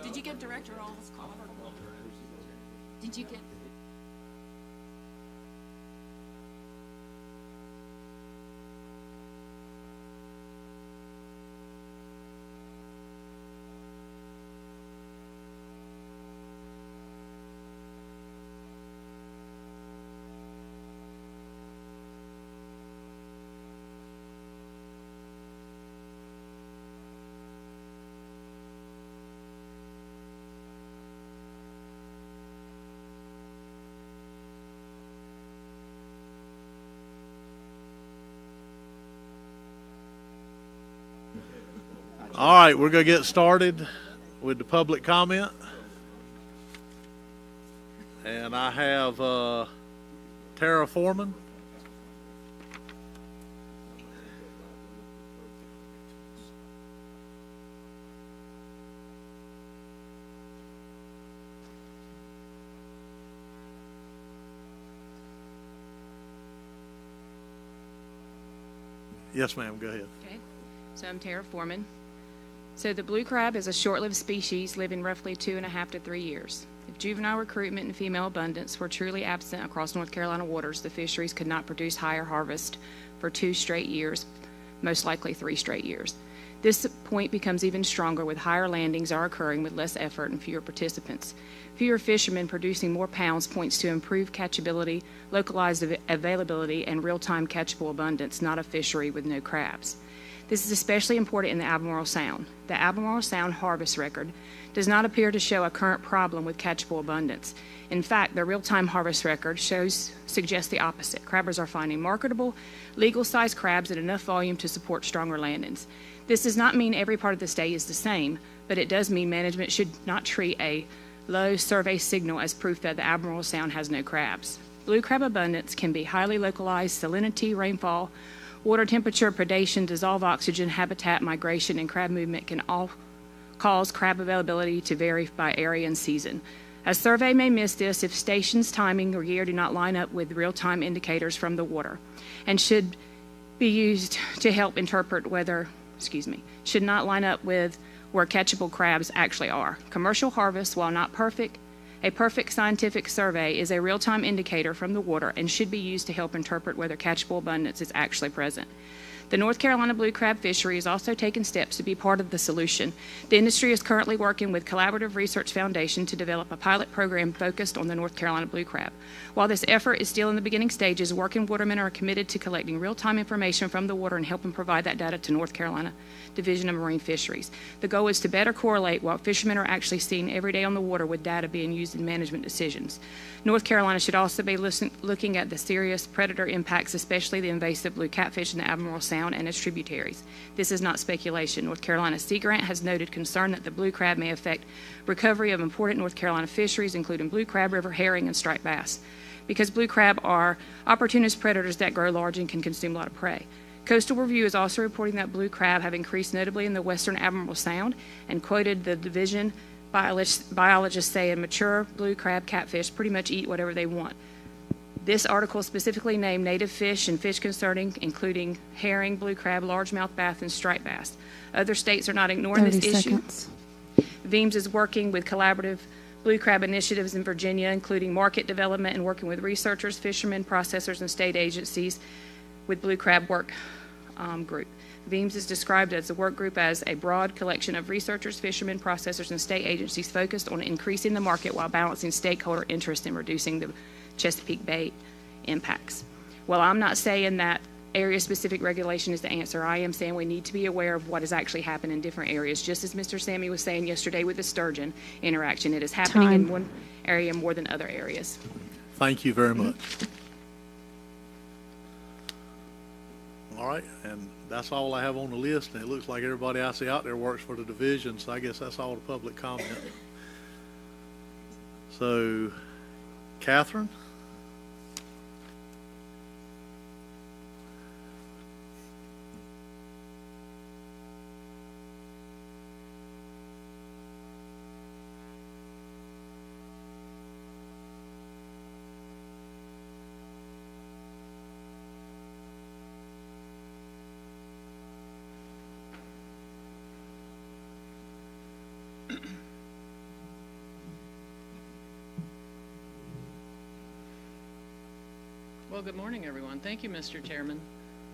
Did you get Director All's call? Did you get? All right, we're going to get started with the public comment. And I have Tara Foreman. Yes, ma'am, go ahead. Okay, so I'm Tara Foreman. So the blue crab is a short-lived species living roughly 2.5 to 3 years. If juvenile recruitment and female abundance were truly absent across North Carolina waters, the fisheries could not produce higher harvest for 2 straight years, most likely 3 straight years. This point becomes even stronger with higher landings are occurring with less effort and fewer participants. Fewer fishermen producing more pounds points to improved catchability, localized availability, and real-time catchable abundance, not a fishery with no crabs. This is especially important in the Albemarle Sound. The Albemarle Sound harvest record does not appear to show a current problem with catchable abundance. In fact, the real-time harvest record suggests the opposite. Crabbers are finding marketable, legal-sized crabs at enough volume to support stronger landings. This does not mean every part of the state is the same, but it does mean management should not treat a low survey signal as proof that the Albemarle Sound has no crabs. Blue crab abundance can be highly localized. Salinity, rainfall, water temperature, predation, dissolved oxygen, habitat, migration, and crab movement can all cause crab availability to vary by area and season. A survey may miss this if stations, timing, or year do not line up with real-time indicators from the water, and should be used to help interpret should not line up with where catchable crabs actually are. Commercial harvest, while not perfect, a perfect scientific survey is a real-time indicator from the water and should be used to help interpret whether catchable abundance is actually present. The North Carolina blue crab fishery is also taking steps to be part of the solution. The industry is currently working with Collaborative Research Foundation to develop a pilot program focused on the North Carolina blue crab. While this effort is still in the beginning stages, working watermen are committed to collecting real-time information from the water and helping provide that data to North Carolina Division of Marine Fisheries. The goal is to better correlate what fishermen are actually seeing every day on the water with data being used in management decisions. North Carolina should also be looking at the serious predator impacts, especially the invasive blue catfish in the Albemarle Sound and its tributaries. This is not speculation. North Carolina Sea Grant has noted concern that the blue crab may affect recovery of important North Carolina fisheries, including blue crab, river herring, and striped bass, because blue crab are opportunist predators that grow large and can consume a lot of prey. Coastal Review is also reporting that blue crab have increased notably in the western Albemarle Sound and quoted the division biologists say a mature blue crab catfish pretty much eat whatever they want. This article specifically named native fish and fish concerning, including herring, blue crab, largemouth bass, and striped bass. Other states are not ignoring this issue. VEAMS is working with collaborative blue crab initiatives in Virginia, including market development and working with researchers, fishermen, processors, and state agencies with blue crab work group. VEAMS is described as a work group as a broad collection of researchers, fishermen, processors, and state agencies focused on increasing the market while balancing stakeholder interest in reducing the Chesapeake Bay impacts. Well, I'm not saying that area-specific regulation is the answer. I am saying we need to be aware of what has actually happened in different areas. Just as Mr. Sammy was saying yesterday with the sturgeon interaction, it is happening in one area more than other areas. Thank you very much. All right, and that's all I have on the list, and it looks like everybody I see out there works for the division, so I guess that's all the public comment. So, Catherine? Well, good morning, everyone. Thank you, Mr. Chairman.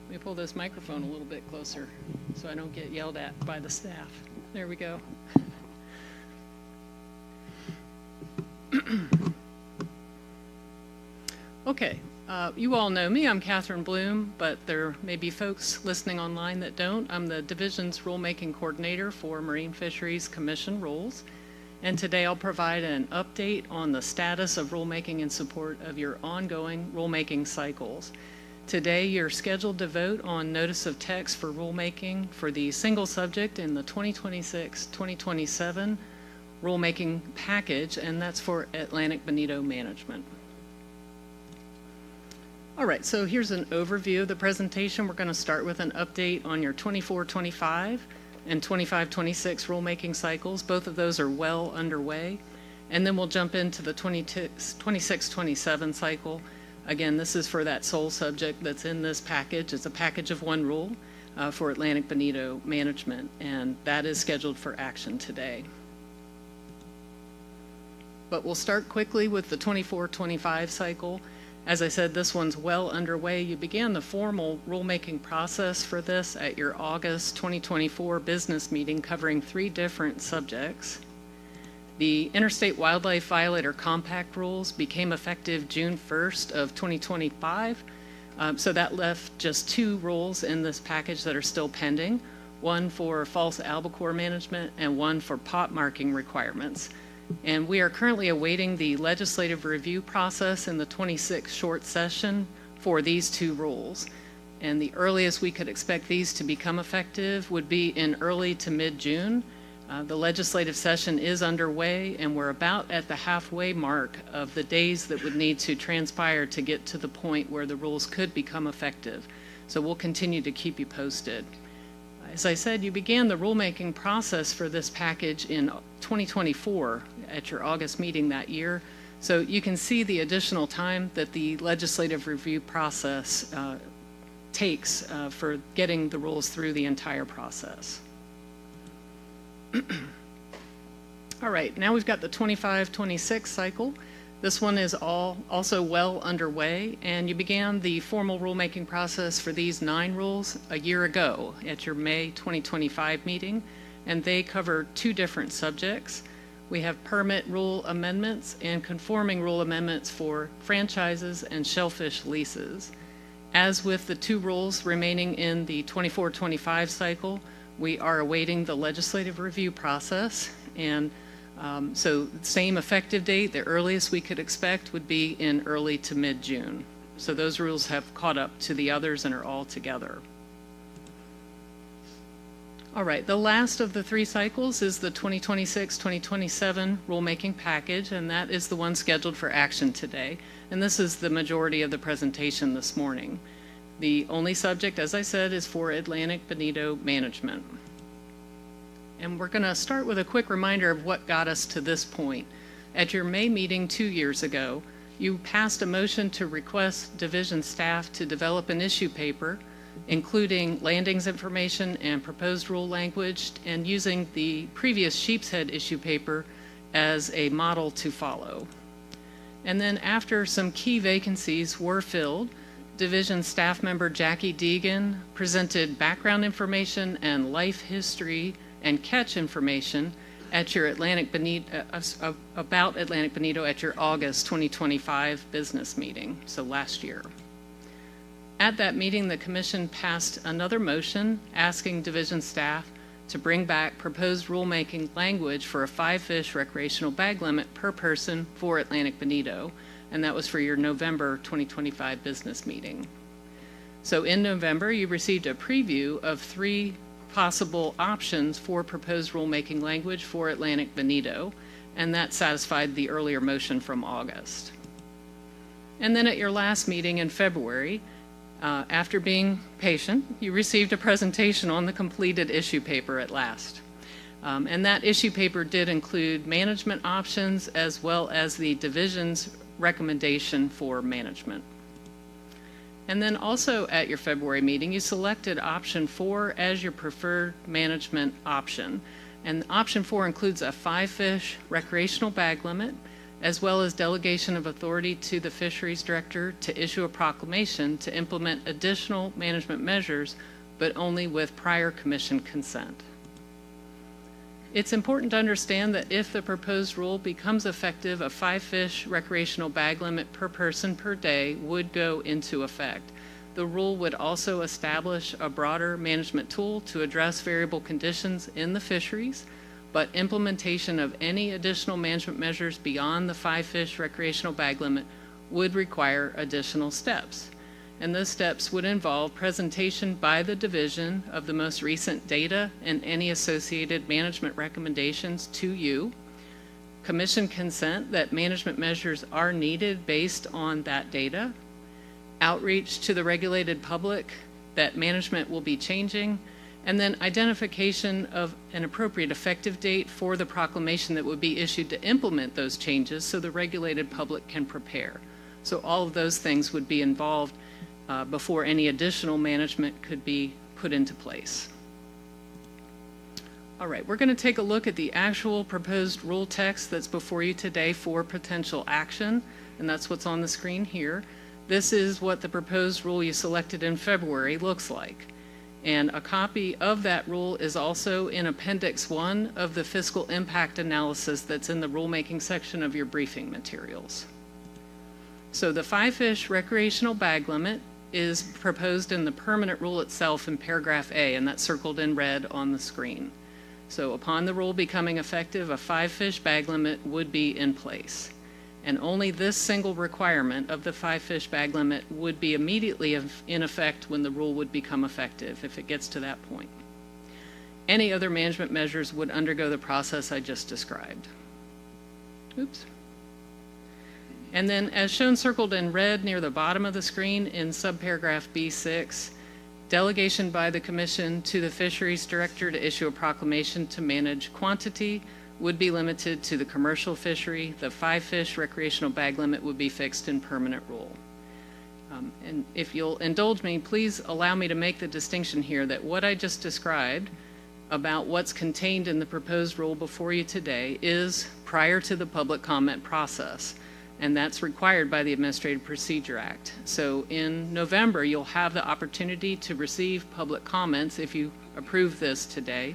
Let me pull this microphone a little bit closer so I don't get yelled at by the staff. There we go. Okay, you all know me. I'm Catherine Bloom, but there may be folks listening online that don't. I'm the division's rulemaking coordinator for Marine Fisheries Commission rules. And today I'll provide an update on the status of rulemaking in support of your ongoing rulemaking cycles. Today you're scheduled to vote on notice of text for rulemaking for the single subject in the 2026-2027 rulemaking package, and that's for Atlantic Bonito management. All right, so here's an overview of the presentation. We're going to start with an update on your 24-25 and 25-26 rulemaking cycles. Both of those are well underway. And then we'll jump into the 26-27 cycle. Again, this is for that sole subject that's in this package. It's a package of one rule for Atlantic Bonito management, and that is scheduled for action today. But we'll start quickly with the 24-25 cycle. As I said, this one's well underway. You began the formal rulemaking process for this at your August 2024 business meeting covering 3 different subjects. The Interstate Wildlife Violator Compact rules became effective June 1st of 2025. So that left just 2 rules in this package that are still pending, one for false albacore management and one for pot marking requirements. And we are currently awaiting the legislative review process in the 26th short session for these 2 rules. And the earliest we could expect these to become effective would be in early to mid-June. The legislative session is underway, and we're about at the halfway mark of the days that would need to transpire to get to the point where the rules could become effective. So we'll continue to keep you posted. As I said, you began the rulemaking process for this package in 2024 at your August meeting that year. So you can see the additional time that the legislative review process takes for getting the rules through the entire process. All right, now we've got the 25-26 cycle. This one is also well underway, and you began the formal rulemaking process for these 9 rules a year ago at your May 2025 meeting, and they cover 2 different subjects. We have permit rule amendments and conforming rule amendments for franchises and shellfish leases. As with the 2 rules remaining in the 24-25 cycle, we are awaiting the legislative review process, and so same effective date. The earliest we could expect would be in early to mid-June. So those rules have caught up to the others and are all together. All right, the last of the 3 cycles is the 2026-2027 rulemaking package, and that is the one scheduled for action today. And this is the majority of the presentation this morning. The only subject, as I said, is for Atlantic Bonito management. And we're going to start with a quick reminder of what got us to this point. At your May meeting 2 years ago, you passed a motion to request division staff to develop an issue paper, including landings information and proposed rule language, and using the previous Sheepshead issue paper as a model to follow. And then after some key vacancies were filled, Division staff member Jackie Deegan presented background information and life history and catch information at your Atlantic Bonito, about Atlantic Bonito at your August 2025 business meeting, so last year. At that meeting, the Commission passed another motion asking division staff to bring back proposed rulemaking language for a 5-fish recreational bag limit per person for Atlantic Bonito, and that was for your November 2025 business meeting. So in November, you received a preview of 3 possible options for proposed rulemaking language for Atlantic Bonito, and that satisfied the earlier motion from August. And then at your last meeting in February, after being patient, you received a presentation on the completed issue paper at last. And that issue paper did include management options as well as the division's recommendation for management. And then also at your February meeting, you selected option 4 as your preferred management option. And option 4 includes a 5-fish recreational bag limit, as well as delegation of authority to the Fisheries Director to issue a proclamation to implement additional management measures, but only with prior Commission consent. It's important to understand that if the proposed rule becomes effective, a 5-fish recreational bag limit per person per day would go into effect. The rule would also establish a broader management tool to address variable conditions in the fisheries, but implementation of any additional management measures beyond the 5-fish recreational bag limit would require additional steps. And those steps would involve presentation by the division of the most recent data and any associated management recommendations to you, Commission consent that management measures are needed based on that data, outreach to the regulated public that management will be changing, and then identification of an appropriate effective date for the proclamation that would be issued to implement those changes so the regulated public can prepare. So all of those things would be involved before any additional management could be put into place. All right, we're going to take a look at the actual proposed rule text that's before you today for potential action, and that's what's on the screen here. This is what the proposed rule you selected in February looks like. And a copy of that rule is also in Appendix 1 of the fiscal impact analysis that's in the rulemaking section of your briefing materials. So the 5-fish recreational bag limit is proposed in the permanent rule itself in paragraph A, and that's circled in red on the screen. So upon the rule becoming effective, a 5-fish bag limit would be in place. And only this single requirement of the 5-fish bag limit would be immediately in effect when the rule would become effective, if it gets to that point. Any other management measures would undergo the process I just described. Oops. And then, as shown circled in red near the bottom of the screen in subparagraph B6, delegation by the Commission to the Fisheries Director to issue a proclamation to manage quantity would be limited to the commercial fishery. The 5-fish recreational bag limit would be fixed in permanent rule. And if you'll indulge me, please allow me to make the distinction here that what I just described about what's contained in the proposed rule before you today is prior to the public comment process, and that's required by the Administrative Procedure Act. So in November, you'll have the opportunity to receive public comments if you approve this today.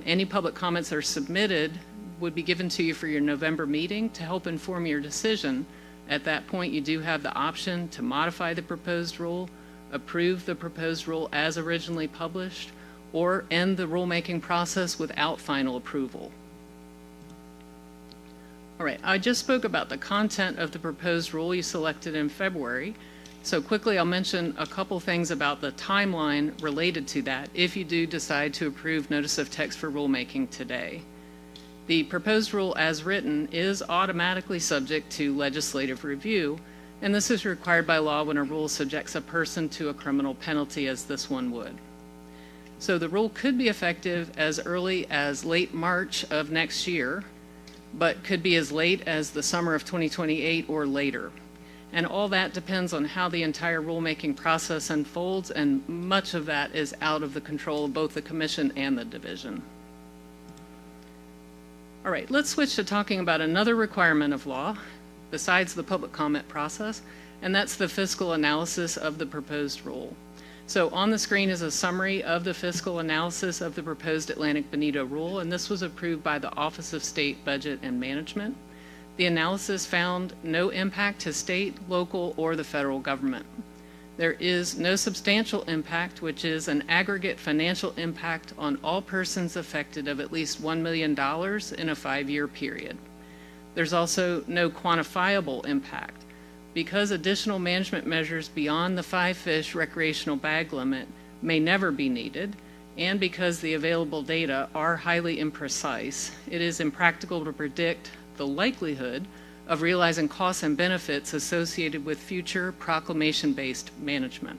Any public comments that are submitted would be given to you for your November meeting to help inform your decision. At that point, you do have the option to modify the proposed rule, approve the proposed rule as originally published, or end the rulemaking process without final approval. All right, I just spoke about the content of the proposed rule you selected in February. So quickly, I'll mention a couple things about the timeline related to that if you do decide to approve notice of text for rulemaking today. The proposed rule as written is automatically subject to legislative review, and this is required by law when a rule subjects a person to a criminal penalty, as this one would. So the rule could be effective as early as late March of next year, but could be as late as the summer of 2028 or later. And all that depends on how the entire rulemaking process unfolds, and much of that is out of the control of both the Commission and the division. All right, let's switch to talking about another requirement of law besides the public comment process, and that's the fiscal analysis of the proposed rule. So on the screen is a summary of the fiscal analysis of the proposed Atlantic Bonito rule, and this was approved by the Office of State Budget and Management. The analysis found no impact to state, local, or the federal government. There is no substantial impact, which is an aggregate financial impact on all persons affected of at least $1 million in a 5-year period. There's also no quantifiable impact. Because additional management measures beyond the 5-fish recreational bag limit may never be needed, and because the available data are highly imprecise, it is impractical to predict the likelihood of realizing costs and benefits associated with future proclamation-based management.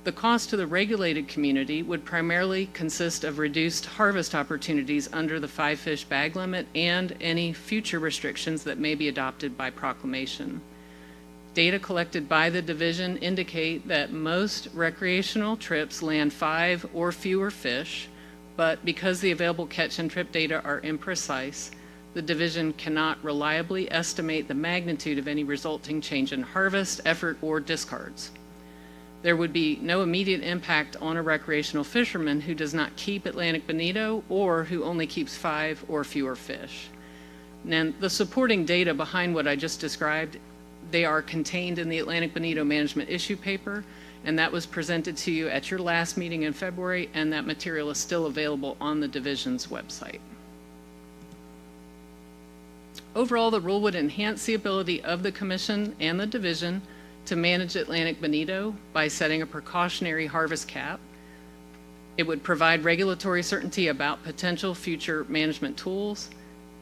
The cost to the regulated community would primarily consist of reduced harvest opportunities under the 5-fish bag limit and any future restrictions that may be adopted by proclamation. Data collected by the division indicate that most recreational trips land 5 or fewer fish, but because the available catch and trip data are imprecise, the division cannot reliably estimate the magnitude of any resulting change in harvest, effort, or discards. There would be no immediate impact on a recreational fisherman who does not keep Atlantic bonito or who only keeps 5 or fewer fish. And the supporting data behind what I just described, they are contained in the Atlantic bonito management issue paper, and that was presented to you at your last meeting in February, and that material is still available on the division's website. Overall, the rule would enhance the ability of the Commission and the division to manage Atlantic bonito by setting a precautionary harvest cap. It would provide regulatory certainty about potential future management tools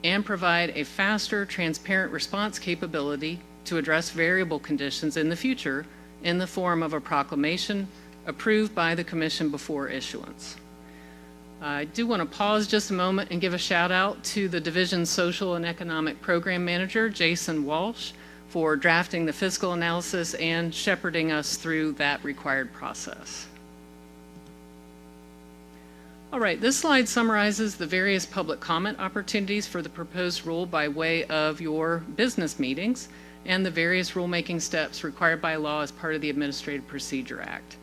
and provide a faster, transparent response capability to address variable conditions in the future in the form of a proclamation approved by the Commission before issuance. I do want to pause just a moment and give a shout out to the Division's Social and Economic Program Manager, Jason Walsh, for drafting the fiscal analysis and shepherding us through that required process. All right, this slide summarizes the various public comment opportunities for the proposed rule by way of your business meetings and the various rulemaking steps required by law as part of the Administrative Procedure Act.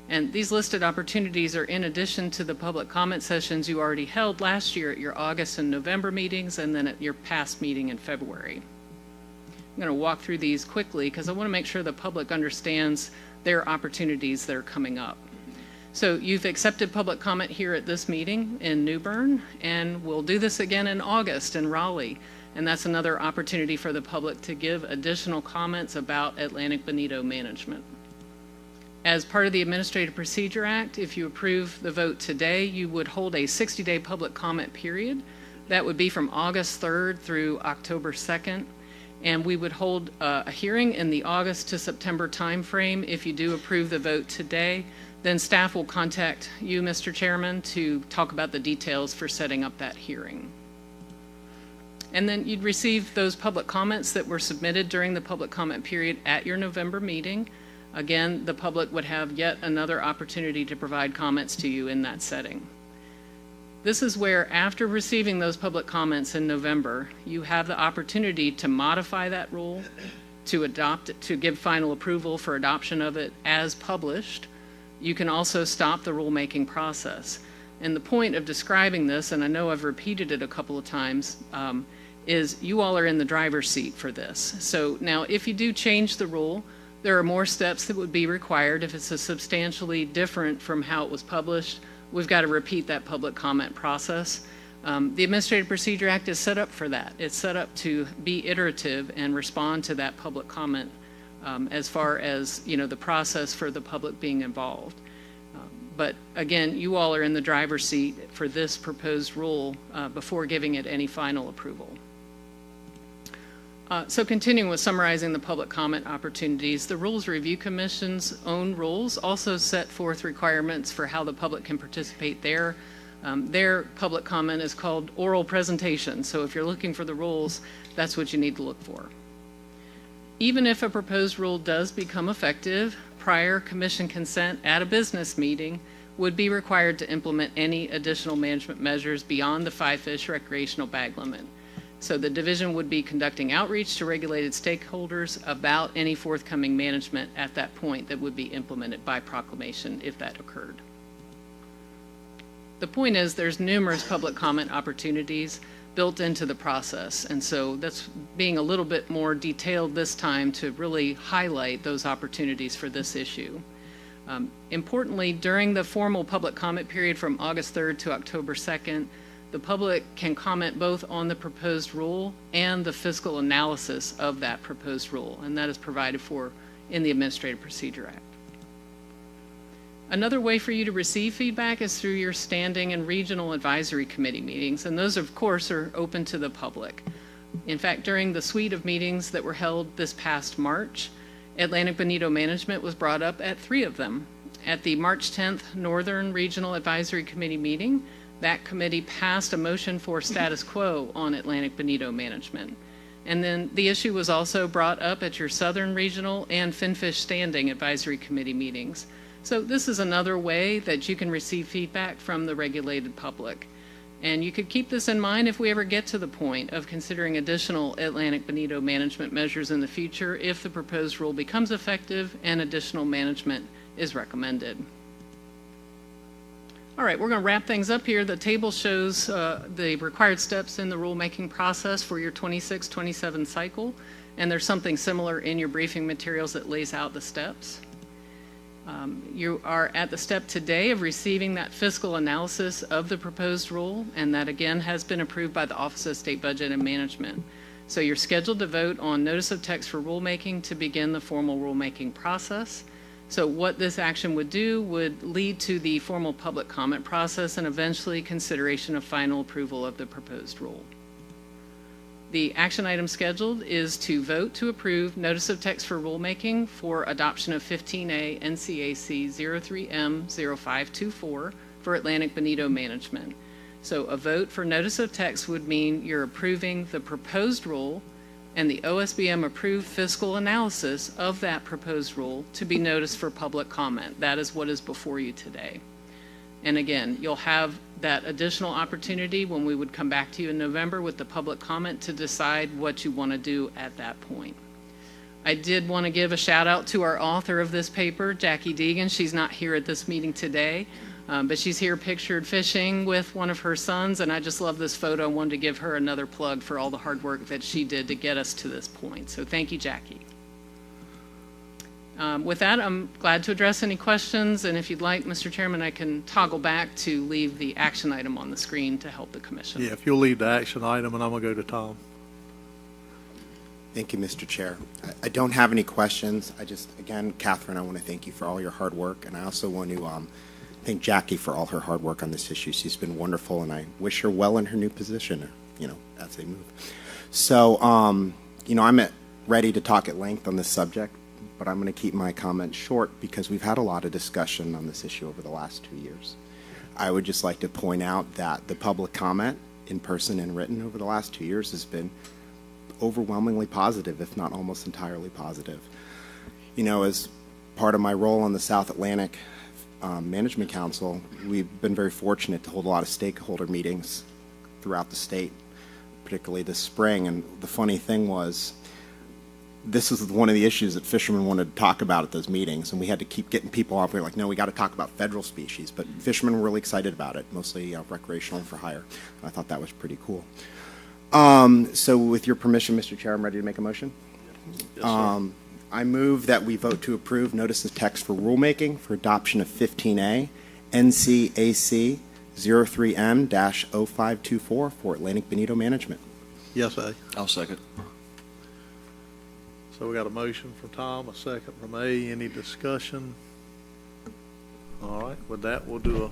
And these listed opportunities are in addition to the public comment sessions you already held last year at your August and November meetings and then at your past meeting in February. I'm going to walk through these quickly because I want to make sure the public understands their opportunities that are coming up. So you've accepted public comment here at this meeting in New Bern, and we'll do this again in August in Raleigh. And that's another opportunity for the public to give additional comments about Atlantic bonito management. As part of the Administrative Procedure Act, if you approve the vote today, you would hold a 60-day public comment period. That would be from August 3rd through October 2nd. And we would hold a hearing in the August to September timeframe. If you do approve the vote today, then staff will contact you, Mr. Chairman, to talk about the details for setting up that hearing. And then you'd receive those public comments that were submitted during the public comment period at your November meeting. Again, the public would have yet another opportunity to provide comments to you in that setting. This is where, after receiving those public comments in November, you have the opportunity to modify that rule, to adopt it, to give final approval for adoption of it as published. You can also stop the rulemaking process. And the point of describing this, and I know I've repeated it a couple of times, is you all are in the driver's seat for this. So now if you do change the rule, there are more steps that would be required. If it's a substantially different from how it was published, we've got to repeat that public comment process. The Administrative Procedure Act is set up for that. It's set up to be iterative and respond to that public comment as far as, you know, the process for the public being involved. But again, you all are in the driver's seat for this proposed rule before giving it any final approval. So continuing with summarizing the public comment opportunities, the Rules Review Commission's own rules also set forth requirements for how the public can participate there. Their public comment is called oral presentation. So if you're looking for the rules, that's what you need to look for. Even if a proposed rule does become effective, prior commission consent at a business meeting would be required to implement any additional management measures beyond the 5-fish recreational bag limit. So the division would be conducting outreach to regulated stakeholders about any forthcoming management at that point that would be implemented by proclamation if that occurred. The point is there's numerous public comment opportunities built into the process, and so that's being a little bit more detailed this time to really highlight those opportunities for this issue. Importantly, during the formal public comment period from August 3rd to October 2nd, the public can comment both on the proposed rule and the fiscal analysis of that proposed rule, and that is provided for in the Administrative Procedure Act. Another way for you to receive feedback is through your standing and regional advisory committee meetings, and those, of course, are open to the public. In fact, during the suite of meetings that were held this past March, Atlantic bonito management was brought up at 3 of them. At the March 10th Northern Regional Advisory Committee meeting, that committee passed a motion for status quo on Atlantic bonito management. And then the issue was also brought up at your Southern Regional and Finfish Standing Advisory Committee meetings. So this is another way that you can receive feedback from the regulated public. And you could keep this in mind if we ever get to the point of considering additional Atlantic bonito management measures in the future if the proposed rule becomes effective and additional management is recommended. All right, we're going to wrap things up here. The table shows the required steps in the rulemaking process for your 26-27 cycle, and there's something similar in your briefing materials that lays out the steps. You are at the step today of receiving that fiscal analysis of the proposed rule, and that again has been approved by the Office of State Budget and Management. So you're scheduled to vote on notice of text for rulemaking to begin the formal rulemaking process. So what this action would do would lead to the formal public comment process and eventually consideration of final approval of the proposed rule. The action item scheduled is to vote to approve notice of text for rulemaking for adoption of 15A NCAC 03M0524 for Atlantic bonito management. So a vote for notice of text would mean you're approving the proposed rule and the OSBM approved fiscal analysis of that proposed rule to be noticed for public comment. That is what is before you today. And again, you'll have that additional opportunity when we would come back to you in November with the public comment to decide what you want to do at that point. I did want to give a shout out to our author of this paper, Jackie Deegan. She's not here at this meeting today, but she's here pictured fishing with one of her sons, and I just love this photo. I wanted to give her another plug for all the hard work that she did to get us to this point. So thank you, Jackie. With that, I'm glad to address any questions, and if you'd like, Mr. Chairman, I can toggle back to leave the action item on the screen to help the commission. Yeah, if you'll leave the action item, and I'm going to go to Tom. Thank you, Mr. Chair. I don't have any questions. Again, Catherine, I want to thank you for all your hard work, and I also want to thank Jackie for all her hard work on this issue. She's been wonderful, and I wish her well in her new position, as they move. So, I'm ready to talk at length on this subject, but I'm going to keep my comments short because we've had a lot of discussion on this issue over the last 2 years. I would just like to point out that the public comment, in person and written, over the last 2 years has been overwhelmingly positive, if not almost entirely positive. As part of my role on the South Atlantic Management Council, we've been very fortunate to hold a lot of stakeholder meetings throughout the state, particularly this spring. And the funny thing was, this is one of the issues that fishermen wanted to talk about at those meetings, and we had to keep getting people off. We were like, no, we got to talk about federal species. But fishermen were really excited about it, mostly recreational and for hire. I thought that was pretty cool. So with your permission, Mr. Chair, I'm ready to make a motion. Yes, sir. I move that we vote to approve notice of text for rulemaking for adoption of 15A NCAC 03M-0524 for Atlantic bonito management. Yes, A. I'll second. So we got a motion from Tom, a second from A. Any discussion? All right, with that, we'll do a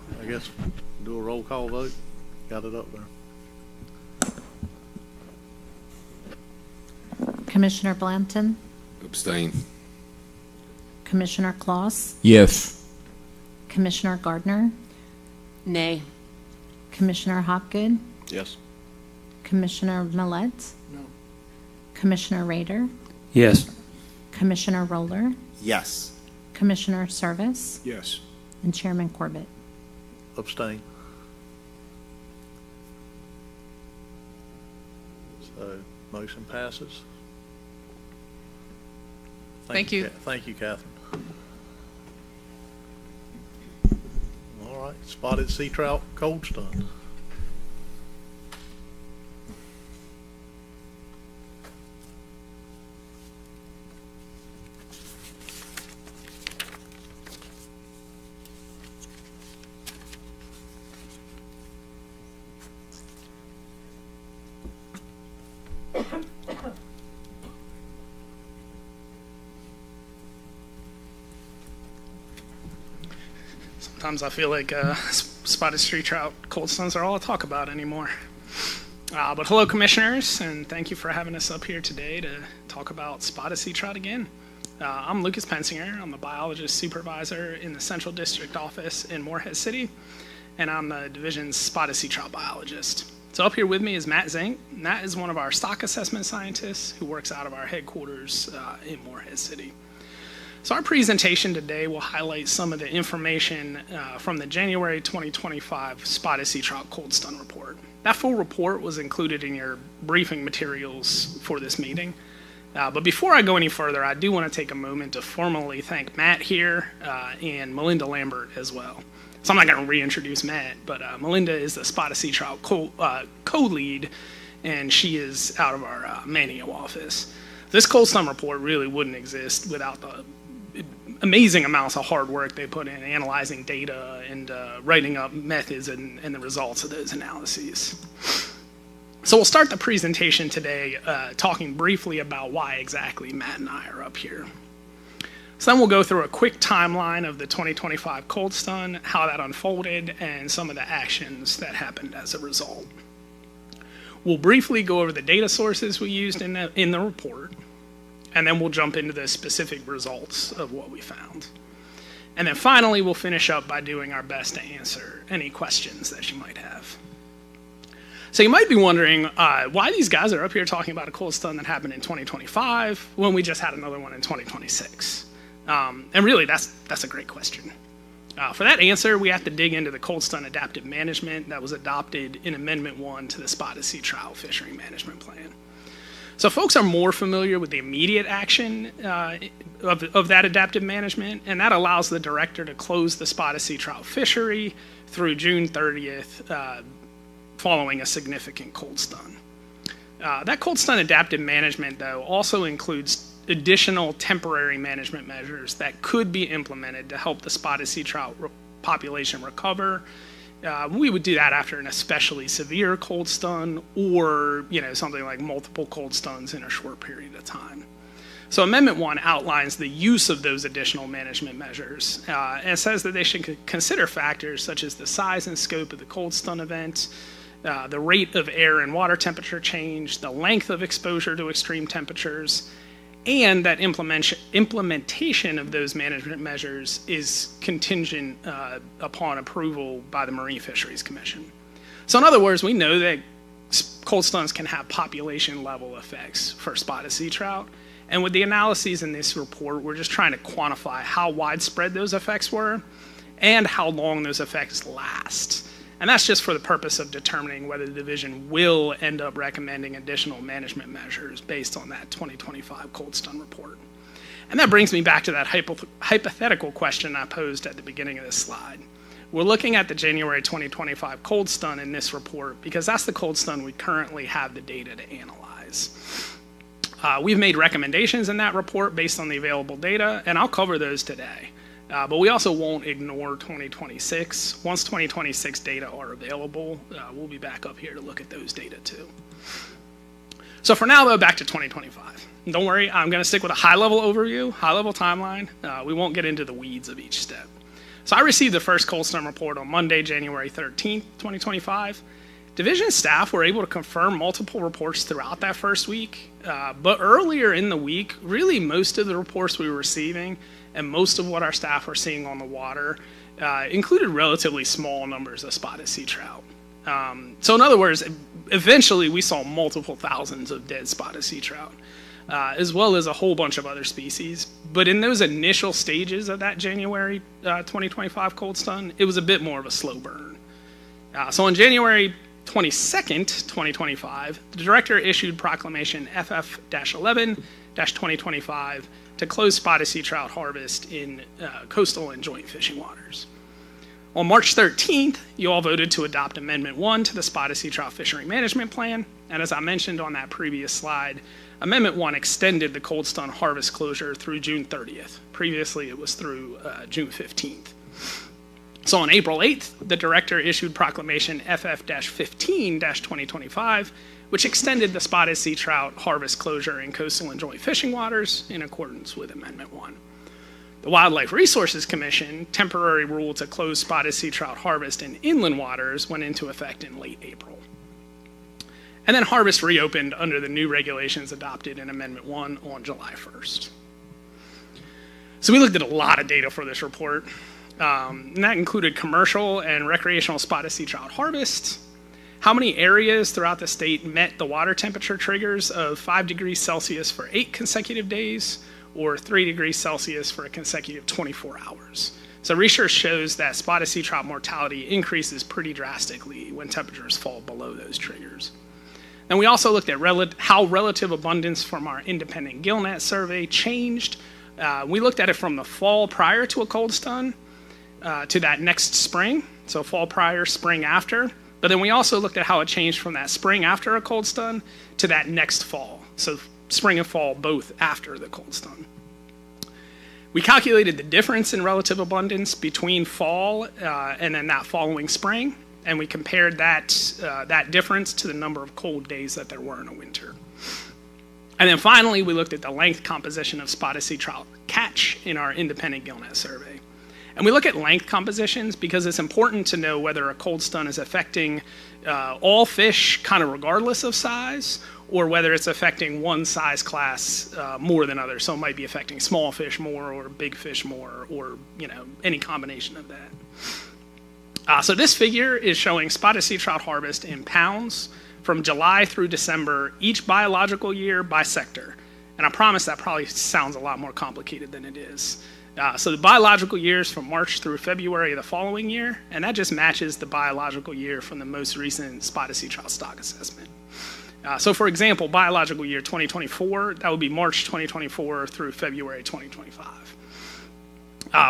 roll call vote. Got it up there. Commissioner Blanton, Abstain. Commissioner Claus, Yes. Commissioner Gardner, Nay. Commissioner Hopgood, Yes. Commissioner Millett, No. Commissioner Rader, Yes. Commissioner Roller, Yes. Commissioner Service, Yes. and Chairman Corbett. Abstain. So motion passes. Thank you. Thank you, Catherine. All right, spotted sea trout cold stun. Sometimes I feel like spotted sea trout cold stuns are all I talk about anymore. But hello, commissioners, and thank you for having us up here today to talk about spotted sea trout again. I'm Lucas Pensinger. I'm a biologist supervisor in the Central District Office in Morehead City, and I'm the division's spotted sea trout biologist. So up here with me is Matt Zink. Matt is one of our stock assessment scientists who works out of our headquarters in Morehead City. So our presentation today will highlight some of the information from the January 2025 Spotted Sea Trout Cold Stun Report. That full report was included in your briefing materials for this meeting. But before I go any further, I do want to take a moment to formally thank Matt here and Melinda Lambert as well. So I'm not going to reintroduce Matt, but Melinda is the Spotted Sea Trout co-lead, and she is out of our Manio office. This Cold Stun report really wouldn't exist without the amazing amounts of hard work they put in analyzing data and writing up methods and the results of those analyses. So we'll start the presentation today talking briefly about why exactly Matt and I are up here. So then we'll go through a quick timeline of the 2025 Cold Stun, how that unfolded, and some of the actions that happened as a result. We'll briefly go over the data sources we used in the report, and then we'll jump into the specific results of what we found. And then finally, we'll finish up by doing our best to answer any questions that you might have. So you might be wondering why these guys are up here talking about a cold stun that happened in 2025 when we just had another one in 2026. And really, that's a great question. For that answer, we have to dig into the cold stun adaptive management that was adopted in Amendment 1 to the Spotted Sea Trout Fishery Management Plan. So folks are more familiar with the immediate action of that adaptive management, and that allows the director to close the Spotted Sea Trout fishery through June 30th following a significant cold stun. That cold stun adaptive management, though, also includes additional temporary management measures that could be implemented to help the Spotted Sea Trout population recover. We would do that after an especially severe cold stun or, something like multiple cold stuns in a short period of time. So Amendment 1 outlines the use of those additional management measures and says that they should consider factors such as the size and scope of the cold stun event, the rate of air and water temperature change, the length of exposure to extreme temperatures, and that implementation of those management measures is contingent upon approval by the Marine Fisheries Commission. So in other words, we know that cold stuns can have population level effects for spotted sea trout. And with the analyses in this report, we're just trying to quantify how widespread those effects were and how long those effects last. And that's just for the purpose of determining whether the division will end up recommending additional management measures based on that 2025 cold stun report. And that brings me back to that hypothetical question I posed at the beginning of this slide. We're looking at the January 2025 cold stun in this report because that's the cold stun we currently have the data to analyze. We've made recommendations in that report based on the available data, and I'll cover those today. But we also won't ignore 2026. Once 2026 data are available, we'll be back up here to look at those data too. So for now, though, back to 2025. Don't worry, I'm going to stick with a high-level overview, high-level timeline. We won't get into the weeds of each step. So I received the first cold stun report on Monday, January 13th, 2025. Division staff were able to confirm multiple reports throughout that first week. But earlier in the week, really most of the reports we were receiving and most of what our staff were seeing on the water included relatively small numbers of spotted sea trout. So in other words, eventually we saw multiple thousands of dead spotted sea trout, as well as a whole bunch of other species. But in those initial stages of that January 2025 cold stun, it was a bit more of a slow burn. So on January 22nd, 2025, the director issued proclamation FF-11-2025 to close spotted sea trout harvest in coastal and joint fishing waters. On March 13th, you all voted to adopt Amendment 1 to the Spotted Sea Trout Fishery Management Plan, and as I mentioned on that previous slide, Amendment 1 extended the cold stun harvest closure through June 30th. Previously, it was through June 15th. So on April 8th, the director issued proclamation FF-15-2025, which extended the spotted sea trout harvest closure in coastal and joint fishing waters in accordance with Amendment 1. The Wildlife Resources Commission temporary rule to close spotted sea trout harvest in inland waters went into effect in late April. And then harvest reopened under the new regulations adopted in Amendment 1 on July 1st. So we looked at a lot of data for this report. And that included commercial and recreational spotted sea trout harvest, how many areas throughout the state met the water temperature triggers of 5 degrees Celsius for 8 consecutive days, or 3 degrees Celsius for a consecutive 24 hours. So research shows that spotted sea trout mortality increases pretty drastically when temperatures fall below those triggers. And we also looked at how relative abundance from our independent gillnet survey changed. We looked at it from the fall prior to a cold stun to that next spring, so fall prior, spring after. But then we also looked at how it changed from that spring after a cold stun to that next fall, so spring and fall both after the cold stun. We calculated the difference in relative abundance between fall and then that following spring, and we compared that difference to the number of cold days that there were in a winter. And then finally, we looked at the length composition of spotted sea trout catch in our independent gillnet survey. And we look at length compositions because it's important to know whether a cold stun is affecting all fish kind of regardless of size, or whether it's affecting one size class more than others. So it might be affecting small fish more or big fish more, or any combination of that. So this figure is showing spotted sea trout harvest in pounds from July through December each biological year by sector. And I promise that probably sounds a lot more complicated than it is. So the biological years from March through February of the following year, and that just matches the biological year from the most recent spotted sea trout stock assessment. So for example, biological year 2024, that would be March 2024 through February 2025.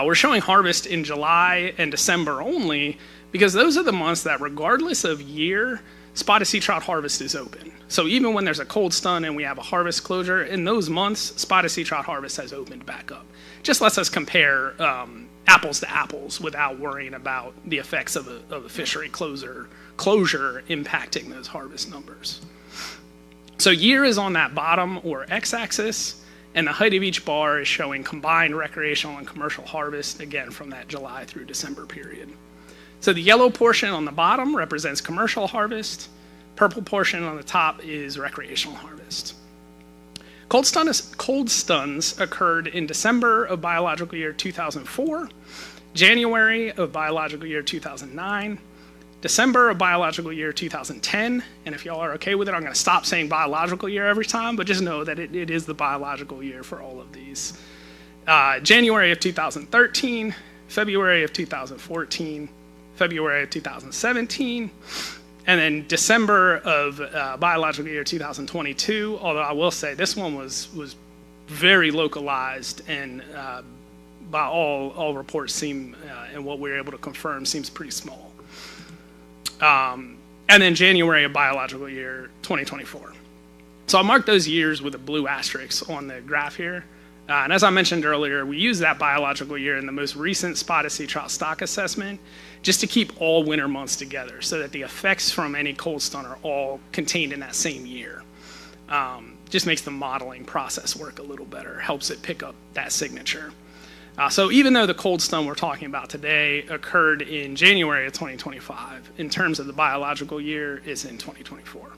We're showing harvest in July and December only because those are the months that, regardless of year, spotted sea trout harvest is open. So even when there's a cold stun and we have a harvest closure, in those months, spotted sea trout harvest has opened back up. Just lets us compare apples to apples without worrying about the effects of a fishery closure impacting those harvest numbers. So year is on that bottom or x-axis, and the height of each bar is showing combined recreational and commercial harvest, again, from that July through December period. So the yellow portion on the bottom represents commercial harvest. Purple portion on the top is recreational harvest. Cold stuns occurred in December of biological year 2004, January of biological year 2009, December of biological year 2010, and if y'all are okay with it, I'm going to stop saying biological year every time, but just know that it is the biological year for all of these. January of 2013, February of 2014, February of 2017, and then December of biological year 2022, although I will say this one was very localized and by all reports seem, and what we were able to confirm, seems pretty small. And then January of biological year 2024. So I marked those years with a blue asterisk on the graph here. And as I mentioned earlier, we use that biological year in the most recent spotted sea trout stock assessment just to keep all winter months together so that the effects from any cold stun are all contained in that same year. Just makes the modeling process work a little better, helps it pick up that signature. So even though the cold stun we're talking about today occurred in January of 2025, in terms of the biological year, it's in 2024.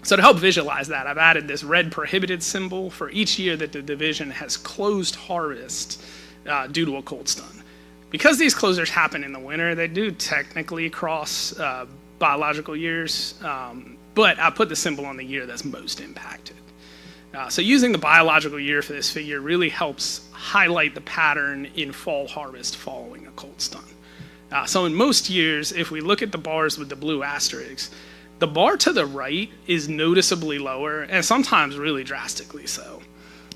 So to help visualize that, I've added this red prohibited symbol for each year that the division has closed harvest due to a cold stun. Because these closures happen in the winter, they do technically cross biological years, but I put the symbol on the year that's most impacted. So using the biological year for this figure really helps highlight the pattern in fall harvest following a cold stun. So in most years, if we look at the bars with the blue asterisks, the bar to the right is noticeably lower, and sometimes really drastically so.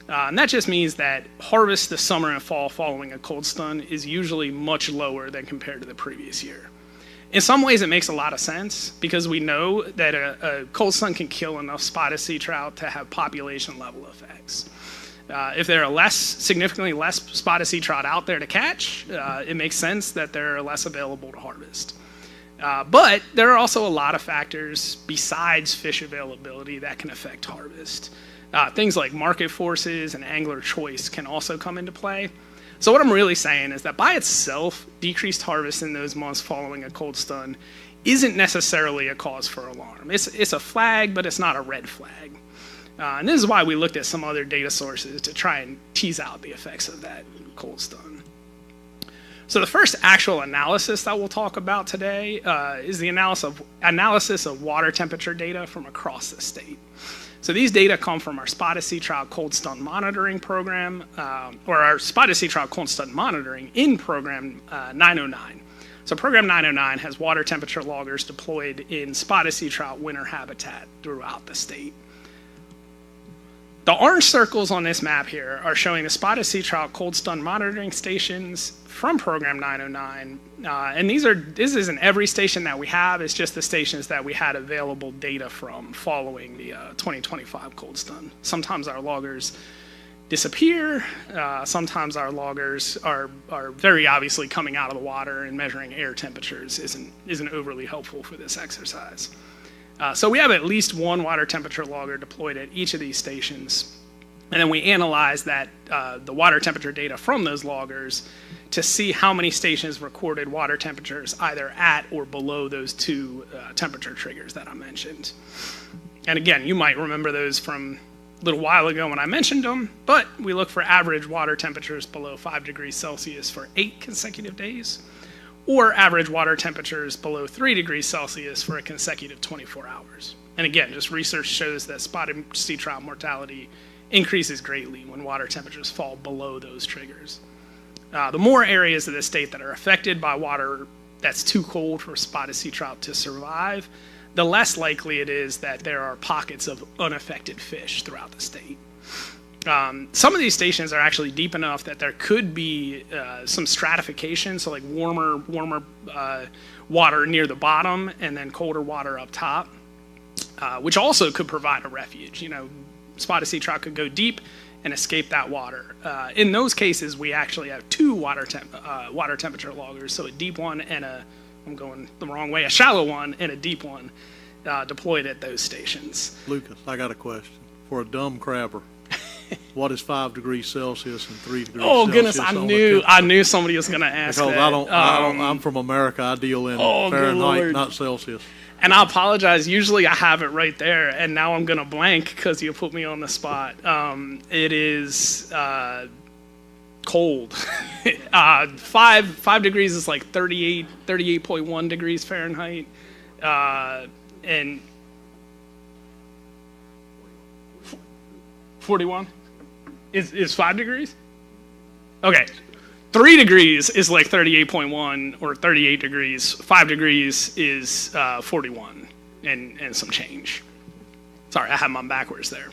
And that just means that harvest this summer and fall following a cold stun is usually much lower than compared to the previous year. In some ways, it makes a lot of sense because we know that a cold stun can kill enough spotted sea trout to have population level effects. If there are significantly less spotted sea trout out there to catch, it makes sense that they're less available to harvest. But there are also a lot of factors besides fish availability that can affect harvest. Things like market forces and angler choice can also come into play. So what I'm really saying is that by itself, decreased harvest in those months following a cold stun isn't necessarily a cause for alarm. It's a flag, but it's not a red flag. And this is why we looked at some other data sources to try and tease out the effects of that cold stun. So the first actual analysis that we'll talk about today is the analysis of water temperature data from across the state. So these data come from our spotted sea trout cold stun monitoring program, or our spotted sea trout cold stun monitoring in program 909. So program 909 has water temperature loggers deployed in spotted sea trout winter habitat throughout the state. The orange circles on this map here are showing the spotted sea trout cold stun monitoring stations from program 909. And this isn't every station that we have, it's just the stations that we had available data from following the 2025 cold stun. Sometimes our loggers disappear, sometimes our loggers are very obviously coming out of the water, and measuring air temperatures isn't overly helpful for this exercise. So we have at least one water temperature logger deployed at each of these stations. And then we analyze that, the water temperature data from those loggers to see how many stations recorded water temperatures either at or below those two temperature triggers that I mentioned. And again, you might remember those from a little while ago when I mentioned them, but we look for average water temperatures below 5 degrees Celsius for 8 consecutive days, or average water temperatures below 3 degrees Celsius for a consecutive 24 hours. And again, just research shows that spotted sea trout mortality increases greatly when water temperatures fall below those triggers. The more areas of the state that are affected by water that's too cold for spotted sea trout to survive, the less likely it is that there are pockets of unaffected fish throughout the state. Some of these stations are actually deep enough that there could be some stratification, so like warmer water near the bottom and then colder water up top, which also could provide a refuge. You know, spotted sea trout could go deep and escape that water. In those cases, we actually have two water temperature loggers, so a deep one and I'm going the wrong way, a shallow one and a deep one deployed at those stations. Lucas, I got a question. For a dumb crabber, what is 5 degrees Celsius and 3 degrees Oh Celsius? goodness, I knew somebody was going to ask because that. I'm from America. I deal in Fahrenheit, not Celsius. And I apologize. Usually I have it right there, and now I'm going to blank because you put me on the spot. It is cold. 5 degrees is like 38.1 degrees Fahrenheit. And 41 is 5 degrees? Okay. 3 degrees is like 38.1 or 38 degrees. 5 degrees is 41 and some change. Sorry, I have mine backwards there.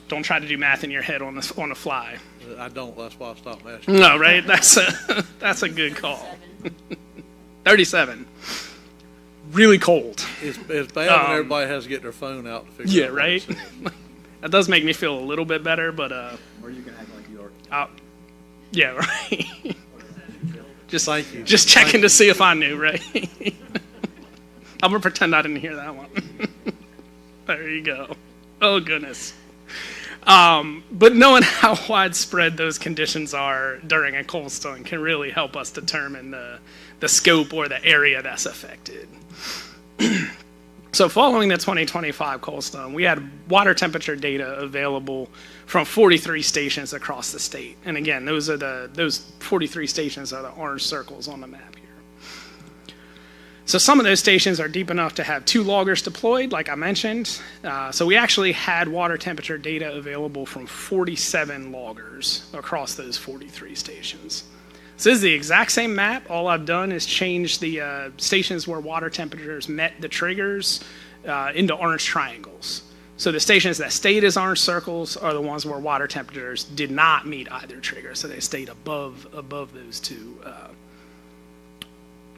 Don't try to do math in your head on the fly. I don't. That's why I stopped asking. No, right? That's a good call. 37. Really cold. It's bad when everybody has to get their phone out to figure out. Yeah, right? That does make me feel a little bit better, but Or you can act like you are. Yeah, right. Thank you. Just checking to see if I knew, right? I'm gonna pretend I didn't hear that one. There you go. Oh goodness. But knowing how widespread those conditions are during a cold stun can really help us determine the scope or the area that's affected. So following the 2025 cold stun, we had water temperature data available from 43 stations across the state. And again, those 43 stations are the orange circles on the map here. So some of those stations are deep enough to have 2 loggers deployed, like I mentioned. So we actually had water temperature data available from 47 loggers across those 43 stations. So this is the exact same map. All I've done is change the stations where water temperatures met the triggers into orange triangles. So the stations that stayed as orange circles are the ones where water temperatures did not meet either trigger. So they stayed above those two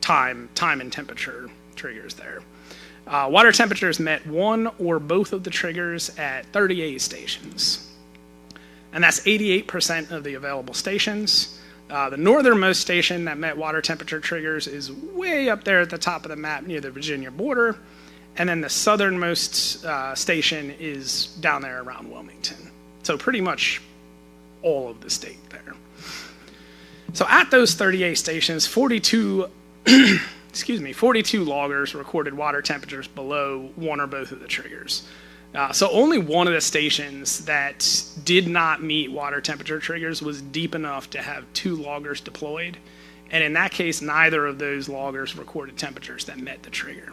time and temperature triggers there. Water temperatures met one or both of the triggers at 38 stations. And that's 88% of the available stations. The northernmost station that met water temperature triggers is way up there at the top of the map near the Virginia border. And then the southernmost station is down there around Wilmington. So pretty much all of the state there. So at those 38 stations, 42 loggers recorded water temperatures below one or both of the triggers. So only one of the stations that did not meet water temperature triggers was deep enough to have 2 loggers deployed, And in that case, neither of those loggers recorded temperatures that met the trigger.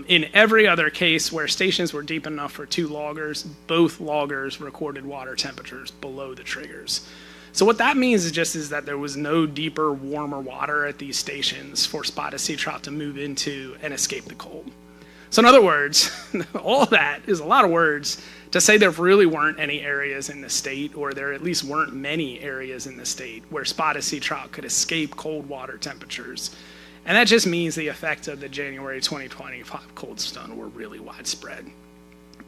In every other case where stations were deep enough for 2 loggers, both loggers recorded water temperatures below the triggers. So what that means is that there was no deeper, warmer water at these stations for spotted sea trout to move into and escape the cold. So in other words, all of that is a lot of words to say there really weren't any areas in the state, or there at least weren't many areas in the state where spotted sea trout could escape cold water temperatures. And that just means the effects of the January 2025 cold stun were really widespread.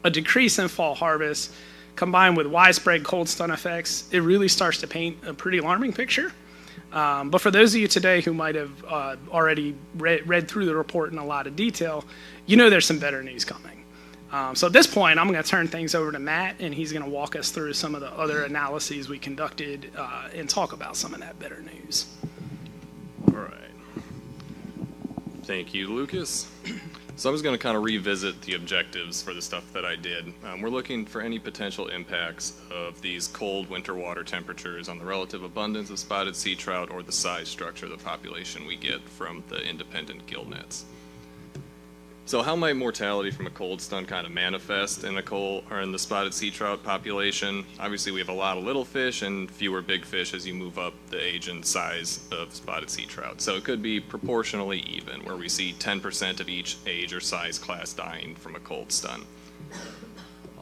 A decrease in fall harvest combined with widespread cold stun effects, it really starts to paint a pretty alarming picture. But for those of you today who might have already read through the report in a lot of detail, you know there's some better news coming. So at this point, I'm going to turn things over to Matt, and he's going to walk us through some of the other analyses we conducted and talk about some of that better news. All right. Thank you, Lucas. So I'm just going to kind of revisit the objectives for the stuff that I did. We're looking for any potential impacts of these cold winter water temperatures on the relative abundance of spotted sea trout or the size structure of the population we get from the independent gill nets. So how might mortality from a cold stun kind of manifest in the spotted sea trout population? Obviously, we have a lot of little fish and fewer big fish as you move up the age and size of spotted sea trout. So it could be proportionally even, where we see 10% of each age or size class dying from a cold stun.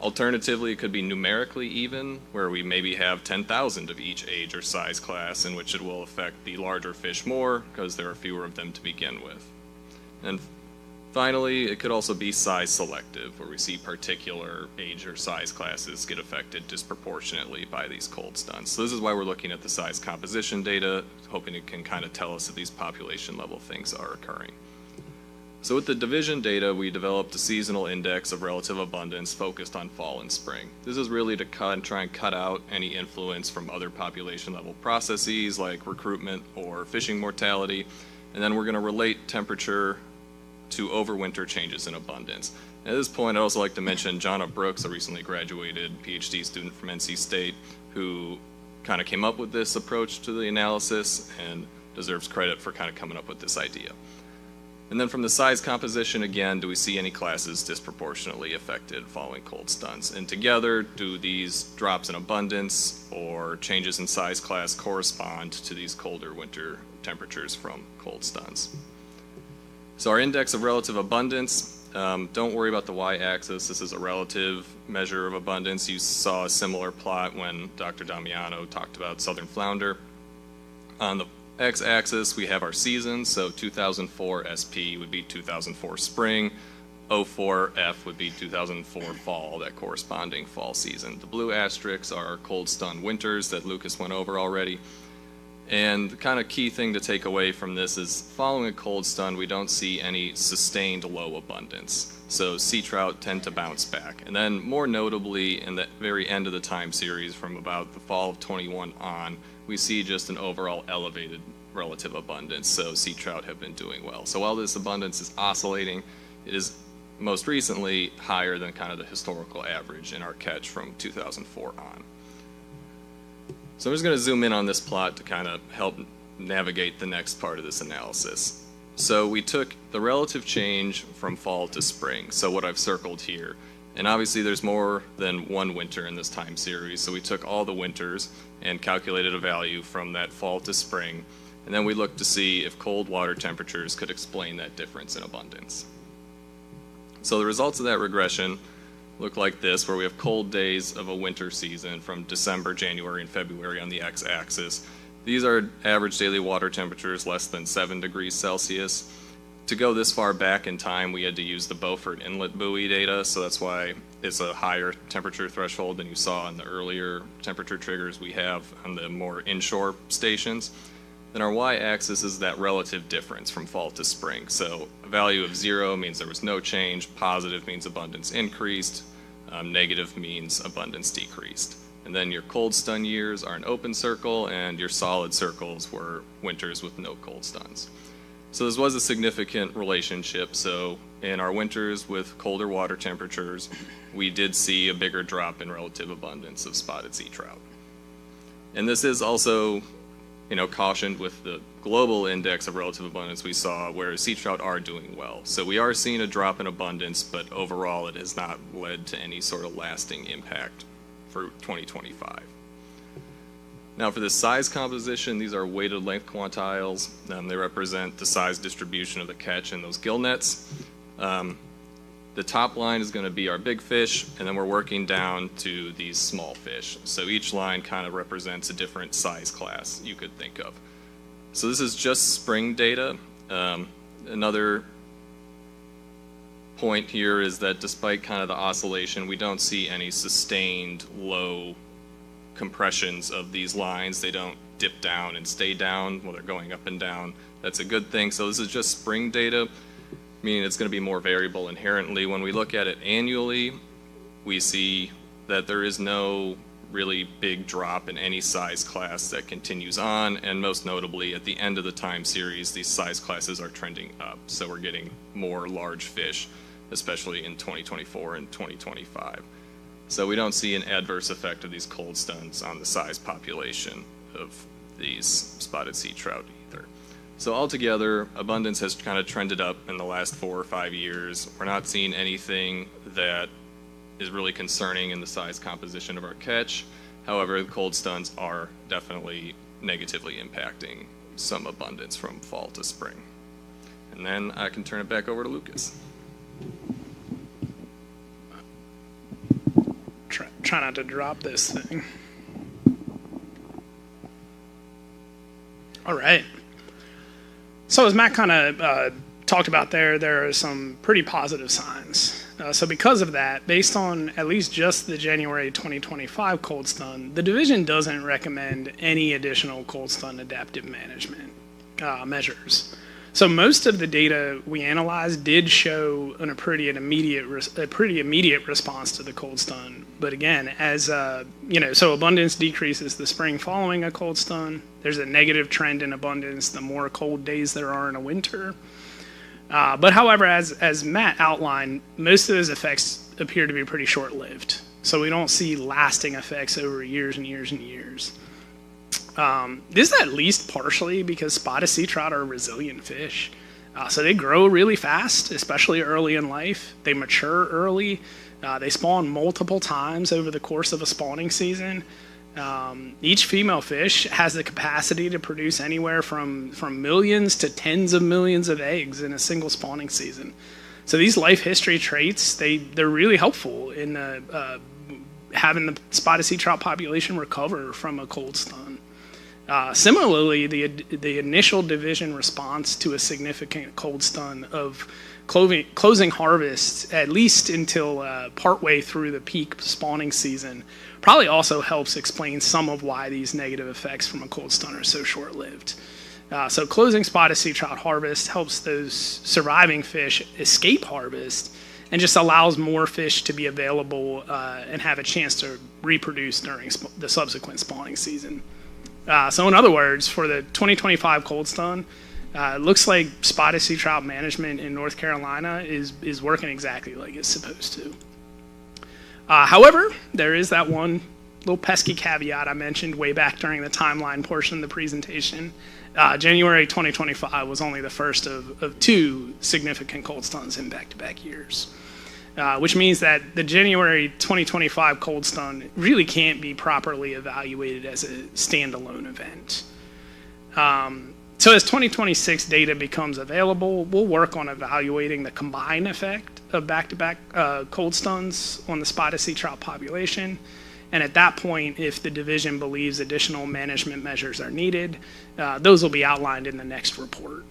Alternatively, it could be numerically even, where we maybe have 10,000 of each age or size class, in which it will affect the larger fish more because there are fewer of them to begin with. And finally, it could also be size selective, where we see particular age or size classes get affected disproportionately by these cold stuns. So this is why we're looking at the size composition data, hoping it can kind of tell us that these population level things are occurring. So with the division data, we developed a seasonal index of relative abundance focused on fall and spring. This is really to try and cut out any influence from other population level processes like recruitment or fishing mortality. And then we're going to relate temperature to overwinter changes in abundance. At this point, I'd also like to mention Jonna Brooks, a recently graduated PhD student from NC State, who kind of came up with this approach to the analysis and deserves credit for kind of coming up with this idea. And then from the size composition, again, do we see any classes disproportionately affected following cold stuns? And together, do these drops in abundance or changes in size class correspond to these colder winter temperatures from cold stuns? So our index of relative abundance, don't worry about the y-axis. This is a relative measure of abundance. You saw a similar plot when Dr. Damiano talked about southern flounder. On the x-axis, we have our seasons. So 2004 SP would be 2004 spring. 04 F would be 2004 fall, that corresponding fall season. The blue asterisks are cold stun winters that Lucas went over already. And the kind of key thing to take away from this is following a cold stun, we don't see any sustained low abundance. So sea trout tend to bounce back. And then more notably, in the very end of the time series from about the fall of 21 on, we see just an overall elevated relative abundance. So sea trout have been doing well. So while this abundance is oscillating, it is most recently higher than kind of the historical average in our catch from 2004 on. So I'm just going to zoom in on this plot to kind of help navigate the next part of this analysis. So we took the relative change from fall to spring, so what I've circled here. And obviously there's more than one winter in this time series, so we took all the winters and calculated a value from that fall to spring. And then we looked to see if cold water temperatures could explain that difference in abundance. So the results of that regression look like this, where we have cold days of a winter season from December, January, and February on the x-axis. These are average daily water temperatures less than 7 degrees Celsius. To go this far back in time, we had to use the Beaufort Inlet buoy data, so that's why it's a higher temperature threshold than you saw on the earlier temperature triggers we have on the more inshore stations. Then our y-axis is that relative difference from fall to spring. So a value of 0 means there was no change, positive means abundance increased, negative means abundance decreased. And then your cold stun years are an open circle, and your solid circles were winters with no cold stuns. So this was a significant relationship. So in our winters with colder water temperatures, we did see a bigger drop in relative abundance of spotted sea trout. And this is also cautioned with the global index of relative abundance we saw, where sea trout are doing well. So we are seeing a drop in abundance, but overall it has not led to any sort of lasting impact for 2025. Now for the size composition, these are weighted length quantiles. They represent the size distribution of the catch in those gill nets. The top line is going to be our big fish, and then we're working down to these small fish. So each line kind of represents a different size class you could think of. So this is just spring data. Another point here is that despite kind of the oscillation, we don't see any sustained low compressions of these lines. They don't dip down and stay down while they're going up and down. That's a good thing. So this is just spring data, meaning it's going to be more variable inherently. When we look at it annually, we see that there is no really big drop in any size class that continues on, and most notably at the end of the time series, these size classes are trending up. So we're getting more large fish, especially in 2024 and 2025. So we don't see an adverse effect of these cold stuns on the size population of these spotted sea trout either. So altogether, abundance has kind of trended up in the last 4 or 5 years. We're not seeing anything that is really concerning in the size composition of our catch. However, the cold stuns are definitely negatively impacting some abundance from fall to spring. And then I can turn it back over to Lucas. Try not to drop this thing. All right. So as Matt kind of talked about there are some pretty positive signs. So because of that, based on at least just the January 2025 cold stun, the division doesn't recommend any additional cold stun adaptive management measures. So most of the data we analyzed did show a pretty immediate response to the cold stun. But again, as so abundance decreases the spring following a cold stun. There's a negative trend in abundance the more cold days there are in a winter. But however, as Matt outlined, most of those effects appear to be pretty short-lived. So we don't see lasting effects over years and years and years. This is at least partially because spotted sea trout are resilient fish. So they grow really fast, especially early in life. They mature early. They spawn multiple times over the course of a spawning season. Each female fish has the capacity to produce anywhere from millions to tens of millions of eggs in a single spawning season. So these life history traits, they're really helpful in having the spotted sea trout population recover from a cold stun. Similarly, the initial division response to a significant cold stun of closing harvest, at least until partway through the peak spawning season, probably also helps explain some of why these negative effects from a cold stun are so short-lived. So closing spotted sea trout harvest helps those surviving fish escape harvest and just allows more fish to be available and have a chance to reproduce during the subsequent spawning season. So in other words, for the 2025 cold stun, it looks like spotted sea trout management in North Carolina is working exactly like it's supposed to. However, there is that one little pesky caveat I mentioned way back during the timeline portion of the presentation. January 2025 was only the first of 2 significant cold stuns in back-to-back years, which means that the January 2025 cold stun really can't be properly evaluated as a standalone event. So as 2026 data becomes available, we'll work on evaluating the combined effect of back-to-back cold stuns on the spotted sea trout population. And at that point, if the division believes additional management measures are needed, those will be outlined in the next report.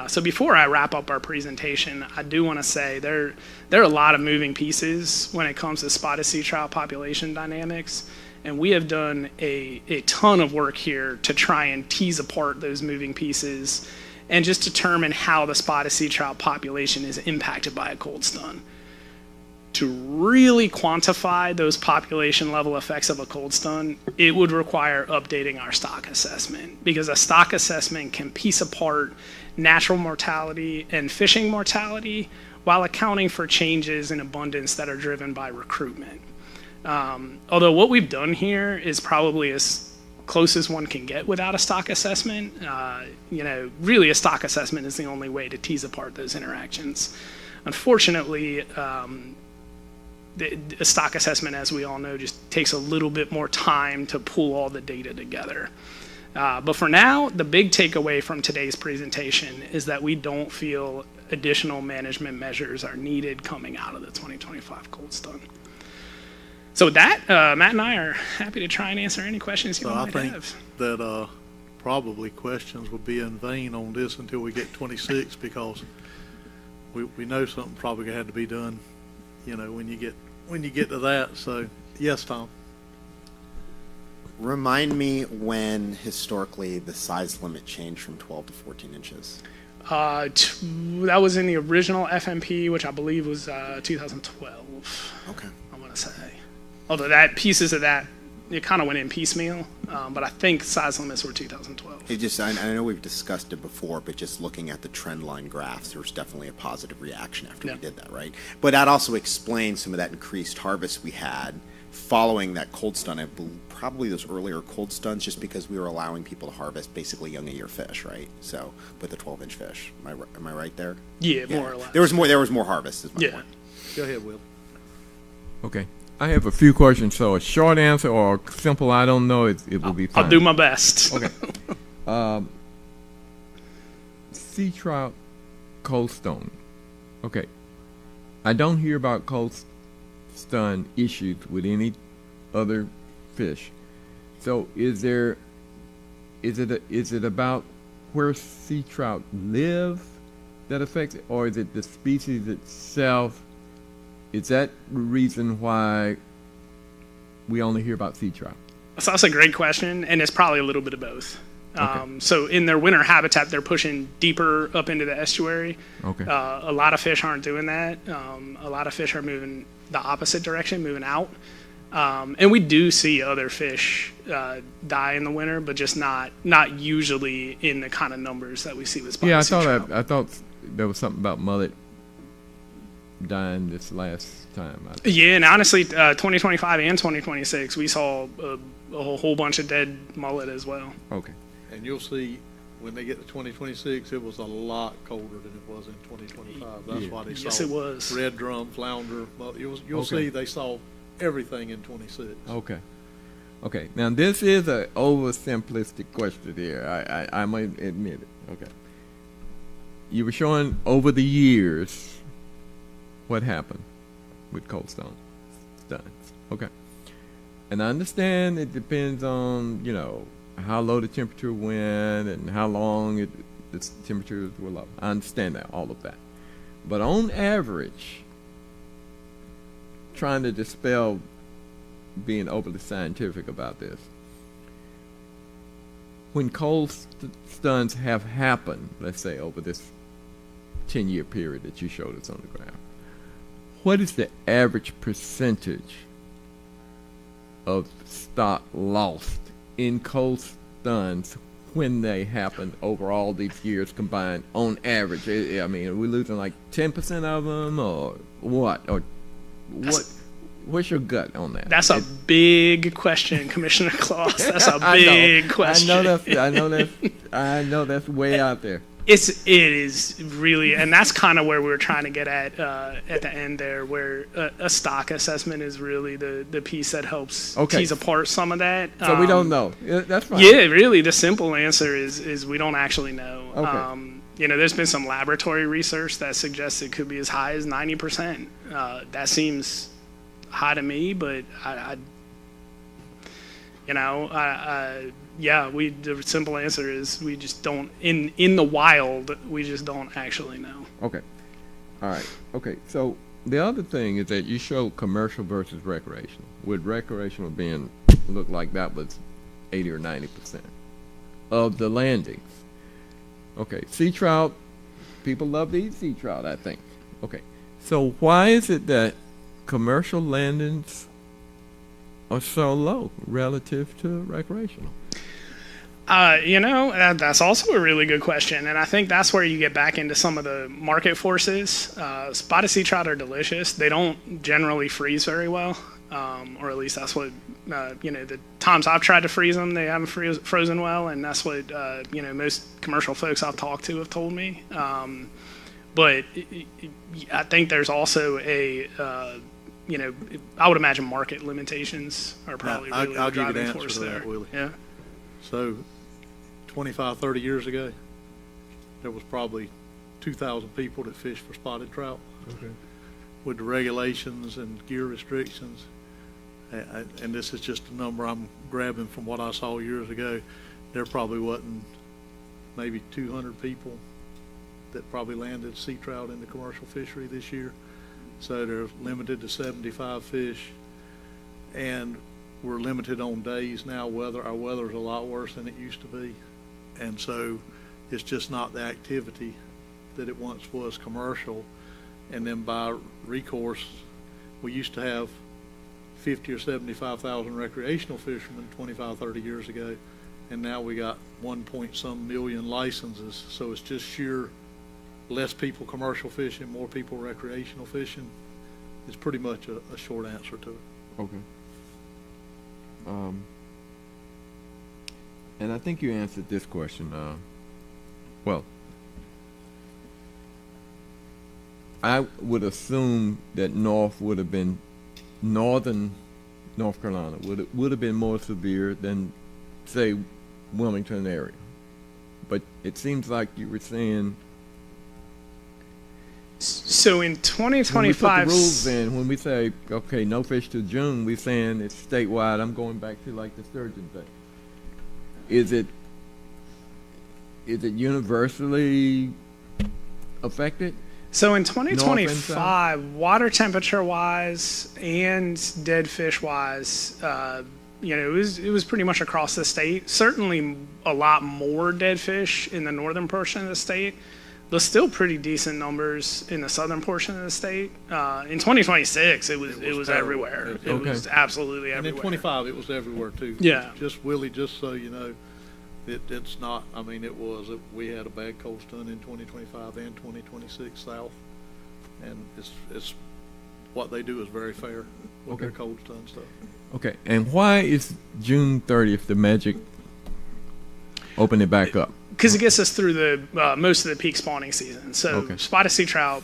So before I wrap up our presentation, I do want to say there are a lot of moving pieces when it comes to spotted sea trout population dynamics. And we have done a ton of work here to try and tease apart those moving pieces and just determine how the spotted sea trout population is impacted by a cold stun. To really quantify those population level effects of a cold stun, it would require updating our stock assessment, because a stock assessment can piece apart natural mortality and fishing mortality while accounting for changes in abundance that are driven by recruitment. Although what we've done here is probably close as one can get without a stock assessment. Really a stock assessment is the only way to tease apart those interactions. Unfortunately, a stock assessment, as we all know, just takes a little bit more time to pull all the data together. But for now, the big takeaway from today's presentation is that we don't feel additional management measures are needed coming out of the 2025 cold stun. So with that, Matt and I are happy to try and answer any questions you So I might think have. that probably questions will be in vain on this until we get 26, because we know something probably had to be done, when you get to that. So yes, Tom. Remind me when historically the size limit changed from 12 to 14 inches. That was in the original FMP, which I believe was 2012. Okay. I want to say. Although that pieces of that, it kind of went in piecemeal, but I think size limits were 2012. I know we've discussed it before, but just looking at the trend line graphs, there was definitely a positive reaction after we did that, right? But that also explains some of that increased harvest we had following that cold stun. I believe probably those earlier cold stuns, just because we were allowing people to harvest basically young a year fish, right? So with the 12-inch fish, am I right there? Yeah, more or less. There was more harvest, is my point. Go ahead, Will. Okay. I have a few questions, so a short answer or simple I don't know, it will be fine. I'll do my best. Okay. Seatrout cold stone. Okay. I don't hear about cold stun issues with any other fish. So is it about where sea trout live that affects it, or is it the species itself? Is that the reason why we only hear about sea trout? So that's a great question, and it's probably a little bit of both. Okay. So in their winter habitat, they're pushing deeper up into the estuary. Okay. A lot of fish aren't doing that. A lot of fish are moving the opposite direction, moving out. And we do see other fish die in the winter, but just not usually in the kind of numbers that we see with spotted sea trout. I thought there was something about mullet dying this last time. Yeah, and honestly, 2025 and 2026, we saw a whole bunch of dead mullet as well. Okay. And you'll see when they get to 2026, it was a lot colder than it was in 2025. That's why they saw Yes, it was. red drum, flounder. Well, you'll see they saw everything in 26. Okay. Okay. Now this is a oversimplistic question here. I might admit it. Okay. You were showing over the years what happened with cold stuns. Okay. And I understand it depends on, how low the temperature went and how long the temperatures were low. I understand that, all of that. But on average, trying to dispel being overly scientific about this, when cold stuns have happened, let's say over this 10-year period that you showed us on the graph, what is the average percentage of stock lost in cold stuns when they happen over all these years combined on average? I mean, are we losing like 10% of them, or what? Or what's your gut on that? That's a big question, Commissioner Claus. That's a big question. I know that's way out there. It is really, and that's kind of where we were trying to get at the end there, where a stock assessment is really the piece that helps tease apart some of that. So we don't know. That's fine. Yeah, really, the simple answer is we don't actually know. Okay. There's been some laboratory research that suggests it could be as high as 90%. That seems high to me, but the simple answer is we just don't, in the wild, we just don't actually know. Okay. All right. Okay. So the other thing is that you show commercial versus recreational, with recreational being, looked like that was 80 or 90% of the landings. Okay. Sea trout, people love to eat sea trout, I think. Okay. So why is it that commercial landings are so low relative to recreational? That's also a really good question, and I think that's where you get back into some of the market forces. Spotted sea trout are delicious. They don't generally freeze very well, or at least that's what the times I've tried to freeze them, they haven't frozen well, and that's what most commercial folks I've talked to have told me. But I think there's also I would imagine market limitations are probably I'll really the give you the driving answer force to there. that, Willie. Yeah. So 25, 30 years ago, there was probably 2,000 people that fished for spotted trout. Okay. With the regulations and gear restrictions, and this is just a number I'm grabbing from what I saw years ago, there probably wasn't maybe 200 people that probably landed sea trout in the commercial fishery this year. So they're limited to 75 fish, and we're limited on days now. Our weather is a lot worse than it used to be, and so it's just not the activity that it once was commercial. And then by recourse, we used to have 50 or 75,000 recreational fishermen 25, 30 years ago, and now we got 1.some million licenses. So it's just sheer less people commercial fishing, more people recreational fishing. It's pretty much a short answer to it. Okay. And I think you answered this question. Well, I would assume that northern North Carolina would have been more severe than, say, Wilmington area. But it seems like you were saying. So in 2025, when we put the rules in, when we say, okay, no fish till June, we're saying it's statewide. I'm going back to like the sturgeon thing. Is it universally affected? So in 2025, water temperature wise and dead fish wise, it was pretty much across the state. Certainly a lot more dead fish in the northern portion of the state. There's still pretty decent numbers in the southern portion of the state. In 2026, it was everywhere. It was absolutely everywhere. And in 25, it was everywhere too. Yeah. Just Willie, just so you know, it's not. I mean, we had a bad cold stun in 2025 and 2026 south, and it's what they do is very fair with their cold stun stuff. Okay, and why is June 30th the magic? Open it back up. Because it gets us through the most of the peak spawning season. So spotted sea trout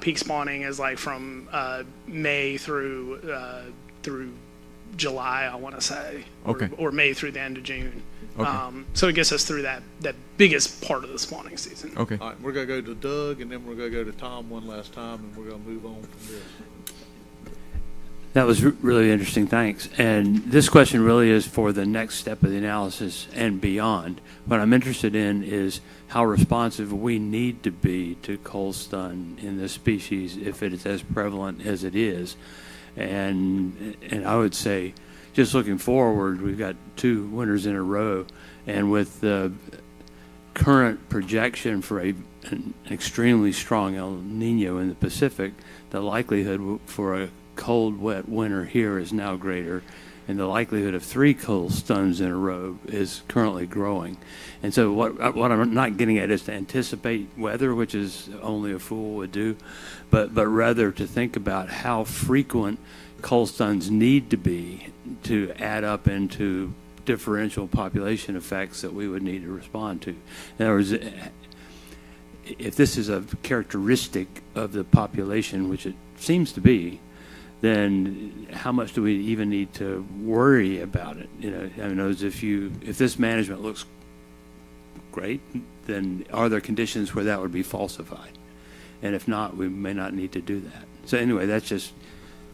peak spawning is like from May through July, I want to say, or May through the end of June. So it gets us through that biggest part of the spawning season. Okay. All right, we're going to go to Doug, and then we're going to go to Tom one last time, and we're going to move on from this. That was really interesting, thanks. And this question really is for the next step of the analysis and beyond. What I'm interested in is how responsive we need to be to cold stun in this species if it is as prevalent as it is. And I would say, just looking forward, we've got 2 winters in a row, and with the current projection for an extremely strong El Nino in the Pacific, the likelihood for a cold, wet winter here is now greater, and the likelihood of 3 cold stuns in a row is currently growing. And so what I'm not getting at is to anticipate weather, which is only a fool would do, but rather to think about how frequent cold stuns need to be to add up into differential population effects that we would need to respond to. In other words, if this is a characteristic of the population, which it seems to be, then how much do we even need to worry about it? I mean, if this management looks great, then are there conditions where that would be falsified? And if not, we may not need to do that. So anyway, that's just,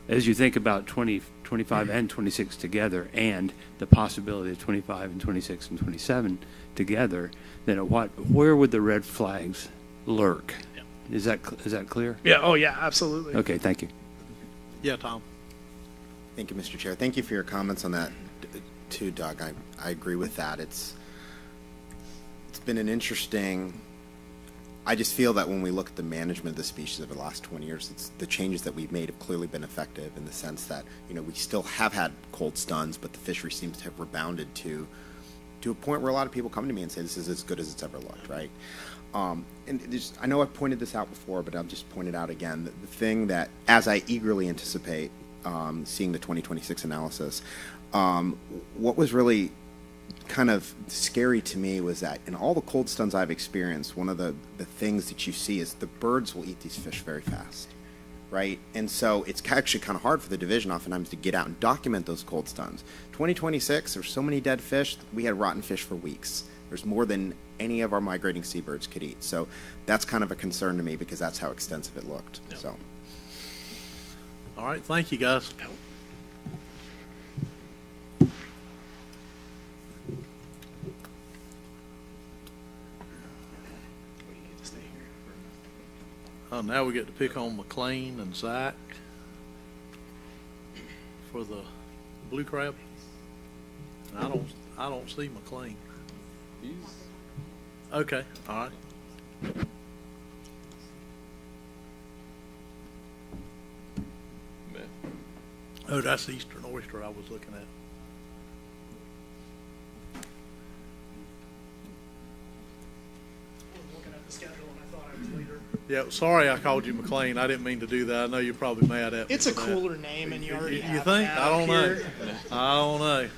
as you think about 25 and 26 together, and the possibility of 25 and 26 and 27 together, then where would the red flags lurk? Yeah. Is that clear? Yeah. Oh, yeah. Absolutely. Okay. Thank you. Yeah, Tom. Thank you, Mr. Chair. Thank you for your comments on that, too, Doug. I agree with that. It's been an interesting. I just feel that when we look at the management of the species over the last 20 years, the changes that we've made have clearly been effective in the sense that we still have had cold stuns, but the fishery seems to have rebounded to a point where a lot of people come to me and say this is as good as it's ever looked, right? And I know I've pointed this out before, but I'll just point it out again. The thing that, as I eagerly anticipate seeing the 2026 analysis. What was really kind of scary to me was that in all the cold stuns I've experienced, one of the things that you see is the birds will eat these fish very fast, right? And so it's actually kind of hard for the division oftentimes to get out and document those cold stuns. 2026, there's so many dead fish, we had rotten fish for weeks. There's more than any of our migrating seabirds could eat. So that's kind of a concern to me because that's how extensive it looked. Yep. So, All right, thank you, guys. Now we get to pick on McLean and Zach for the blue crab. I don't see McLean. Okay, all right. Oh, that's Eastern Oyster I was looking at. Looking at the schedule, and I thought I was later. Yeah, sorry I called you McLean. I didn't mean to do that. I know you're probably mad at me. It's a for that. cooler name, and you already You have think? that I don't up know. here. I don't know.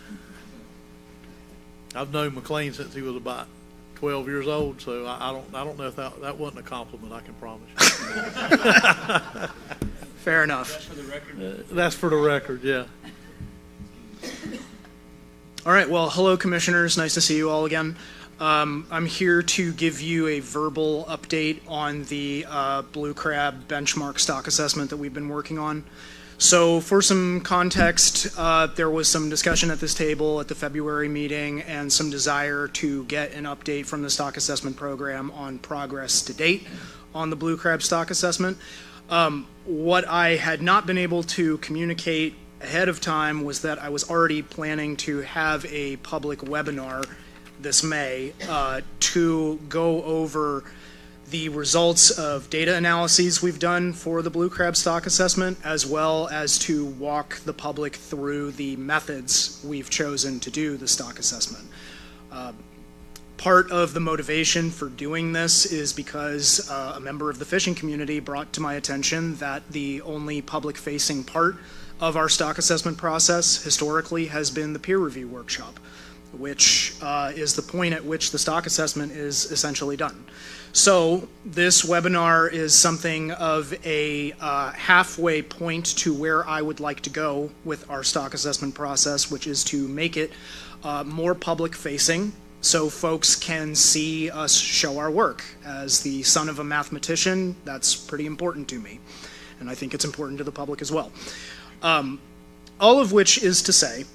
I've known McLean since he was about 12 years old, so I don't know if that wasn't a compliment. I can promise you. Fair enough. That's for the record. Yeah. All right. Well, hello, commissioners. Nice to see you all again. I'm here to give you a verbal update on the blue crab benchmark stock assessment that we've been working on. So for some context, there was some discussion at this table at the February meeting and some desire to get an update from the stock assessment program on progress to date on the blue crab stock assessment. What I had not been able to communicate ahead of time was that I was already planning to have a public webinar this May to go over the results of data analyses we've done for the blue crab stock assessment, as well as to walk the public through the methods we've chosen to do the stock assessment. Part of the motivation for doing this is because a member of the fishing community brought to my attention that the only public-facing part of our stock assessment process historically has been the peer review workshop, which is the point at which the stock assessment is essentially done. So this webinar is something of a halfway point to where I would like to go with our stock assessment process, which is to make it more public-facing so folks can see us show our work. As the son of a mathematician, that's pretty important to me, and I think it's important to the public as well. All of which is to say,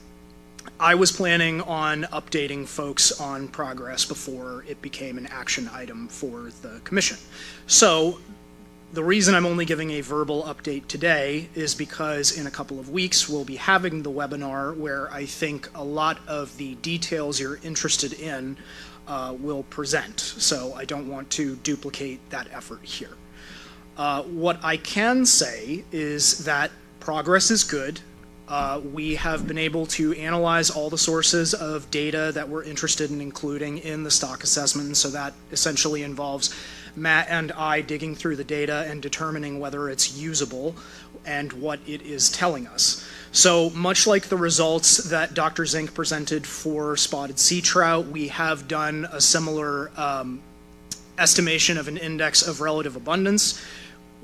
I was planning on updating folks on progress before it became an action item for the commission. So the reason I'm only giving a verbal update today is because in a couple of weeks we'll be having the webinar where I think a lot of the details you're interested in will present. So I don't want to duplicate that effort here. What I can say is that progress is good. We have been able to analyze all the sources of data that we're interested in including in the stock assessment, so that essentially involves Matt and I digging through the data and determining whether it's usable and what it is telling us. So much like the results that Dr. Zink presented for spotted sea trout, we have done a similar estimation of an index of relative abundance.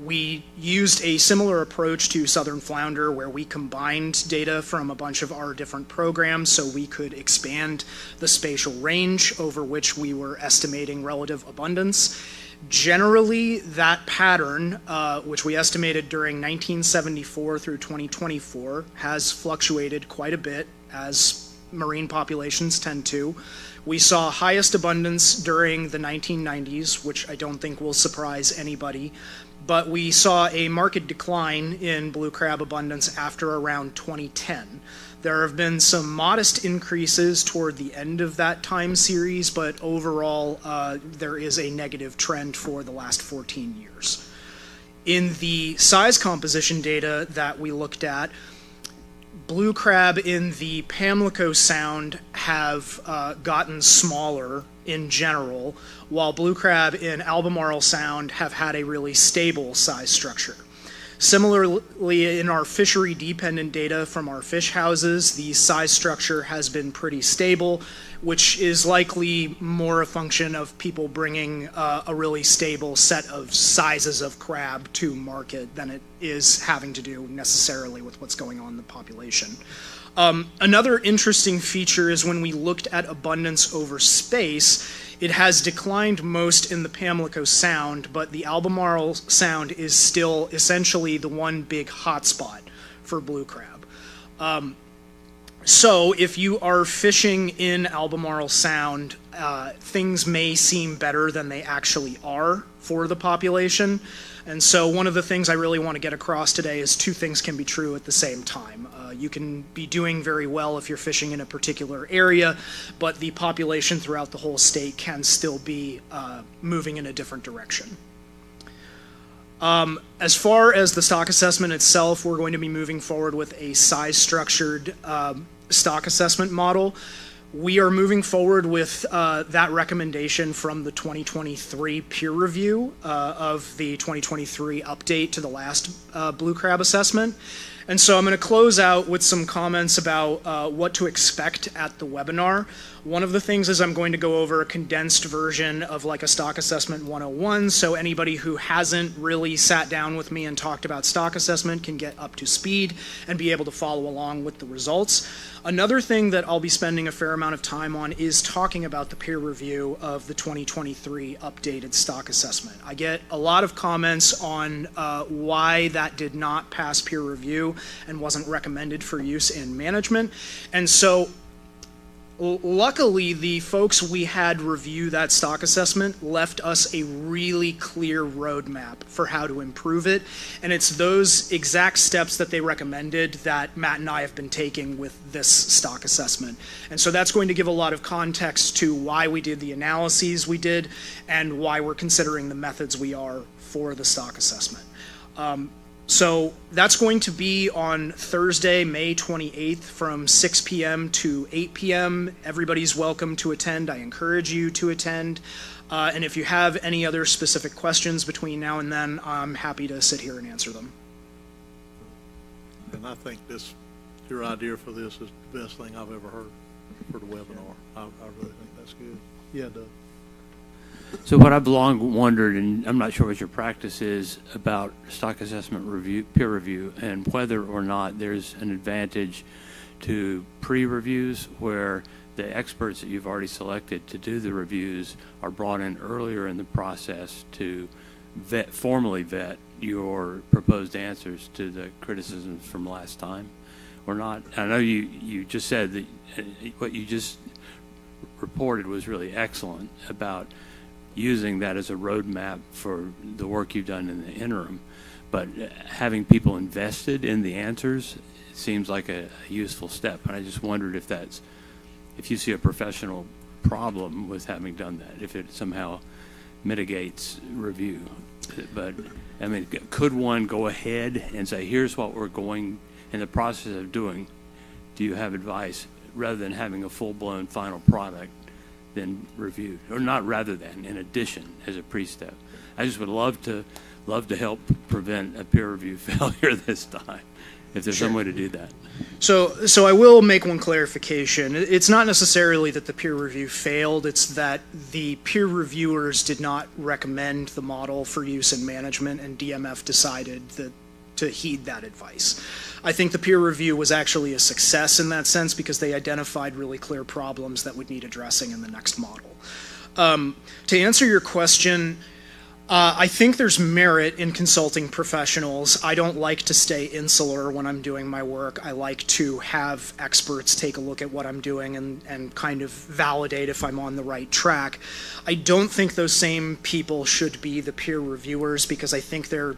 We used a similar approach to southern flounder where we combined data from a bunch of our different programs so we could expand the spatial range over which we were estimating relative abundance. Generally, that pattern, which we estimated during 1974 through 2024, has fluctuated quite a bit as marine populations tend to. We saw highest abundance during the 1990s, which I don't think will surprise anybody. But we saw a marked decline in blue crab abundance after around 2010. There have been some modest increases toward the end of that time series, but overall there is a negative trend for the last 14 years. In the size composition data that we looked at, blue crab in the Pamlico Sound have gotten smaller in general, while blue crab in Albemarle Sound have had a really stable size structure. Similarly, in our fishery-dependent data from our fish houses, the size structure has been pretty stable, which is likely more a function of people bringing a really stable set of sizes of crab to market than it is having to do necessarily with what's going on in the population. Another interesting feature is when we looked at abundance over space, it has declined most in the Pamlico Sound, but the Albemarle Sound is still essentially the one big hotspot for blue crab. So if you are fishing in Albemarle Sound, things may seem better than they actually are for the population. And so one of the things I really want to get across today is two things can be true at the same time. You can be doing very well if you're fishing in a particular area, but the population throughout the whole state can still be moving in a different direction. As far as the stock assessment itself, we're going to be moving forward with a size-structured stock assessment model. We are moving forward with that recommendation from the 2023 peer review of the 2023 update to the last blue crab assessment. And so I'm going to close out with some comments about what to expect at the webinar. One of the things is I'm going to go over a condensed version of like a stock assessment 101, so anybody who hasn't really sat down with me and talked about stock assessment can get up to speed and be able to follow along with the results. Another thing that I'll be spending a fair amount of time on is talking about the peer review of the 2023 updated stock assessment. I get a lot of comments on why that did not pass peer review and wasn't recommended for use in management. And so luckily, the folks we had review that stock assessment left us a really clear roadmap for how to improve it. And it's those exact steps that they recommended that Matt and I have been taking with this stock assessment. And so that's going to give a lot of context to why we did the analyses we did and why we're considering the methods we are for the stock assessment. So that's going to be on Thursday, May 28th from 6 p.m. to 8 p.m. Everybody's welcome to attend. I encourage you to attend. And if you have any other specific questions between now and then, I'm happy to sit here and answer them. And I think your idea for this is the best thing I've ever heard for the webinar. I really think that's good. Yeah, Doug. So what I've long wondered, and I'm not sure what your practice is about stock assessment review, peer review, and whether or not there's an advantage to pre-reviews where the experts that you've already selected to do the reviews are brought in earlier in the process to formally vet your proposed answers to the criticisms from last time or not. I know you just said that what you just reported was really excellent about using that as a roadmap for the work you've done in the interim, but having people invested in the answers seems like a useful step. And I just wondered if you see a professional problem with having done that, if it somehow mitigates review. But I mean, could one go ahead and say, here's what we're going in the process of doing? Do you have advice rather than having a full-blown final product then reviewed, or not rather than, in addition, as a pre-step? I just would love to help prevent a peer review failure this time, if there's some way to do that. So I will make one clarification. It's not necessarily that the peer review failed, it's that the peer reviewers did not recommend the model for use in management, and DMF decided to heed that advice. I think the peer review was actually a success in that sense because they identified really clear problems that would need addressing in the next model. To answer your question, I think there's merit in consulting professionals. I don't like to stay insular when I'm doing my work. I like to have experts take a look at what I'm doing and kind of validate if I'm on the right track. I don't think those same people should be the peer reviewers because I think there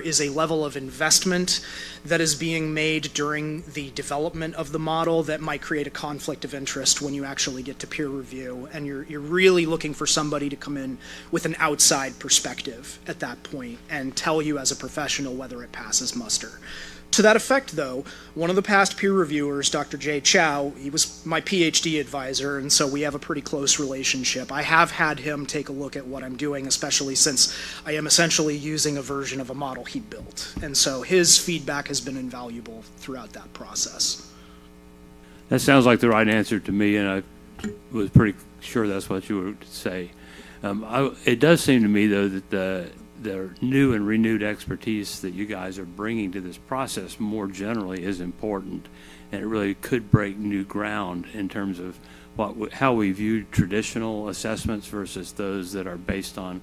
is a level of investment that is being made during the development of the model that might create a conflict of interest when you actually get to peer review, and you're really looking for somebody to come in with an outside perspective at that point and tell you as a professional whether it passes muster. To that effect, though, one of the past peer reviewers, Dr. Jay Chow, he was my PhD advisor, and so we have a pretty close relationship. I have had him take a look at what I'm doing, especially since I am essentially using a version of a model he built. And so his feedback has been invaluable throughout that process. That sounds like the right answer to me, and I was pretty sure that's what you were to say. It does seem to me, though, that the new and renewed expertise that you guys are bringing to this process more generally is important, and it really could break new ground in terms of how we view traditional assessments versus those that are based on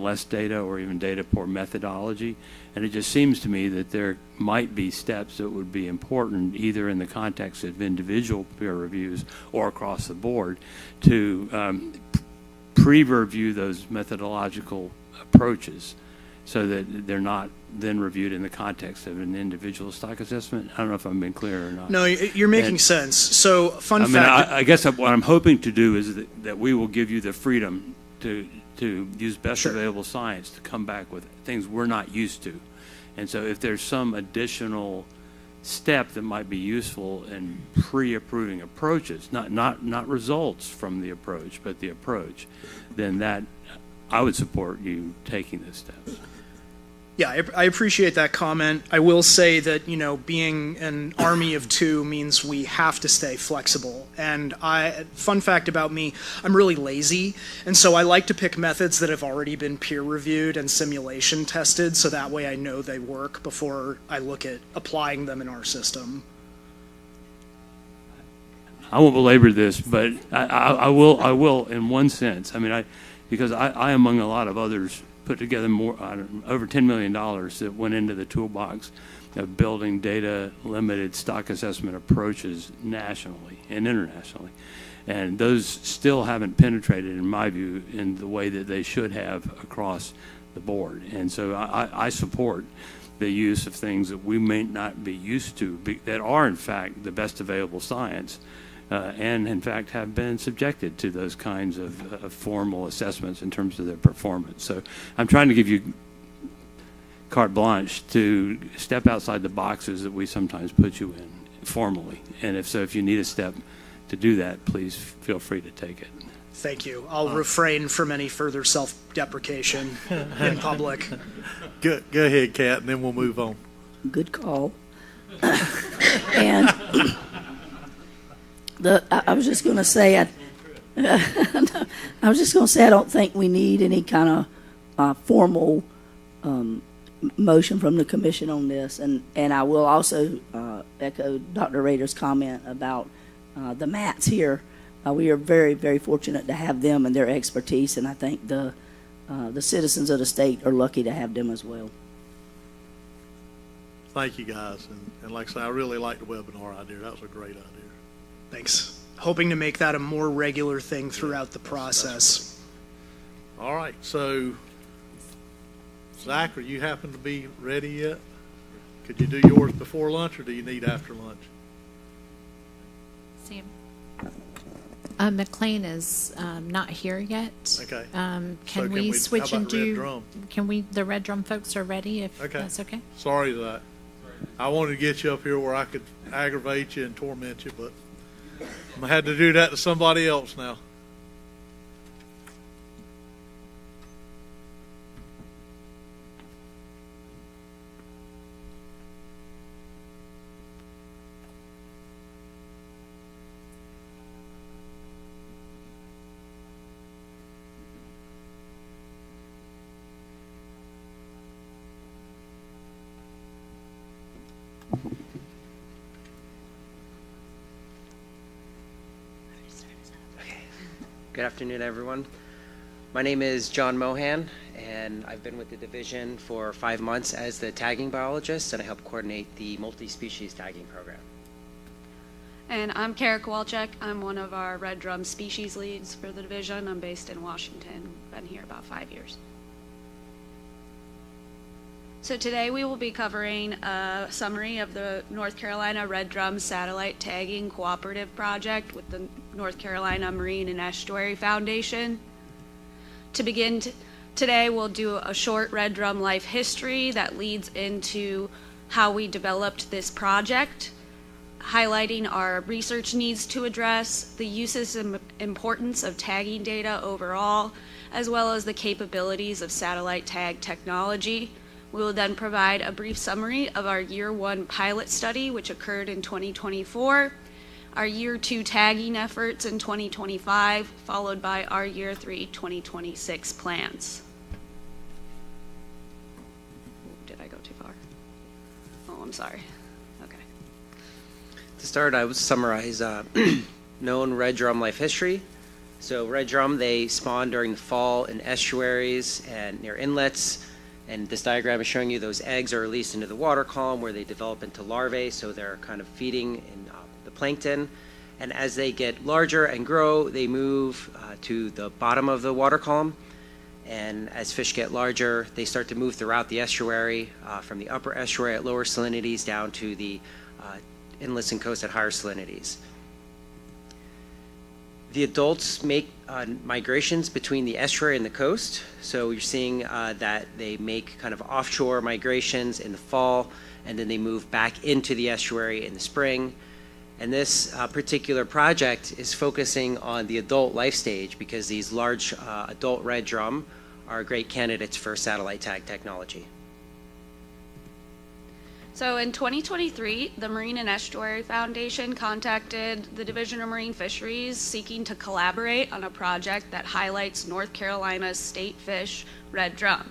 less data or even data poor methodology. And it just seems to me that there might be steps that would be important either in the context of individual peer reviews or across the board to pre-review those methodological approaches so that they're not then reviewed in the context of an individual stock assessment. I don't know if I'm being clear or not. No, you're making sense. So, fact. I guess what I'm hoping to do is that we will give you the freedom to use best available science to come back with things we're not used to. And so if there's some additional step that might be useful in pre-approving approaches, not results from the approach, but the approach, then that I would support you taking those steps. Yeah, I appreciate that comment. I will say that, being an army of two means we have to stay flexible. And fun fact about me, I'm really lazy. And so I like to pick methods that have already been peer reviewed and simulation tested, so that way I know they work before I look at applying them in our system. I won't belabor this, but I will in one sense. Because I, among a lot of others, put together over $10 million that went into the toolbox of building data-limited stock assessment approaches nationally and internationally. And those still haven't penetrated, in my view, in the way that they should have across the board. And so I support the use of things that we may not be used to, that are, in fact, the best available science, and in fact have been subjected to those kinds of formal assessments in terms of their performance. So I'm trying to give you carte blanche to step outside the boxes that we sometimes put you in formally. And if you need a step to do that, please feel free to take it. Thank you. I'll refrain from any further self-deprecation in public. Go ahead, Kat, and then we'll move on. Good call. And I was just going to say, I don't think we need any kind of formal motion from the commission on this. And I will also echo Dr. Rader's comment about the MATs here. We are very, very fortunate to have them and their expertise, and I think the citizens of the state are lucky to have them as well. Thank you, guys. And like I said, I really like the webinar idea. That was a great idea. Thanks. Hoping to make that a more regular thing throughout the process. All right. So, Zach, are you happen to be ready yet? Could you do yours before lunch, or do you need after lunch? Sam. McLean is not here yet. Okay. Can we switch and do? The Red Drum folks are ready. If that's okay. Sorry, Zach. I wanted to get you up here where I could aggravate you and torment you, but I had to do that to somebody else now. Good afternoon, everyone. My name is John Mohan, and I've been with the division for 5 months as the tagging biologist, and I help coordinate the multi-species tagging program. And I'm Kara Kowalczyk. I'm one of our red drum species leads for the division. I'm based in Washington. Been here about 5 years. So today we will be covering a summary of the North Carolina Red Drum Satellite Tagging Cooperative Project with the North Carolina Marine and Estuary Foundation. To begin today, we'll do a short red drum life history that leads into how we developed this project, highlighting our research needs to address, the uses and importance of tagging data overall, as well as the capabilities of satellite tag technology. We will then provide a brief summary of our Year 1 pilot study, which occurred in 2024, our Year 2 tagging efforts in 2025, followed by our Year 3 2026 plans. Did I go too far? Oh, I'm sorry. Okay. To start, I would summarize known red drum life history. So red drum, they spawn during the fall in estuaries and near inlets. And this diagram is showing you those eggs are released into the water column where they develop into larvae, so they're kind of feeding in the plankton. And as they get larger and grow, they move to the bottom of the water column. And as fish get larger, they start to move throughout the estuary, from the upper estuary at lower salinities down to the inlets and coasts at higher salinities. The adults make migrations between the estuary and the coast. So you're seeing that they make kind of offshore migrations in the fall, and then they move back into the estuary in the spring. And this particular project is focusing on the adult life stage because these large adult red drum are great candidates for satellite tag technology. So in 2023, the Marine and Estuary Foundation contacted the Division of Marine Fisheries seeking to collaborate on a project that highlights North Carolina's state fish, red drum.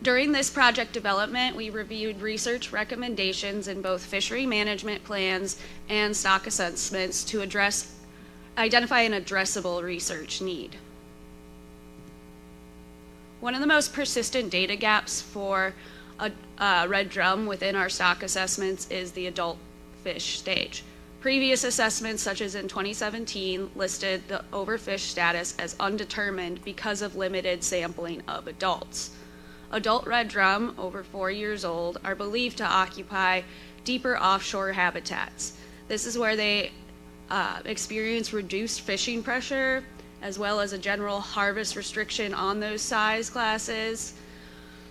During this project development, we reviewed research recommendations in both fishery management plans and stock assessments to identify an addressable research need. One of the most persistent data gaps for a red drum within our stock assessments is the adult fish stage. Previous assessments, such as in 2017, listed the overfish status as undetermined because of limited sampling of adults. Adult red drum, over 4 years old, are believed to occupy deeper offshore habitats. This is where they experience reduced fishing pressure, as well as a general harvest restriction on those size classes,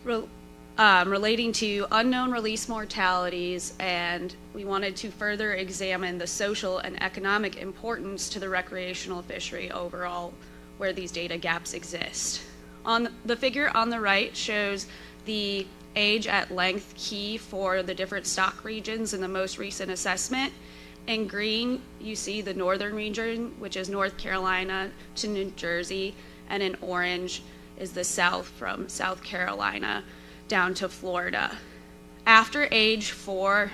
relating to unknown release mortalities, and we wanted to further examine the social and economic importance to the recreational fishery overall, where these data gaps exist. On the figure on the right shows the age at length key for the different stock regions in the most recent assessment. In green, you see the northern region, which is North Carolina to New Jersey, and in orange is the south from South Carolina down to Florida. After age 4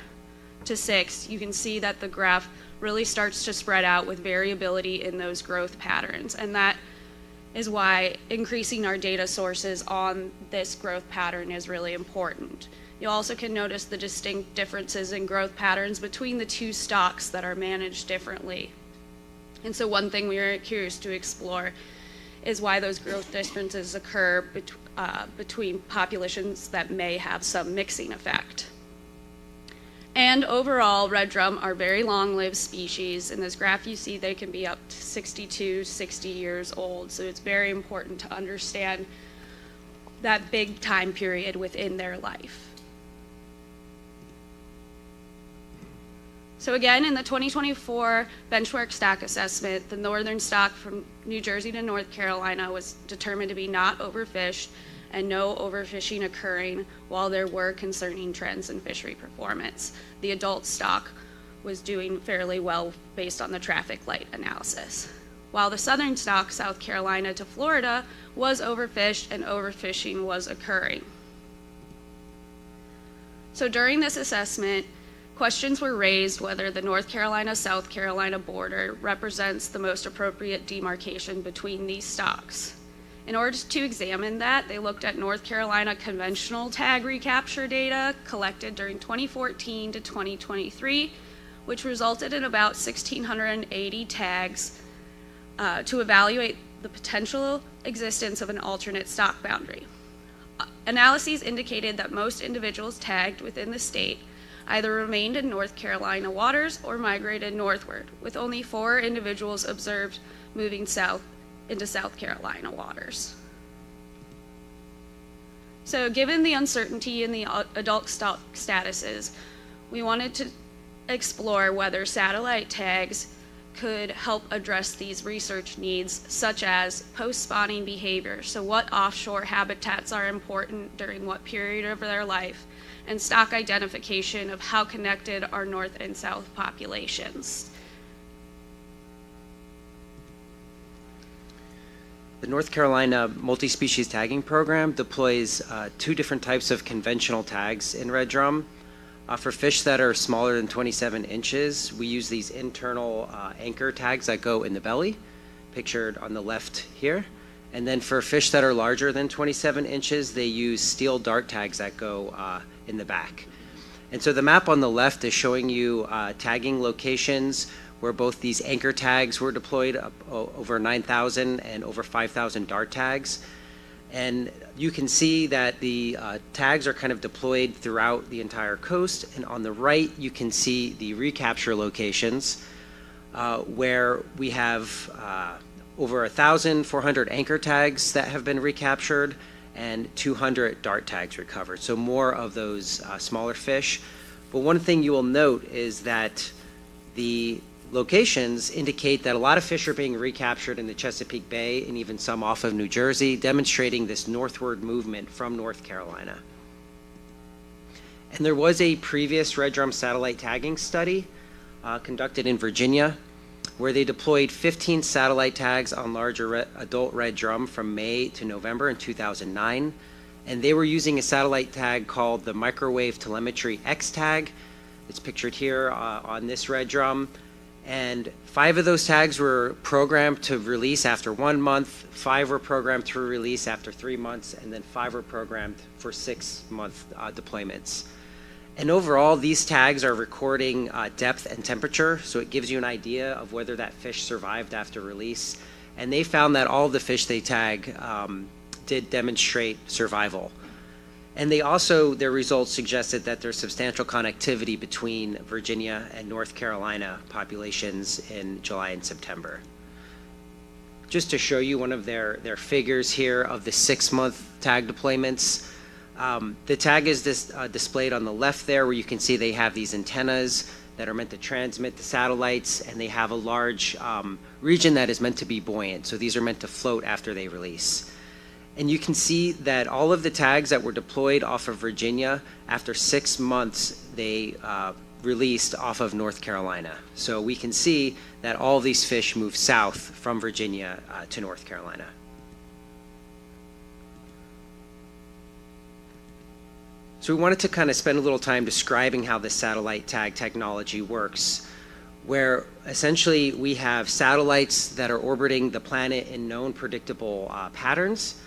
to 6, you can see that the graph really starts to spread out with variability in those growth patterns, and that is why increasing our data sources on this growth pattern is really important. You also can notice the distinct differences in growth patterns between the two stocks that are managed differently. And so one thing we are curious to explore is why those growth differences occur between populations that may have some mixing effect. And overall, red drum are very long-lived species. In this graph you see they can be up to 62, 60 years old. So it's very important to understand that big time period within their life. So again, in the 2024 benchmark stock assessment, the northern stock from New Jersey to North Carolina was determined to be not overfished and no overfishing occurring, while there were concerning trends in fishery performance. The adult stock was doing fairly well based on the traffic light analysis. While the southern stock, South Carolina to Florida, was overfished and overfishing was occurring. So during this assessment, questions were raised whether the North Carolina-South Carolina border represents the most appropriate demarcation between these stocks. In order to examine that, they looked at North Carolina conventional tag recapture data collected during 2014 to 2023, which resulted in about 1,680 tags to evaluate the potential existence of an alternate stock boundary. Analyses indicated that most individuals tagged within the state either remained in North Carolina waters or migrated northward, with only 4 individuals observed moving south into South Carolina waters. So given the uncertainty in the adult stock statuses, we wanted to explore whether satellite tags could help address these research needs, such as post-spawning behavior. So what offshore habitats are important during what period of their life, and stock identification of how connected are north and south populations. The North Carolina multi-species tagging program deploys 2 different types of conventional tags in red drum. For fish that are smaller than 27 inches, we use these internal anchor tags that go in the belly, pictured on the left here. And then for fish that are larger than 27 inches, they use steel dart tags that go in the back. And so the map on the left is showing you tagging locations where both these anchor tags were deployed, over 9,000 and over 5,000 dart tags. And you can see that the tags are kind of deployed throughout the entire coast. And on the right, you can see the recapture locations where we have over 1,400 anchor tags that have been recaptured and 200 dart tags recovered. So more of those smaller fish. But one thing you will note is that the locations indicate that a lot of fish are being recaptured in the Chesapeake Bay and even some off of New Jersey, demonstrating this northward movement from North Carolina. And there was a previous red drum satellite tagging study conducted in Virginia, where they deployed 15 satellite tags on larger adult red drum from May to November in 2009. And they were using a satellite tag called the Microwave Telemetry X tag. It's pictured here on this red drum. And 5 of those tags were programmed to release after 1 month, 5 were programmed to release after 3 months, and then 5 were programmed for 6-month deployments. And overall, these tags are recording depth and temperature, so it gives you an idea of whether that fish survived after release. And they found that all the fish they tag did demonstrate survival. And they also, their results suggested that there's substantial connectivity between Virginia and North Carolina populations in July and September. Just to show you one of their figures here of the 6-month tag deployments, the tag is displayed on the left there, where you can see they have these antennas that are meant to transmit the satellites, and they have a large region that is meant to be buoyant. So these are meant to float after they release. And you can see that all of the tags that were deployed off of Virginia, after 6 months, they released off of North Carolina. So we can see that all of these fish move south from Virginia to North Carolina. So we wanted to kind of spend a little time describing how this satellite tag technology works, where essentially we have satellites that are orbiting the planet in known predictable patterns.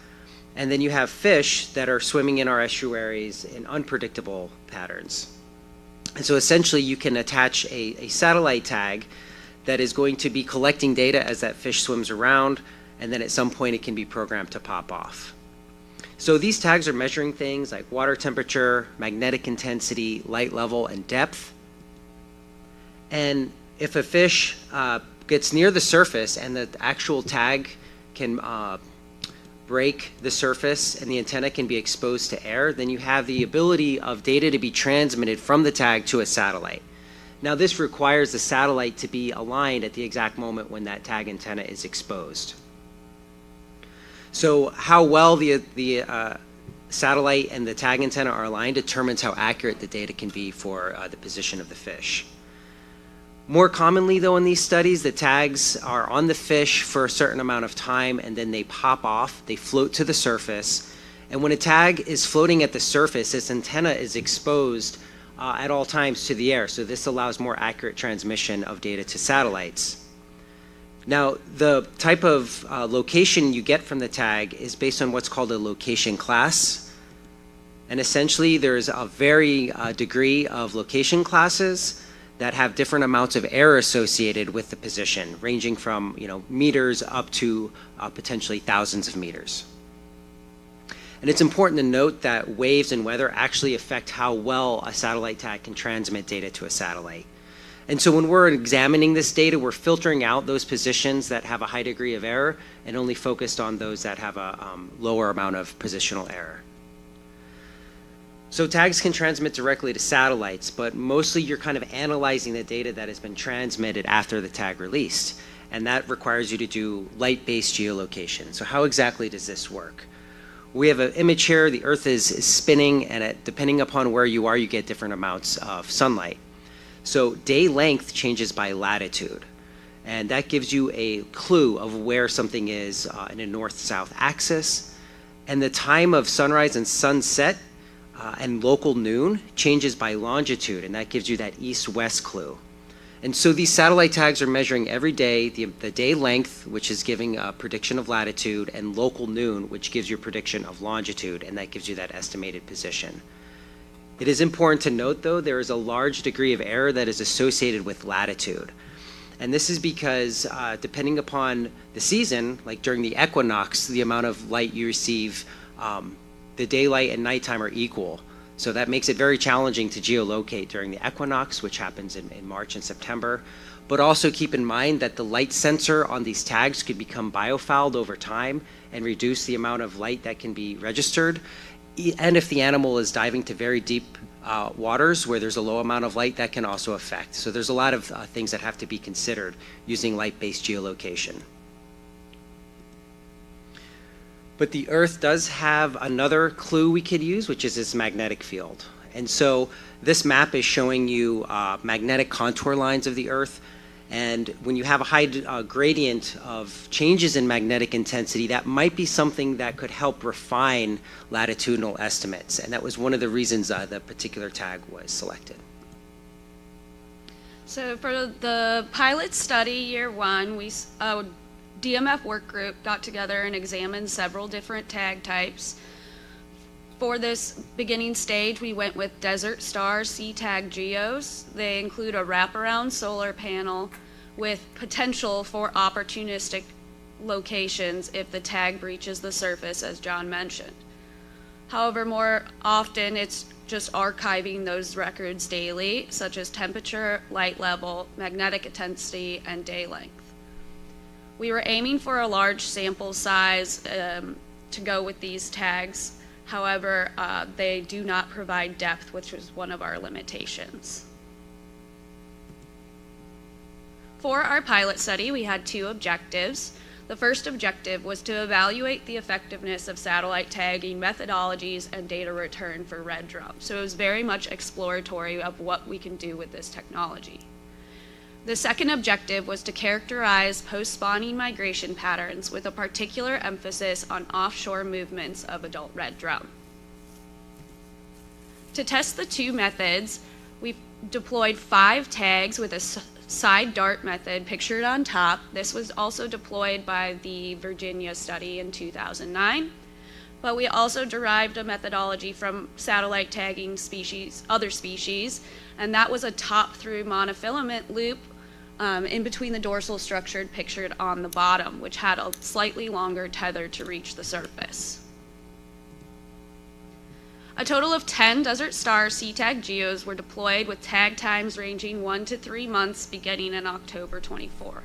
And then you have fish that are swimming in our estuaries in unpredictable patterns. And so essentially you can attach a satellite tag that is going to be collecting data as that fish swims around, and then at some point it can be programmed to pop off. So these tags are measuring things like water temperature, magnetic intensity, light level, and depth. And if a fish gets near the surface and the actual tag can break the surface and the antenna can be exposed to air, then you have the ability of data to be transmitted from the tag to a satellite. Now this requires the satellite to be aligned at the exact moment when that tag antenna is exposed. So how well the satellite and the tag antenna are aligned determines how accurate the data can be for the position of the fish. More commonly, though, in these studies, the tags are on the fish for a certain amount of time, and then they pop off, they float to the surface. And when a tag is floating at the surface, its antenna is exposed at all times to the air, so this allows more accurate transmission of data to satellites. Now, the type of location you get from the tag is based on what's called a location class. And essentially, there's a very degree of location classes that have different amounts of error associated with the position, ranging from meters up to potentially thousands of meters. And it's important to note that waves and weather actually affect how well a satellite tag can transmit data to a satellite. And so when we're examining this data, we're filtering out those positions that have a high degree of error and only focused on those that have a lower amount of positional error. So tags can transmit directly to satellites, but mostly you're kind of analyzing the data that has been transmitted after the tag released. And that requires you to do light-based geolocation. So how exactly does this work? We have an image here. The Earth is spinning, and depending upon where you are, you get different amounts of sunlight. So day length changes by latitude, and that gives you a clue of where something is in a north-south axis. And the time of sunrise and sunset and local noon changes by longitude, and that gives you that east-west clue. And so these satellite tags are measuring every day the day length, which is giving a prediction of latitude, and local noon, which gives you a prediction of longitude, and that gives you that estimated position. It is important to note, though, there is a large degree of error that is associated with latitude. And this is because depending upon the season, like during the equinox, the amount of light you receive, the daylight and nighttime are equal. So that makes it very challenging to geolocate during the equinox, which happens in March and September. But also keep in mind that the light sensor on these tags could become biofouled over time and reduce the amount of light that can be registered. And if the animal is diving to very deep waters where there's a low amount of light, that can also affect. So there's a lot of things that have to be considered using light-based geolocation. But the Earth does have another clue we could use, which is its magnetic field. And so this map is showing you magnetic contour lines of the Earth. And when you have a high gradient of changes in magnetic intensity, that might be something that could help refine latitudinal estimates. And that was one of the reasons the particular tag was selected. So for the pilot study, year one, we DMF work group got together and examined several different tag types. For this beginning stage, we went with Desert Star C-Tag geos. They include a wraparound solar panel with potential for opportunistic locations if the tag breaches the surface, as John mentioned. However, more often it's just archiving those records daily, such as temperature, light level, magnetic intensity, and day length. We were aiming for a large sample size to go with these tags. However, they do not provide depth, which was one of our limitations. For our pilot study, we had two objectives. The first objective was to evaluate the effectiveness of satellite tagging methodologies and data return for red drum. So it was very much exploratory of what we can do with this technology. The second objective was to characterize post-spawning migration patterns with a particular emphasis on offshore movements of adult red drum. To test the two methods, we deployed 5 tags with a side dart method pictured on top. This was also deployed by the Virginia study in 2009. But we also derived a methodology from satellite tagging other species, and that was a top-through monofilament loop in between the dorsal structure pictured on the bottom, which had a slightly longer tether to reach the surface. A total of 10 Desert Star C-Tag geos were deployed with tag times ranging 1 to 3 months beginning in October 24.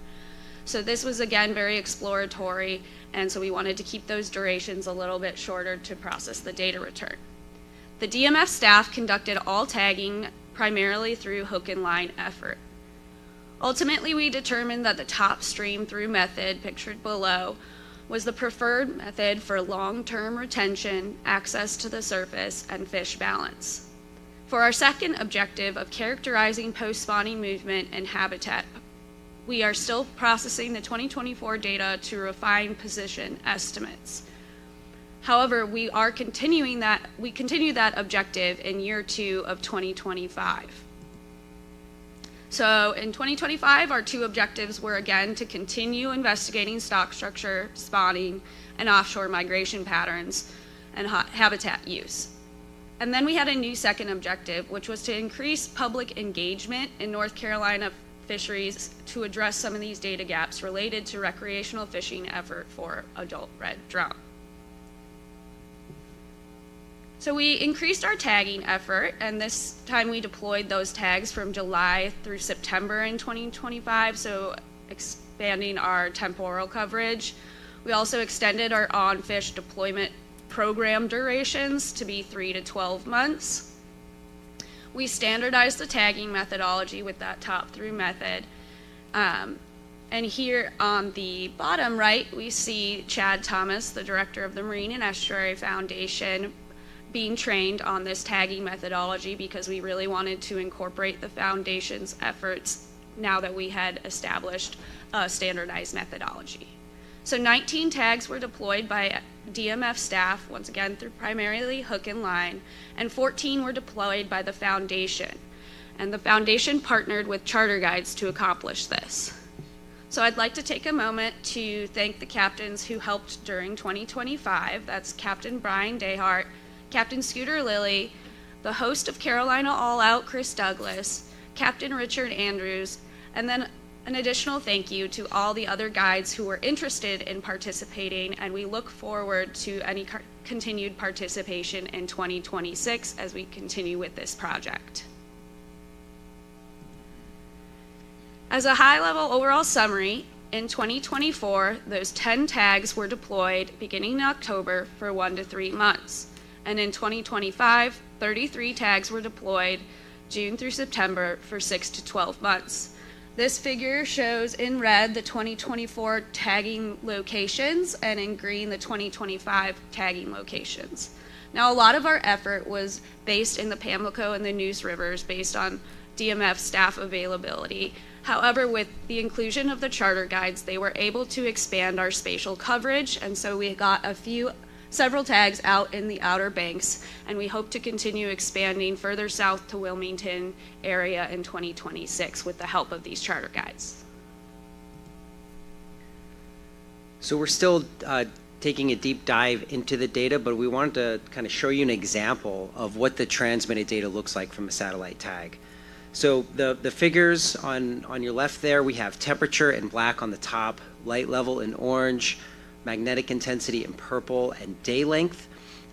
So this was again very exploratory, and so we wanted to keep those durations a little bit shorter to process the data return. The DMF staff conducted all tagging primarily through hook and line effort. Ultimately, we determined that the top stream through method, pictured below, was the preferred method for long-term retention, access to the surface, and fish balance. For our second objective of characterizing post-spawning movement and habitat, we are still processing the 2024 data to refine position estimates. However, we continue that objective in year 2 of 2025. So in 2025, our 2 objectives were again to continue investigating stock structure, spawning, and offshore migration patterns and habitat use. And then we had a new second objective, which was to increase public engagement in North Carolina fisheries to address some of these data gaps related to recreational fishing effort for adult red drum. So we increased our tagging effort, and this time we deployed those tags from July through September in 2025, so expanding our temporal coverage. We also extended our on-fish deployment program durations to be 3 to 12 months. We standardized the tagging methodology with that top-through method. And here on the bottom right, we see Chad Thomas, the director of the Marine and Estuary Foundation, being trained on this tagging methodology because we really wanted to incorporate the foundation's efforts now that we had established a standardized methodology. So 19 tags were deployed by DMF staff, once again through primarily hook and line, and 14 were deployed by the foundation. And the foundation partnered with charter guides to accomplish this. So I'd like to take a moment to thank the captains who helped during 2025. That's Captain Brian Dehart, Captain Scooter Lilly, the host of Carolina All Out, Chris Douglas, Captain Richard Andrews, and then an additional thank you to all the other guides who were interested in participating, and we look forward to any continued participation in 2026 as we continue with this project. As a high-level overall summary, in 2024, those 10 tags were deployed beginning in October for 1 to 3 months. And in 2025, 33 tags were deployed June through September for 6 to 12 months. This figure shows in red the 2024 tagging locations and in green the 2025 tagging locations. Now, a lot of our effort was based in the Pamlico and the Neuse Rivers based on DMF staff availability. However, with the inclusion of the charter guides, they were able to expand our spatial coverage, and so we got several tags out in the Outer Banks, and we hope to continue expanding further south to Wilmington area in 2026 with the help of these charter guides. So we're still taking a deep dive into the data, but we wanted to kind of show you an example of what the transmitted data looks like from a satellite tag. So the figures on your left there, we have temperature in black on the top, light level in orange, magnetic intensity in purple, and day length.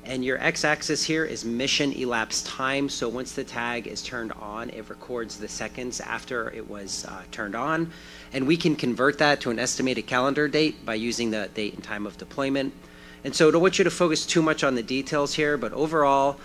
And your x-axis here is mission elapsed time. So once the tag is turned on, it records the seconds after it was turned on. And we can convert that to an estimated calendar date by using the date and time of deployment. And so I don't want you to focus too much on the details here, but overall,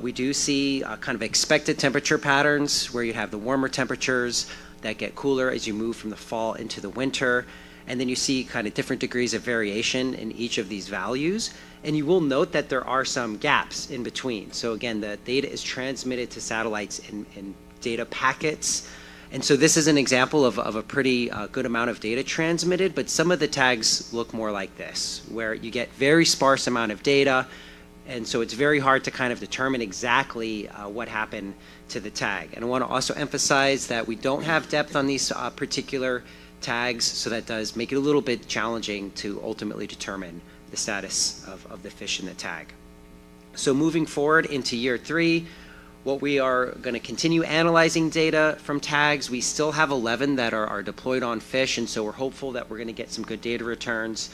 we do see kind of expected temperature patterns where you have the warmer temperatures that get cooler as you move from the fall into the winter. And then you see kind of different degrees of variation in each of these values. And you will note that there are some gaps in between. So again, the data is transmitted to satellites in data packets. And so this is an example of a pretty good amount of data transmitted, but some of the tags look more like this, where you get very sparse amount of data. And so it's very hard to kind of determine exactly what happened to the tag. And I want to also emphasize that we don't have depth on these particular tags, so that does make it a little bit challenging to ultimately determine the status of the fish in the tag. So moving forward into year 3, what we are going to continue analyzing data from tags. We still have 11 that are deployed on fish, and so we're hopeful that we're going to get some good data returns.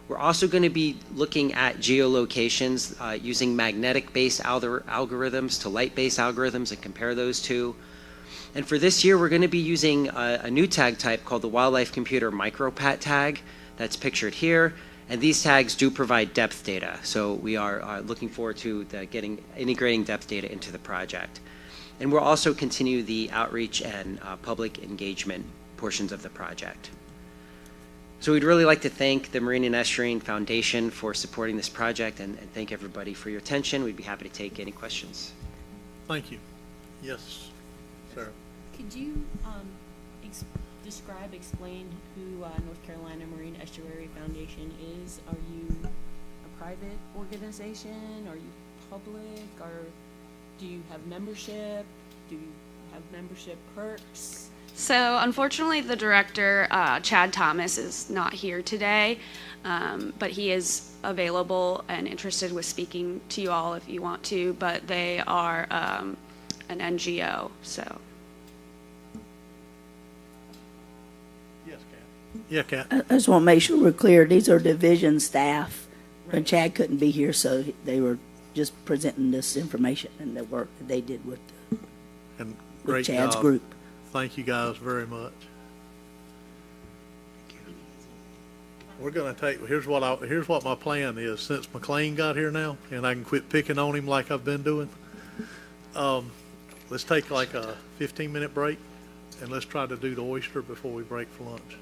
We're also going to be looking at geolocations using magnetic-based algorithms to light-based algorithms and compare those two. And for this year, we're going to be using a new tag type called the Wildlife Computer MicroPat tag that's pictured here. And these tags do provide depth data. So we are looking forward to integrating depth data into the project. And we'll also continue the outreach and public engagement portions of the project. So we'd really like to thank the Marine and Estuarine Foundation for supporting this project, and thank everybody for your attention. We'd be happy to take any questions. Thank you. Yes, Sarah. Could you explain who North Carolina Marine Estuary Foundation is? Are you a private organization? Are you public? Or do you have membership? Do you have membership perks? So unfortunately, the director, Chad Thomas, is not here today, but he is available and interested with speaking to you all if you want to, but they are an NGO, so. Yes, Kat. Yeah, Kat. I just want to make sure we're clear. These are division staff. And Chad couldn't be here, so they were just presenting this information and the work that they did with Chad's group. Thank you guys very much. We're gonna take, here's what my plan is, since McLean got here now, and I can quit picking on him like I've been doing. Let's take like a 15-minute break, and let's try to do the oyster before we break for lunch.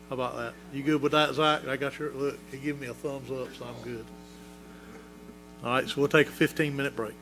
How about that? You good with that, Zach? I got your, look, he gave me a thumbs up, so I'm good. All right, so we'll take a 15-minute break.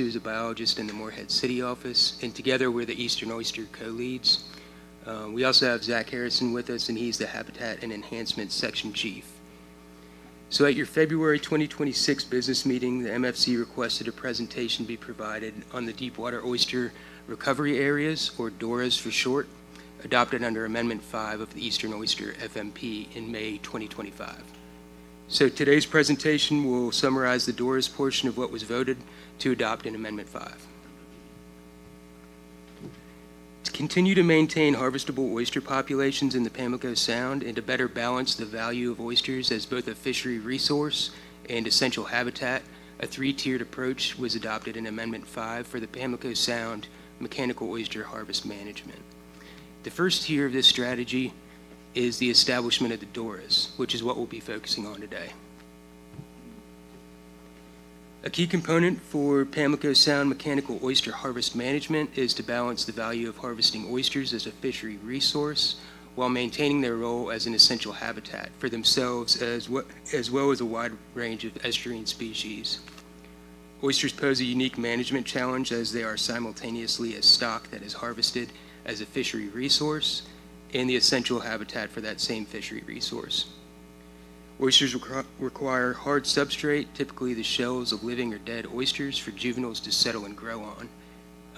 who is a biologist in the Morehead City office, and together we're the Eastern Oyster co-leads. We also have Zach Harrison with us, and he's the Habitat and Enhancement Section Chief. So at your February 2026 business meeting, the MFC requested a presentation be provided on the Deepwater Oyster Recovery Areas, or DORAs for short, adopted under Amendment 5 of the Eastern Oyster FMP in May 2025. So today's presentation will summarize the DORAs portion of what was voted to adopt in Amendment 5. To continue to maintain harvestable oyster populations in the Pamlico Sound and to better balance the value of oysters as both a fishery resource and essential habitat, a three-tiered approach was adopted in Amendment 5 for the Pamlico Sound mechanical oyster harvest management. The first tier of this strategy is the establishment of the DORAs, which is what we'll be focusing on today. A key component for Pamlico Sound mechanical oyster harvest management is to balance the value of harvesting oysters as a fishery resource while maintaining their role as an essential habitat for themselves as well as a wide range of estuarine species. Oysters pose a unique management challenge as they are simultaneously a stock that is harvested as a fishery resource and the essential habitat for that same fishery resource. Oysters require hard substrate, typically the shells of living or dead oysters, for juveniles to settle and grow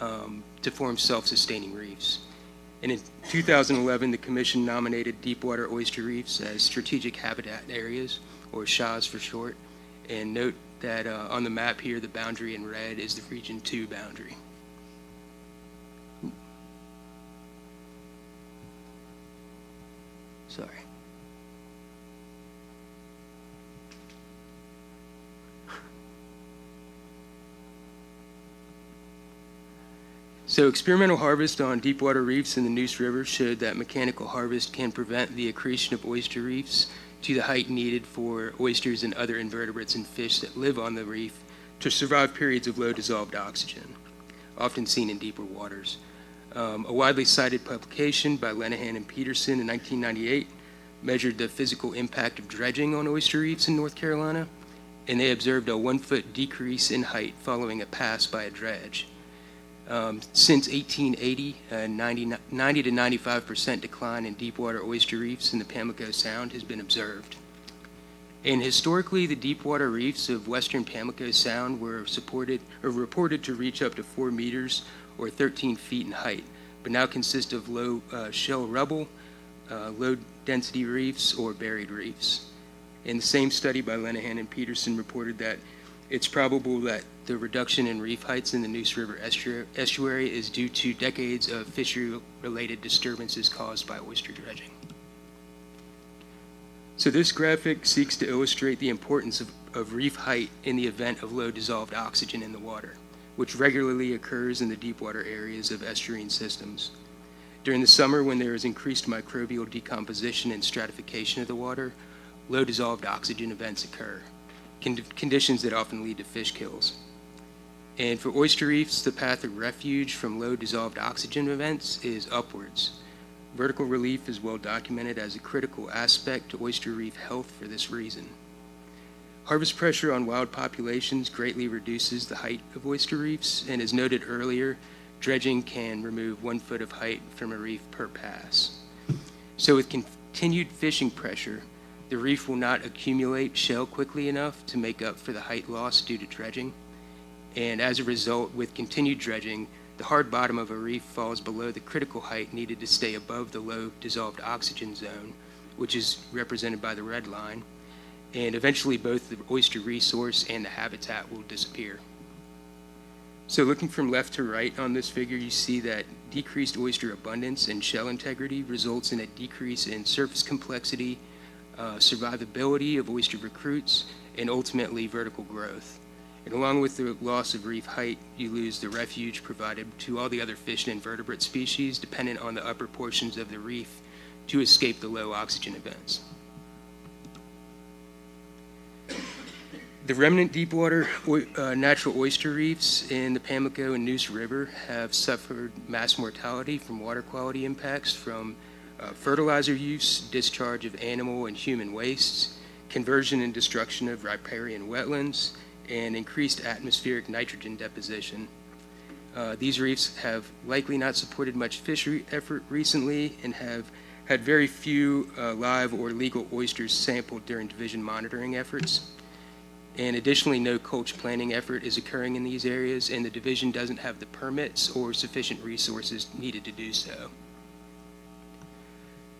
on to form self-sustaining reefs. And in 2011, the Commission nominated Deepwater oyster reefs as strategic habitat areas, or SHAs for short. And note that on the map here, the boundary in red is the Region 2 boundary. Sorry. So experimental harvest on deepwater reefs in the Neuse River showed that mechanical harvest can prevent the accretion of oyster reefs to the height needed for oysters and other invertebrates and fish that live on the reef to survive periods of low dissolved oxygen, often seen in deeper waters. A widely cited publication by Lenahan and Peterson in 1998 measured the physical impact of dredging on oyster reefs in North Carolina, and they observed a 1-foot decrease in height following a pass by a dredge. Since 1880, a 90 to 95% decline in deepwater oyster reefs in the Pamlico Sound has been observed. And historically, the deepwater reefs of western Pamlico Sound were reported to reach up to 4 meters or 13 feet in height, but now consist of low shell rubble, low density reefs, or buried reefs. And the same study by Lenahan and Peterson reported that it's probable that the reduction in reef heights in the Neuse River estuary is due to decades of fishery-related disturbances caused by oyster dredging. So this graphic seeks to illustrate the importance of reef height in the event of low dissolved oxygen in the water, which regularly occurs in the deepwater areas of estuarine systems. During the summer, when there is increased microbial decomposition and stratification of the water, low dissolved oxygen events occur, conditions that often lead to fish kills. And for oyster reefs, the path of refuge from low dissolved oxygen events is upwards. Vertical relief is well documented as a critical aspect to oyster reef health for this reason. Harvest pressure on wild populations greatly reduces the height of oyster reefs, and as noted earlier, dredging can remove 1 foot of height from a reef per pass. So with continued fishing pressure, the reef will not accumulate shell quickly enough to make up for the height loss due to dredging. And as a result, with continued dredging, the hard bottom of a reef falls below the critical height needed to stay above the low dissolved oxygen zone, which is represented by the red line. And eventually both the oyster resource and the habitat will disappear. So looking from left to right on this figure, you see that decreased oyster abundance and shell integrity results in a decrease in surface complexity, survivability of oyster recruits, and ultimately vertical growth. And along with the loss of reef height, you lose the refuge provided to all the other fish and invertebrate species dependent on the upper portions of the reef to escape the low oxygen events. The remnant deepwater natural oyster reefs in the Pamlico and Neuse River have suffered mass mortality from water quality impacts from fertilizer use, discharge of animal and human wastes, conversion and destruction of riparian wetlands, and increased atmospheric nitrogen deposition. These reefs have likely not supported much fishery effort recently and have had very few live or legal oysters sampled during division monitoring efforts. And additionally, no culture planning effort is occurring in these areas, and the division doesn't have the permits or sufficient resources needed to do so.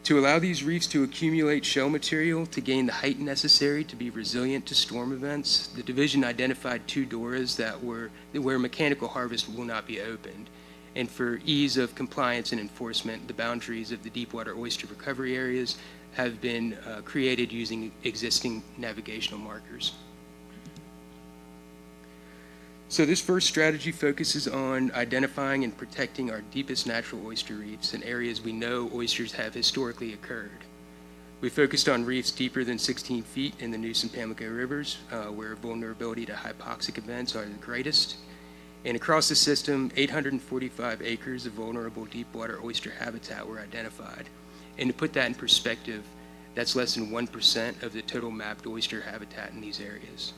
To allow these reefs to accumulate shell material to gain the height necessary to be resilient to storm events, the division identified 2 DORAs where mechanical harvest will not be opened. And for ease of compliance and enforcement, the boundaries of the Deepwater oyster recovery areas have been created using existing navigational markers. So this first strategy focuses on identifying and protecting our deepest natural oyster reefs in areas we know oysters have historically occurred. We focused on reefs deeper than 16 feet in the Neuse and Pamlico rivers, where vulnerability to hypoxic events are the greatest. And across the system, 845 acres of vulnerable deepwater oyster habitat were identified. And to put that in perspective, that's less than 1% of the total mapped oyster habitat in these areas.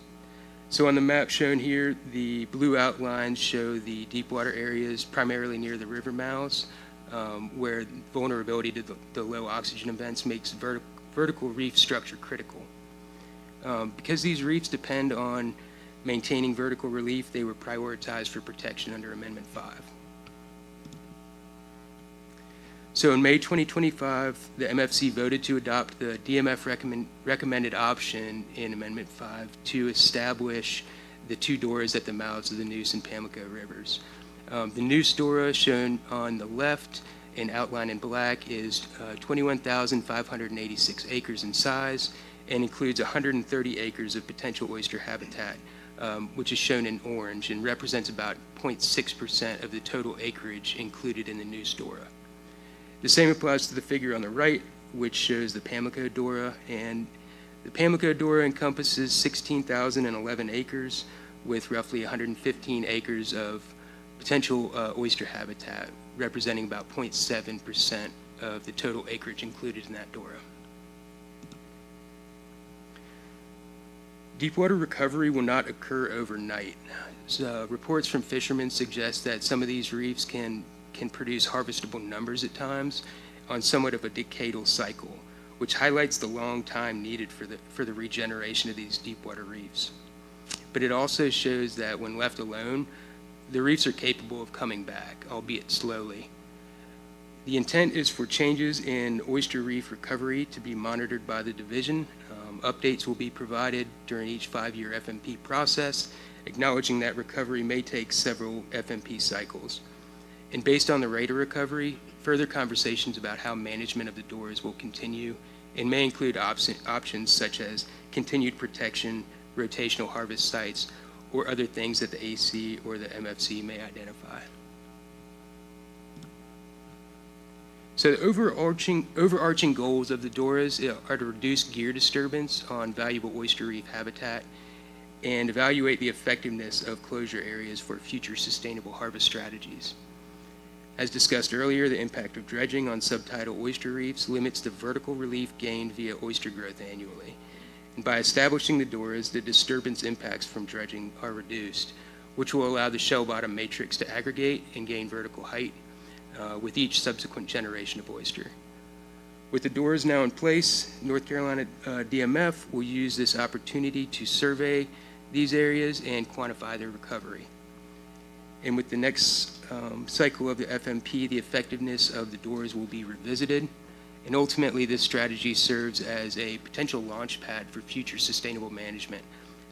So on the map shown here, the blue outlines show the deepwater areas primarily near the river mouths, where vulnerability to the low oxygen events makes vertical reef structure critical. Because these reefs depend on maintaining vertical relief, they were prioritized for protection under Amendment 5. So in May 2025, the MFC voted to adopt the DMF recommended option in Amendment 5 to establish the 2 DORAs at the mouths of the Neuse and Pamlico rivers. The Neuse DORA, shown on the left and outlined in black, is 21,586 acres in size and includes 130 acres of potential oyster habitat, which is shown in orange and represents about 0.6% of the total acreage included in the Neuse DORA. The same applies to the figure on the right, which shows the Pamlico DORA, and the Pamlico DORA encompasses 16,011 acres with roughly 115 acres of potential oyster habitat, representing about 0.7% of the total acreage included in that DORA. Deepwater recovery will not occur overnight. So, reports from fishermen suggest that some of these reefs can produce harvestable numbers at times on somewhat of a decadal cycle, which highlights the long time needed for the regeneration of these deepwater reefs. But it also shows that when left alone, the reefs are capable of coming back, albeit slowly. The intent is for changes in oyster reef recovery to be monitored by the division. Updates will be provided during each 5-year FMP process, acknowledging that recovery may take several FMP cycles. And based on the rate of recovery, further conversations about how management of the DORAs will continue and may include options such as continued protection, rotational harvest sites, or other things that the AC or the MFC may identify. So the overarching goals of the DORAs are to reduce gear disturbance on valuable oyster reef habitat and evaluate the effectiveness of closure areas for future sustainable harvest strategies. As discussed earlier, the impact of dredging on subtidal oyster reefs limits the vertical relief gained via oyster growth annually. And by establishing the DORAs, the disturbance impacts from dredging are reduced, which will allow the shell bottom matrix to aggregate and gain vertical height with each subsequent generation of oyster. With the DORAs now in place, North Carolina DMF will use this opportunity to survey these areas and quantify their recovery. And with the next cycle of the FMP, the effectiveness of the DORAs will be revisited. And ultimately, this strategy serves as a potential launch pad for future sustainable management,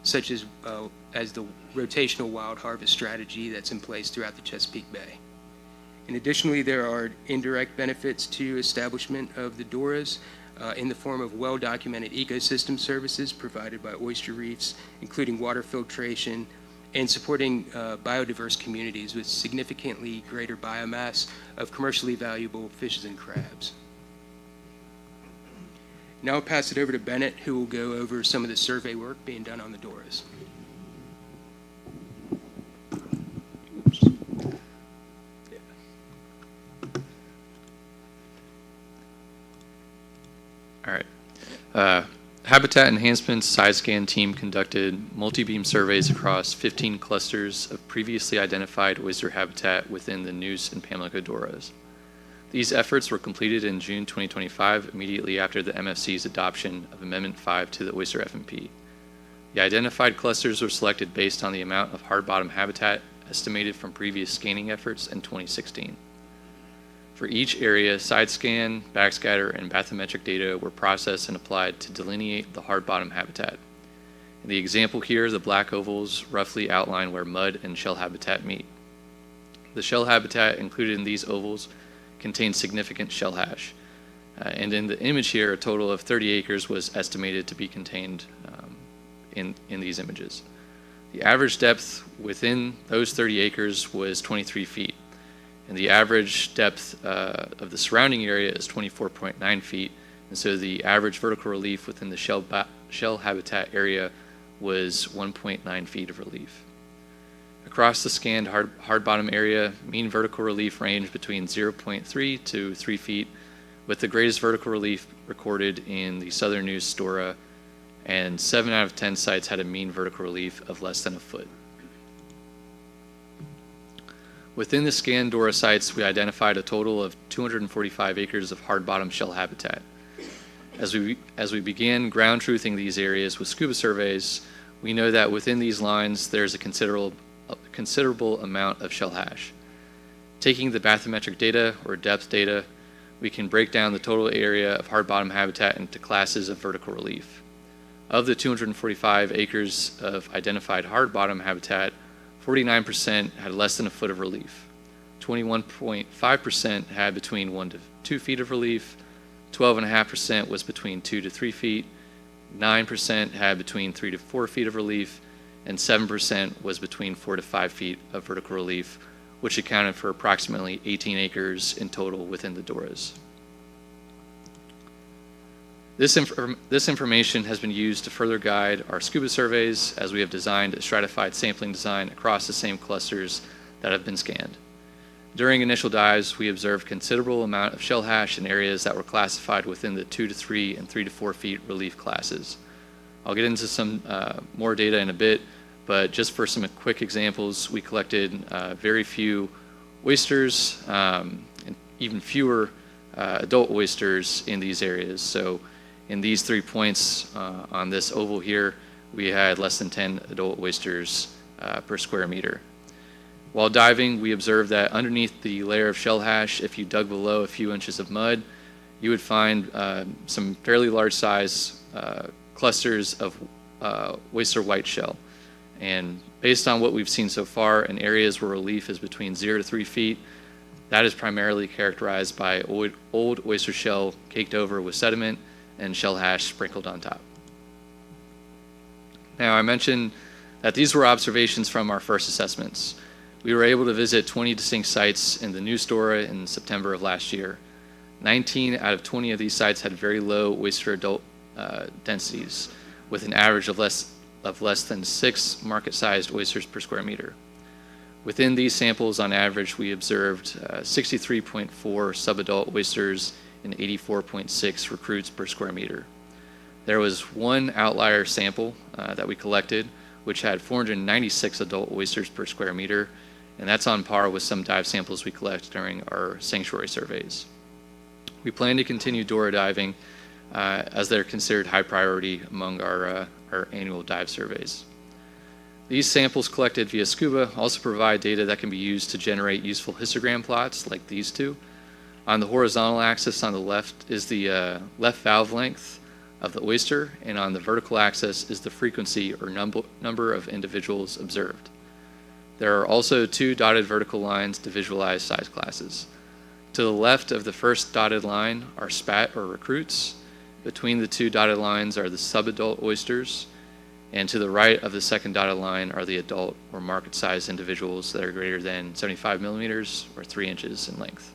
such as the rotational wild harvest strategy that's in place throughout the Chesapeake Bay. And additionally, there are indirect benefits to establishment of the DORAs in the form of well-documented ecosystem services provided by oyster reefs, including water filtration, and supporting biodiverse communities with significantly greater biomass of commercially valuable fishes and crabs. Now I'll pass it over to Bennett, who will go over some of the survey work being done on the DORAs. All right. Habitat Enhancement Side Scan team conducted multi-beam surveys across 15 clusters of previously identified oyster habitat within the Neuse and Pamlico Doras. These efforts were completed in June 2025, immediately after the MFC's adoption of Amendment 5 to the Oyster FMP. The identified clusters were selected based on the amount of hard-bottom habitat estimated from previous scanning efforts in 2016. For each area, side scan, backscatter, and bathymetric data were processed and applied to delineate the hard-bottom habitat. In the example here, the black ovals roughly outline where mud and shell habitat meet. The shell habitat included in these ovals contains significant shell hash. And in the image here, a total of 30 acres was estimated to be contained in these images. The average depth within those 30 acres was 23 feet, and the average depth of the surrounding area is 24.9 feet, and so the average vertical relief within the shell habitat area was 1.9 feet of relief. Across the scanned hard bottom area, mean vertical relief ranged between 0.3 to 3 feet, with the greatest vertical relief recorded in the southern Neuse Dora, and 7 out of 10 sites had a mean vertical relief of less than a foot. Within the scanned Dora sites, we identified a total of 245 acres of hard bottom shell habitat. As we began ground truthing these areas with scuba surveys, we know that within these lines there's a considerable amount of shell hash. Taking the bathymetric data or depth data, we can break down the total area of hard bottom habitat into classes of vertical relief. Of the 245 acres of identified hard bottom habitat, 49% had less than a foot of relief. 21.5% had between 1 to 2 feet of relief. 12.5% was between 2 to 3 feet. 9% had between 3 to 4 feet of relief, and 7% was between 4 to 5 feet of vertical relief, which accounted for approximately 18 acres in total within the Doras. This information has been used to further guide our scuba surveys, as we have designed a stratified sampling design across the same clusters that have been scanned. During initial dives, we observed considerable amount of shell hash in areas that were classified within the 2 to 3 and 3 to 4 feet relief classes. I'll get into some more data in a bit, but just for some quick examples, we collected very few oysters and even fewer adult oysters in these areas. So in these 3 points on this oval here, we had less than 10 adult oysters per square meter. While diving, we observed that underneath the layer of shell hash, if you dug below a few inches of mud, you would find some fairly large size clusters of oyster white shell. And based on what we've seen so far in areas where relief is between 0 to 3 feet, that is primarily characterized by old oyster shell caked over with sediment and shell hash sprinkled on top. Now, I mentioned that these were observations from our first assessments. We were able to visit 20 distinct sites in the Neuse Dora in September of last year. 19 out of 20 of these sites had very low oyster adult densities, with an average of less than 6 market-sized oysters per square meter. Within these samples, on average, we observed 63.4 subadult oysters and 84.6 recruits per square meter. There was one outlier sample that we collected, which had 496 adult oysters per square meter, and that's on par with some dive samples we collect during our sanctuary surveys. We plan to continue Dora diving as they're considered high priority among our annual dive surveys. These samples collected via scuba also provide data that can be used to generate useful histogram plots like these two. On the horizontal axis on the left is the left valve length of the oyster, and on the vertical axis is the frequency or number of individuals observed. There are also 2 dotted vertical lines to visualize size classes. To the left of the first dotted line are spat or recruits. Between the 2 dotted lines are the subadult oysters, and to the right of the second dotted line are the adult or market-sized individuals that are greater than 75 millimeters or 3 inches in length.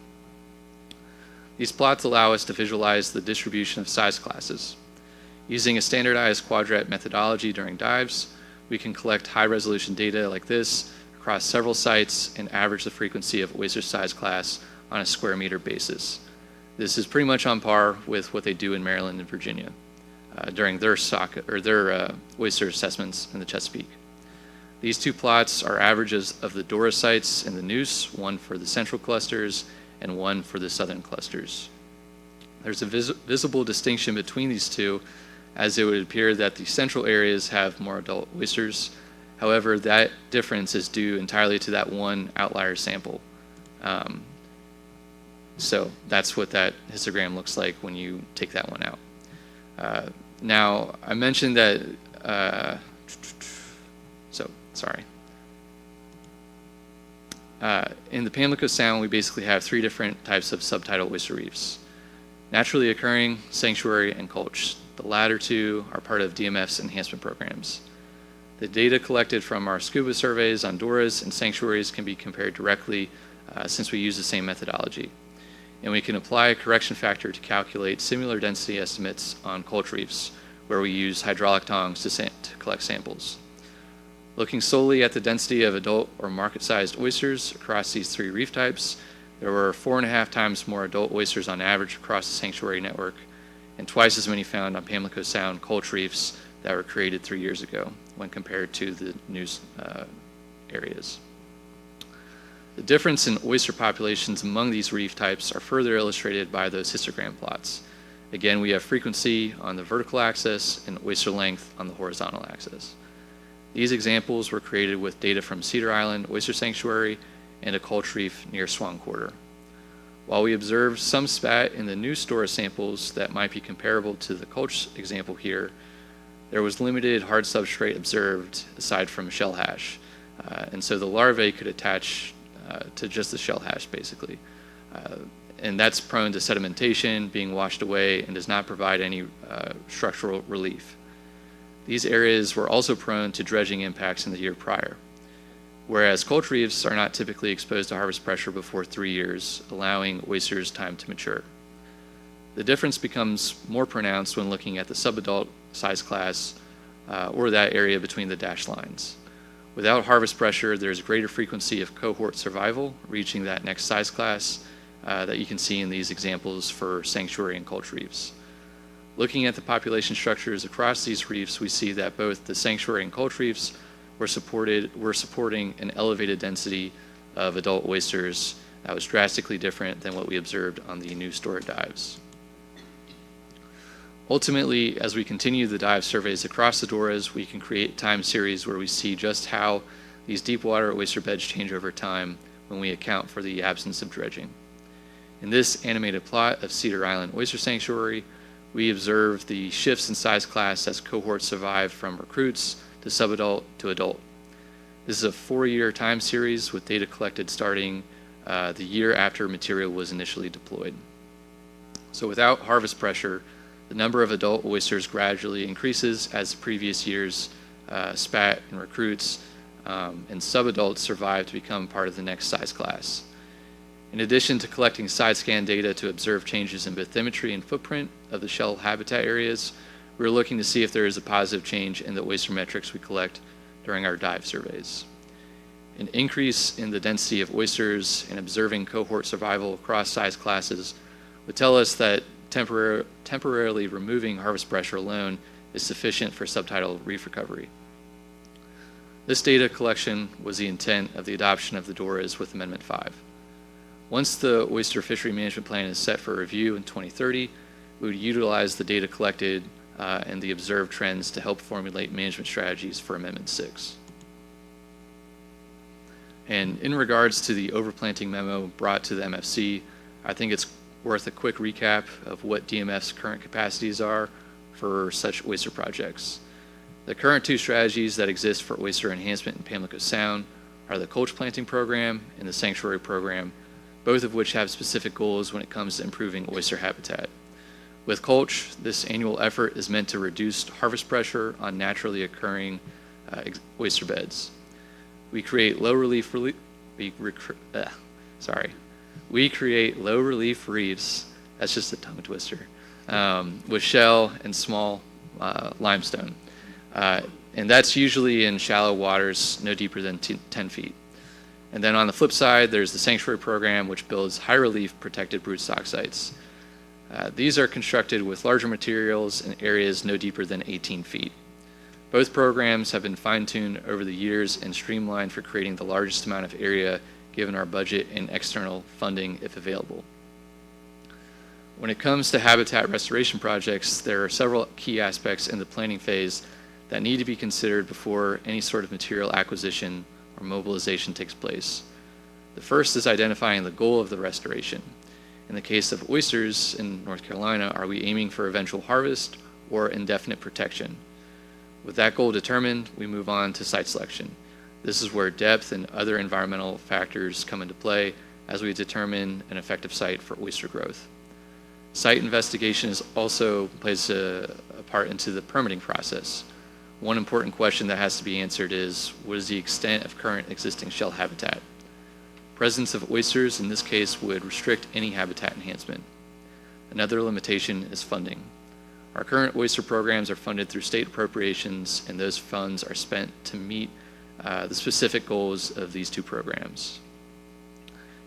These plots allow us to visualize the distribution of size classes. Using a standardized quadrat methodology during dives, we can collect high-resolution data like this across several sites and average the frequency of oyster size class on a square meter basis. This is pretty much on par with what they do in Maryland and Virginia. during their oyster assessments in the Chesapeake. These two plots are averages of the Dora sites in the Neuse, one for the central clusters and one for the southern clusters. There's a visible distinction between these two, as it would appear that the central areas have more adult oysters. However, that difference is due entirely to that one outlier sample. So that's what that histogram looks like when you take that one out. Now, I mentioned that, in the Pamlico Sound, we basically have three different types of subtidal oyster reefs: naturally occurring, sanctuary, and culch. The latter two are part of DMF's enhancement programs. The data collected from our scuba surveys on Doras and sanctuaries can be compared directly since we use the same methodology. And we can apply a correction factor to calculate similar density estimates on culch reefs, where we use hydraulic tongs to collect samples. Looking solely at the density of adult or market-sized oysters across these three reef types, there were 4.5 times more adult oysters on average across the sanctuary network, and twice as many found on Pamlico Sound culch reefs that were created 3 years ago when compared to the Neuse areas. The difference in oyster populations among these reef types are further illustrated by those histogram plots. Again, we have frequency on the vertical axis and oyster length on the horizontal axis. These examples were created with data from Cedar Island Oyster Sanctuary and a culch reef near Swan Quarter. While we observed some spat in the new Dora samples that might be comparable to the culch example here, there was limited hard substrate observed aside from shell hash. And so the larvae could attach to just the shell hash, basically. And that's prone to sedimentation, being washed away, and does not provide any structural relief. These areas were also prone to dredging impacts in the year prior, whereas culch reefs are not typically exposed to harvest pressure before 3 years, allowing oysters time to mature. The difference becomes more pronounced when looking at the subadult size class or that area between the dashed lines. Without harvest pressure, there's greater frequency of cohort survival, reaching that next size class that you can see in these examples for sanctuary and culch reefs. Looking at the population structures across these reefs, we see that both the sanctuary and culch reefs were supporting an elevated density of adult oysters that was drastically different than what we observed on the new Dora dives. Ultimately, as we continue the dive surveys across the Doras, we can create time series where we see just how these deep water oyster beds change over time when we account for the absence of dredging. In this animated plot of Cedar Island Oyster Sanctuary, we observe the shifts in size class as cohorts survive from recruits to subadult to adult. This is a 4-year time series with data collected starting the year after material was initially deployed. So without harvest pressure, the number of adult oysters gradually increases as the previous year's spat and recruits and subadults survive to become part of the next size class. In addition to collecting side scan data to observe changes in bathymetry and footprint of the shell habitat areas, we're looking to see if there is a positive change in the oyster metrics we collect during our dive surveys. An increase in the density of oysters and observing cohort survival across size classes would tell us that temporarily removing harvest pressure alone is sufficient for subtidal reef recovery. This data collection was the intent of the adoption of the Doras with Amendment 5. Once the oyster fishery management plan is set for review in 2030, we would utilize the data collected and the observed trends to help formulate management strategies for Amendment 6. And in regards to the overplanting memo brought to the MFC, I think it's worth a quick recap of what DMF's current capacities are for such oyster projects. The current two strategies that exist for oyster enhancement in Pamlico Sound are the culch planting program and the sanctuary program, both of which have specific goals when it comes to improving oyster habitat. With culch, this annual effort is meant to reduce harvest pressure on naturally occurring oyster beds. We create low relief reefs, that's just a tongue twister, with shell and small limestone. And that's usually in shallow waters, no deeper than 10 feet. And then on the flip side, there's the sanctuary program, which builds high relief protected broodstock sites. These are constructed with larger materials in areas no deeper than 18 feet. Both programs have been fine-tuned over the years and streamlined for creating the largest amount of area given our budget and external funding if available. When it comes to habitat restoration projects, there are several key aspects in the planning phase that need to be considered before any sort of material acquisition or mobilization takes place. The first is identifying the goal of the restoration. In the case of oysters in North Carolina, are we aiming for eventual harvest or indefinite protection? With that goal determined, we move on to site selection. This is where depth and other environmental factors come into play as we determine an effective site for oyster growth. Site investigation also plays a part into the permitting process. One important question that has to be answered is, what is the extent of current existing shell habitat? Presence of oysters in this case would restrict any habitat enhancement. Another limitation is funding. Our current oyster programs are funded through state appropriations, and those funds are spent to meet the specific goals of these two programs.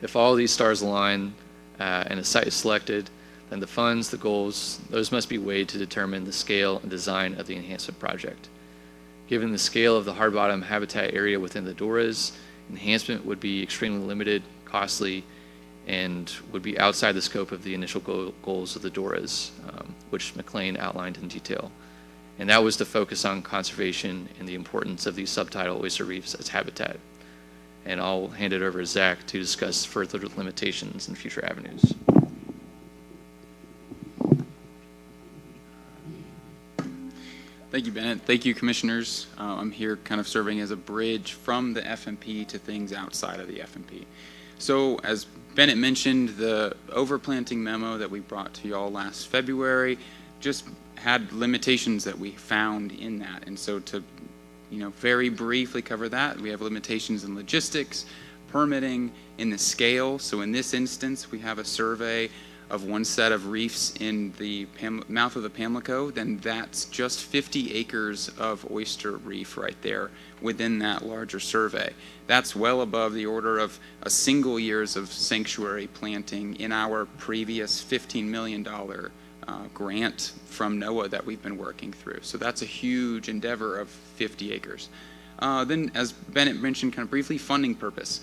If all these stars align and a site is selected, then the funds, the goals, those must be weighed to determine the scale and design of the enhancement project. Given the scale of the hard bottom habitat area within the Doras, enhancement would be extremely limited, costly, and would be outside the scope of the initial goals of the Doras, which McLean outlined in detail. And that was to focus on conservation and the importance of these subtidal oyster reefs as habitat. And I'll hand it over to Zach to discuss further limitations and future avenues. Thank you, Bennett. Thank you, commissioners. I'm here kind of serving as a bridge from the FMP to things outside of the FMP. So as Bennett mentioned, the overplanting memo that we brought to y'all last February just had limitations that we found in that. And so to, very briefly cover that, we have limitations in logistics, permitting, in the scale. So in this instance, we have a survey of one set of reefs in the mouth of the Pamlico, then that's just 50 acres of oyster reef right there within that larger survey. That's well above the order of a single years of sanctuary planting in our previous $15 million grant from NOAA that we've been working through. So that's a huge endeavor of 50 acres. Then, as Bennett mentioned kind of briefly, funding purpose.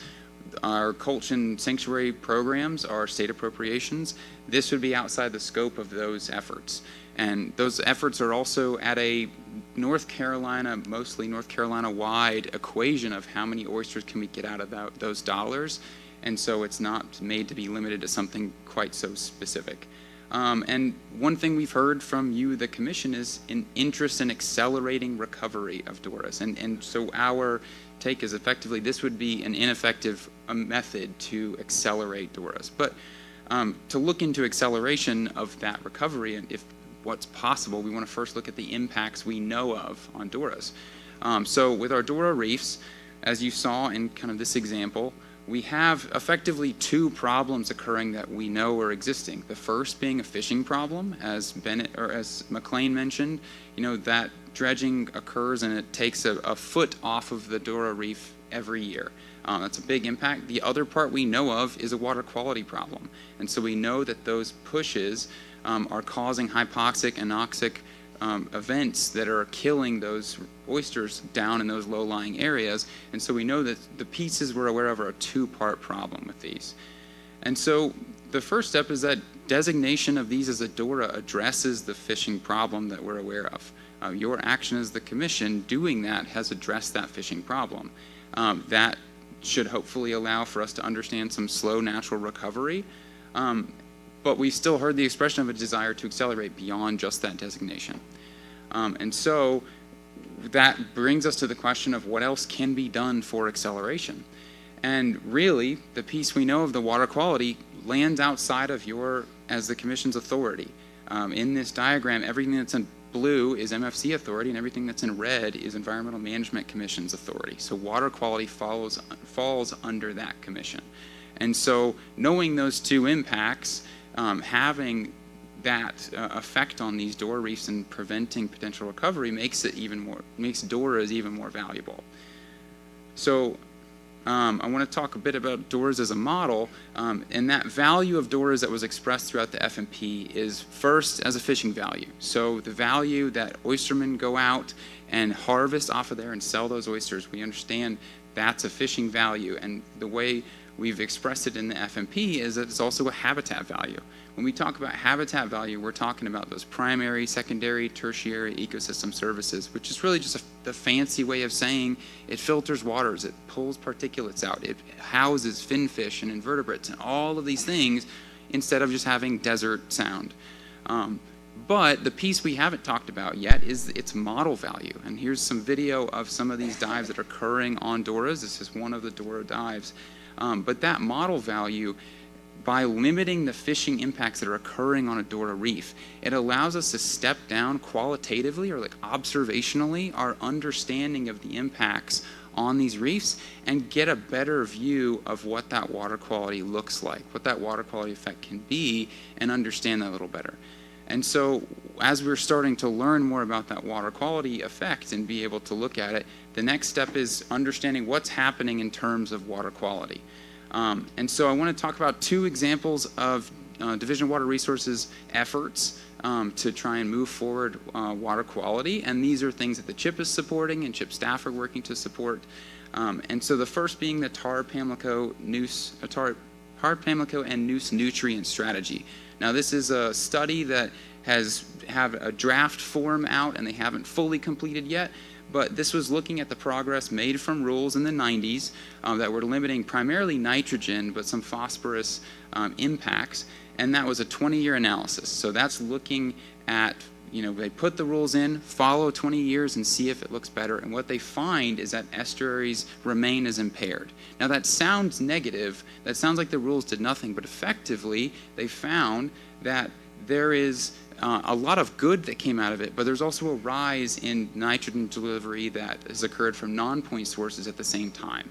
Our Colchin sanctuary programs are state appropriations. This would be outside the scope of those efforts. And those efforts are also at a North Carolina, mostly North Carolina-wide equation of how many oysters can we get out of those dollars. And so it's not made to be limited to something quite so specific. And one thing we've heard from you, the commission, is an interest in accelerating recovery of Doras. And so our take is effectively this would be an ineffective method to accelerate Doras. But to look into acceleration of that recovery, and if what's possible, we want to first look at the impacts we know of on Doras. So with our Dora reefs, as you saw in kind of this example, we have effectively two problems occurring that we know are existing. The first being a fishing problem, as McLean mentioned, that dredging occurs and it takes a foot off of the Dora reef every year. That's a big impact. The other part we know of is a water quality problem. And so we know that those pushes are causing hypoxic, anoxic events that are killing those oysters down in those low-lying areas. And so we know that the pieces we're aware of are a two-part problem with these. And so the first step is that designation of these as a DORA addresses the fishing problem that we're aware of. Your action as the commission doing that has addressed that fishing problem. That should hopefully allow for us to understand some slow natural recovery. But we still heard the expression of a desire to accelerate beyond just that designation. And so that brings us to the question of what else can be done for acceleration. And really, the piece we know of the water quality lands outside of your, as the commission's authority. In this diagram, everything that's in blue is MFC authority, and everything that's in red is Environmental Management Commission's authority. So water quality falls under that commission. And so knowing those two impacts, having that effect on these Dora reefs and preventing potential recovery makes Doras even more valuable. So I want to talk a bit about DORAs as a model, and that value of DORAs that was expressed throughout the FMP is first as a fishing value. So the value that oystermen go out and harvest off of there and sell those oysters, we understand that's a fishing value, and the way we've expressed it in the FMP is that it's also a habitat value. When we talk about habitat value, we're talking about those primary, secondary, tertiary ecosystem services, which is really just the fancy way of saying it filters waters, it pulls particulates out, it houses finfish and invertebrates and all of these things instead of just having desert sound. But the piece we haven't talked about yet is its model value. And here's some video of some of these dives that are occurring on DORAs. This is one of the DORA dives. But that model value, by limiting the fishing impacts that are occurring on a DORA reef, it allows us to step down qualitatively or like observationally our understanding of the impacts on these reefs and get a better view of what that water quality looks like, what that water quality effect can be, and understand that a little better. And so as we're starting to learn more about that water quality effect and be able to look at it, the next step is understanding what's happening in terms of water quality. And so I want to talk about two examples of Division of Water Resources efforts to try and move forward water quality. And these are things that the CHIP is supporting and CHIP staff are working to support. And so the first being the tar, Pamlico, and noose nutrient strategy. Now this is a study that have a draft form out and they haven't fully completed yet, but this was looking at the progress made from rules in the 90s that were limiting primarily nitrogen, but some phosphorus impacts, and that was a 20-year analysis. So that's looking at, they put the rules in, follow 20 years and see if it looks better, and what they find is that estuaries remain as impaired. Now that sounds negative, that sounds like the rules did nothing, but effectively they found that there is a lot of good that came out of it, but there's also a rise in nitrogen delivery that has occurred from non-point sources at the same time.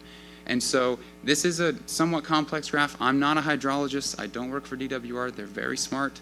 And so this is a somewhat complex graph. I'm not a hydrologist. I don't work for DWR. They're very smart.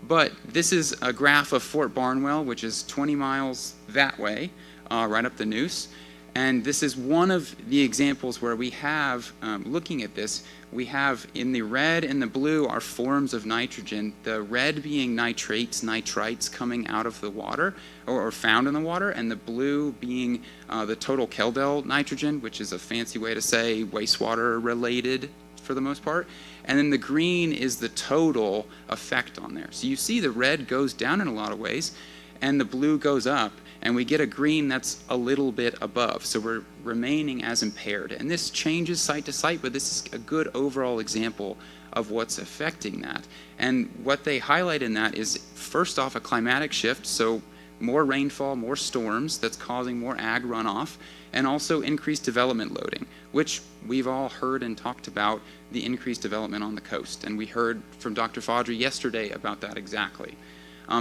But this is a graph of Fort Barnwell, which is 20 miles that way, right up the Neuse. And this is one of the examples where we have, looking at this, we have in the red and the blue are forms of nitrogen, the red being nitrates, nitrites coming out of the water or found in the water, and the blue being the total Keldel nitrogen, which is a fancy way to say wastewater related for the most part. And then the green is the total effect on there. So you see the red goes down in a lot of ways, and the blue goes up, and we get a green that's a little bit above. So we're remaining as impaired. And this changes site to site, but this is a good overall example of what's affecting that. And what they highlight in that is, first off, a climatic shift, so more rainfall, more storms, that's causing more ag runoff, and also increased development loading, which we've all heard and talked about the increased development on the coast. And we heard from Dr. Fodry yesterday about that exactly.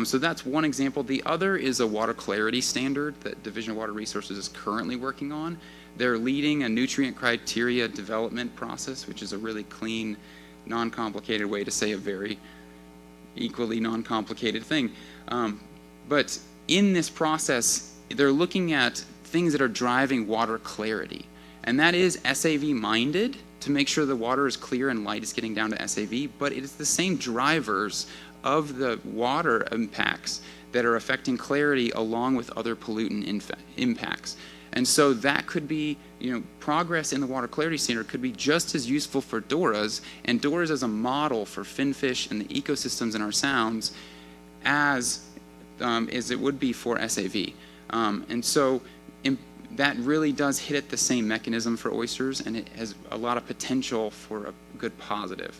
So that's one example. The other is a water clarity standard that Division of Water Resources is currently working on. They're leading a nutrient criteria development process, which is a really clean, non-complicated way to say a very equally non-complicated thing. But in this process, they're looking at things that are driving water clarity. And that is SAV-minded to make sure the water is clear and light is getting down to SAV, but it is the same drivers of the water impacts that are affecting clarity along with other pollutant impacts. And so that could be, progress in the water clarity standard could be just as useful for DORAs, and DORAs as a model for finfish and the ecosystems in our sounds as it would be for SAV. And so that really does hit at the same mechanism for oysters, and it has a lot of potential for a good positive.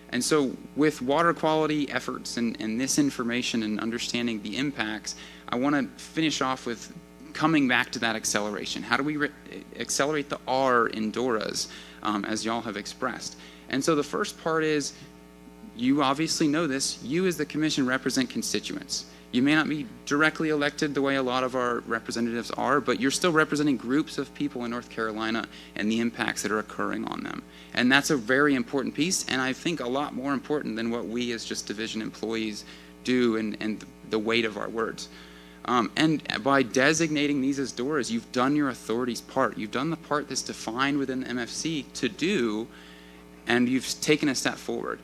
And so with water quality efforts and this information and understanding the impacts, I want to finish off with coming back to that acceleration. How do we accelerate the R in DORAs, as y'all have expressed? And so the first part is, you obviously know this, you as the commission represent constituents. You may not be directly elected the way a lot of our representatives are, but you're still representing groups of people in North Carolina and the impacts that are occurring on them. And that's a very important piece, and I think a lot more important than what we as just division employees do and the weight of our words. And by designating these as DORAs, you've done your authority's part. You've done the part that's defined within the MFC to do, and you've taken a step forward.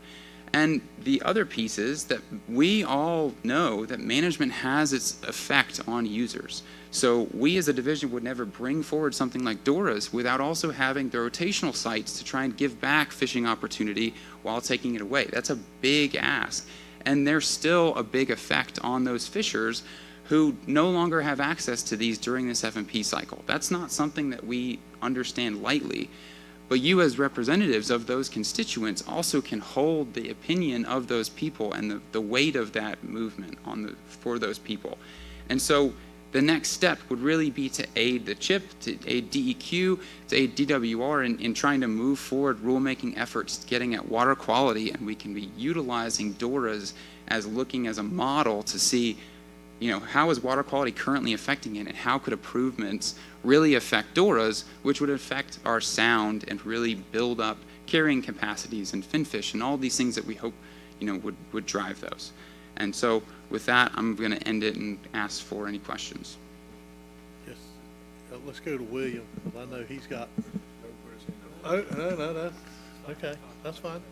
And the other piece is that we all know that management has its effect on users. So we as a division would never bring forward something like DORAs without also having the rotational sites to try and give back fishing opportunity while taking it away. That's a big ask. And there's still a big effect on those fishers who no longer have access to these during this FMP cycle. That's not something that we understand lightly. But you as representatives of those constituents also can hold the opinion of those people and the weight of that movement for those people. And so the next step would really be to aid the CHIP, to aid DEQ, to aid DWR in trying to move forward rulemaking efforts getting at water quality, and we can be utilizing DORAs as looking as a model to see, how is water quality currently affecting it, and how could improvements really affect DORAs, which would affect our sound and really build up carrying capacities and finfish and all these things that we hope, would drive those. And so with that, I'm going to end it and ask for any questions. Yes. Let's go to William, because I know he's got. Oh, no. Okay, that's fine.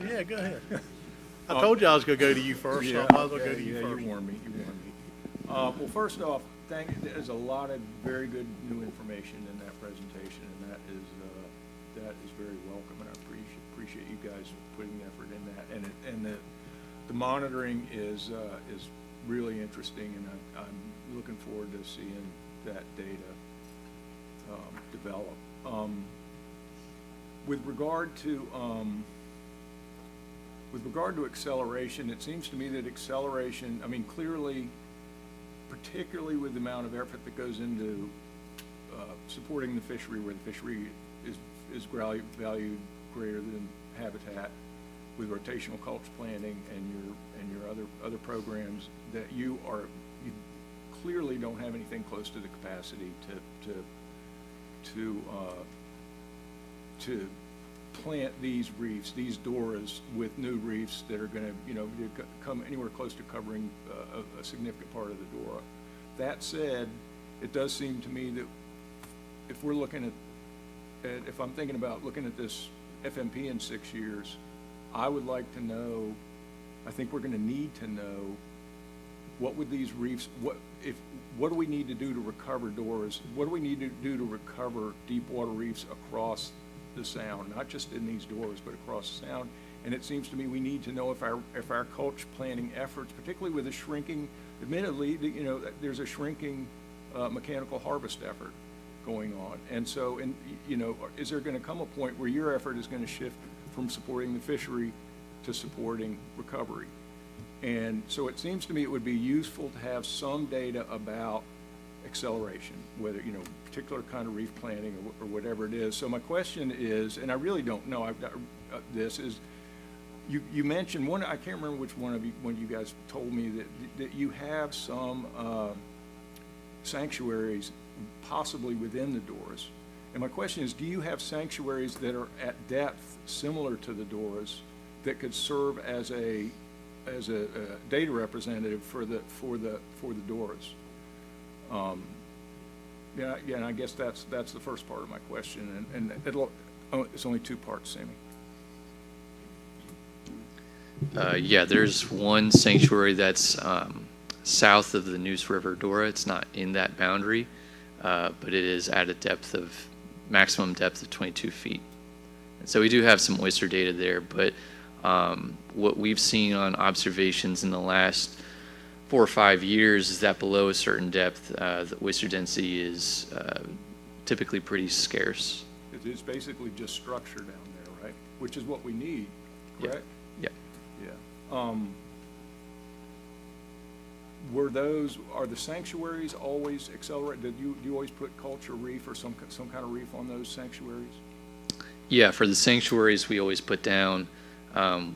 Yeah, go ahead. I told you I was going to go to you first, so I might as well go to you first. You warned me. Well, first off, there's a lot of very good new information in that presentation, and that is very welcome, and I appreciate you guys putting effort in that. And the monitoring is really interesting, and I'm looking forward to seeing that data develop. With regard to acceleration, it seems to me that acceleration, clearly, particularly with the amount of effort that goes into supporting the fishery, where the fishery is valued greater than habitat, with rotational culture planning and your other programs, that you clearly don't have anything close to the capacity to plant these reefs, these DORAs, with new reefs that are going to come anywhere close to covering a significant part of the DORA. That said, it does seem to me that if we're looking if I'm thinking about looking at this FMP in 6 years, I would like to know, I think we're going to need to know, what would these reefs, what do we need to do to recover DORAs? What do we need to do to recover deep water reefs across the sound, not just in these DORAs, but across the sound? And it seems to me we need to know if our culture planning efforts, particularly with a shrinking, admittedly, there's a shrinking mechanical harvest effort going on. And so, is there going to come a point where your effort is going to shift from supporting the fishery to supporting recovery? And so it seems to me it would be useful to have some data about acceleration, whether, particular kind of reef planting or whatever it is. So my question is, and I really don't know, this is, you mentioned one, I can't remember which one of you guys told me that you have some sanctuaries possibly within the DORAs. And my question is, do you have sanctuaries that are at depth similar to the DORAs that could serve as a data representative for the DORAs? And I guess that's the first part of my question, and it's only two parts, Sammy. There's one sanctuary that's south of the Neuse River DORA. It's not in that boundary, but it is at a maximum depth of 22 feet. And so we do have some oyster data there, but what we've seen on observations in the last 4 or 5 years is that below a certain depth, the oyster density is typically pretty scarce. It's basically just structure down there, right? Which is what we need, correct? Yeah. Are the sanctuaries always accelerated? Do you always put culture reef or some kind of reef on those sanctuaries? Yeah, for the sanctuaries, we always put down,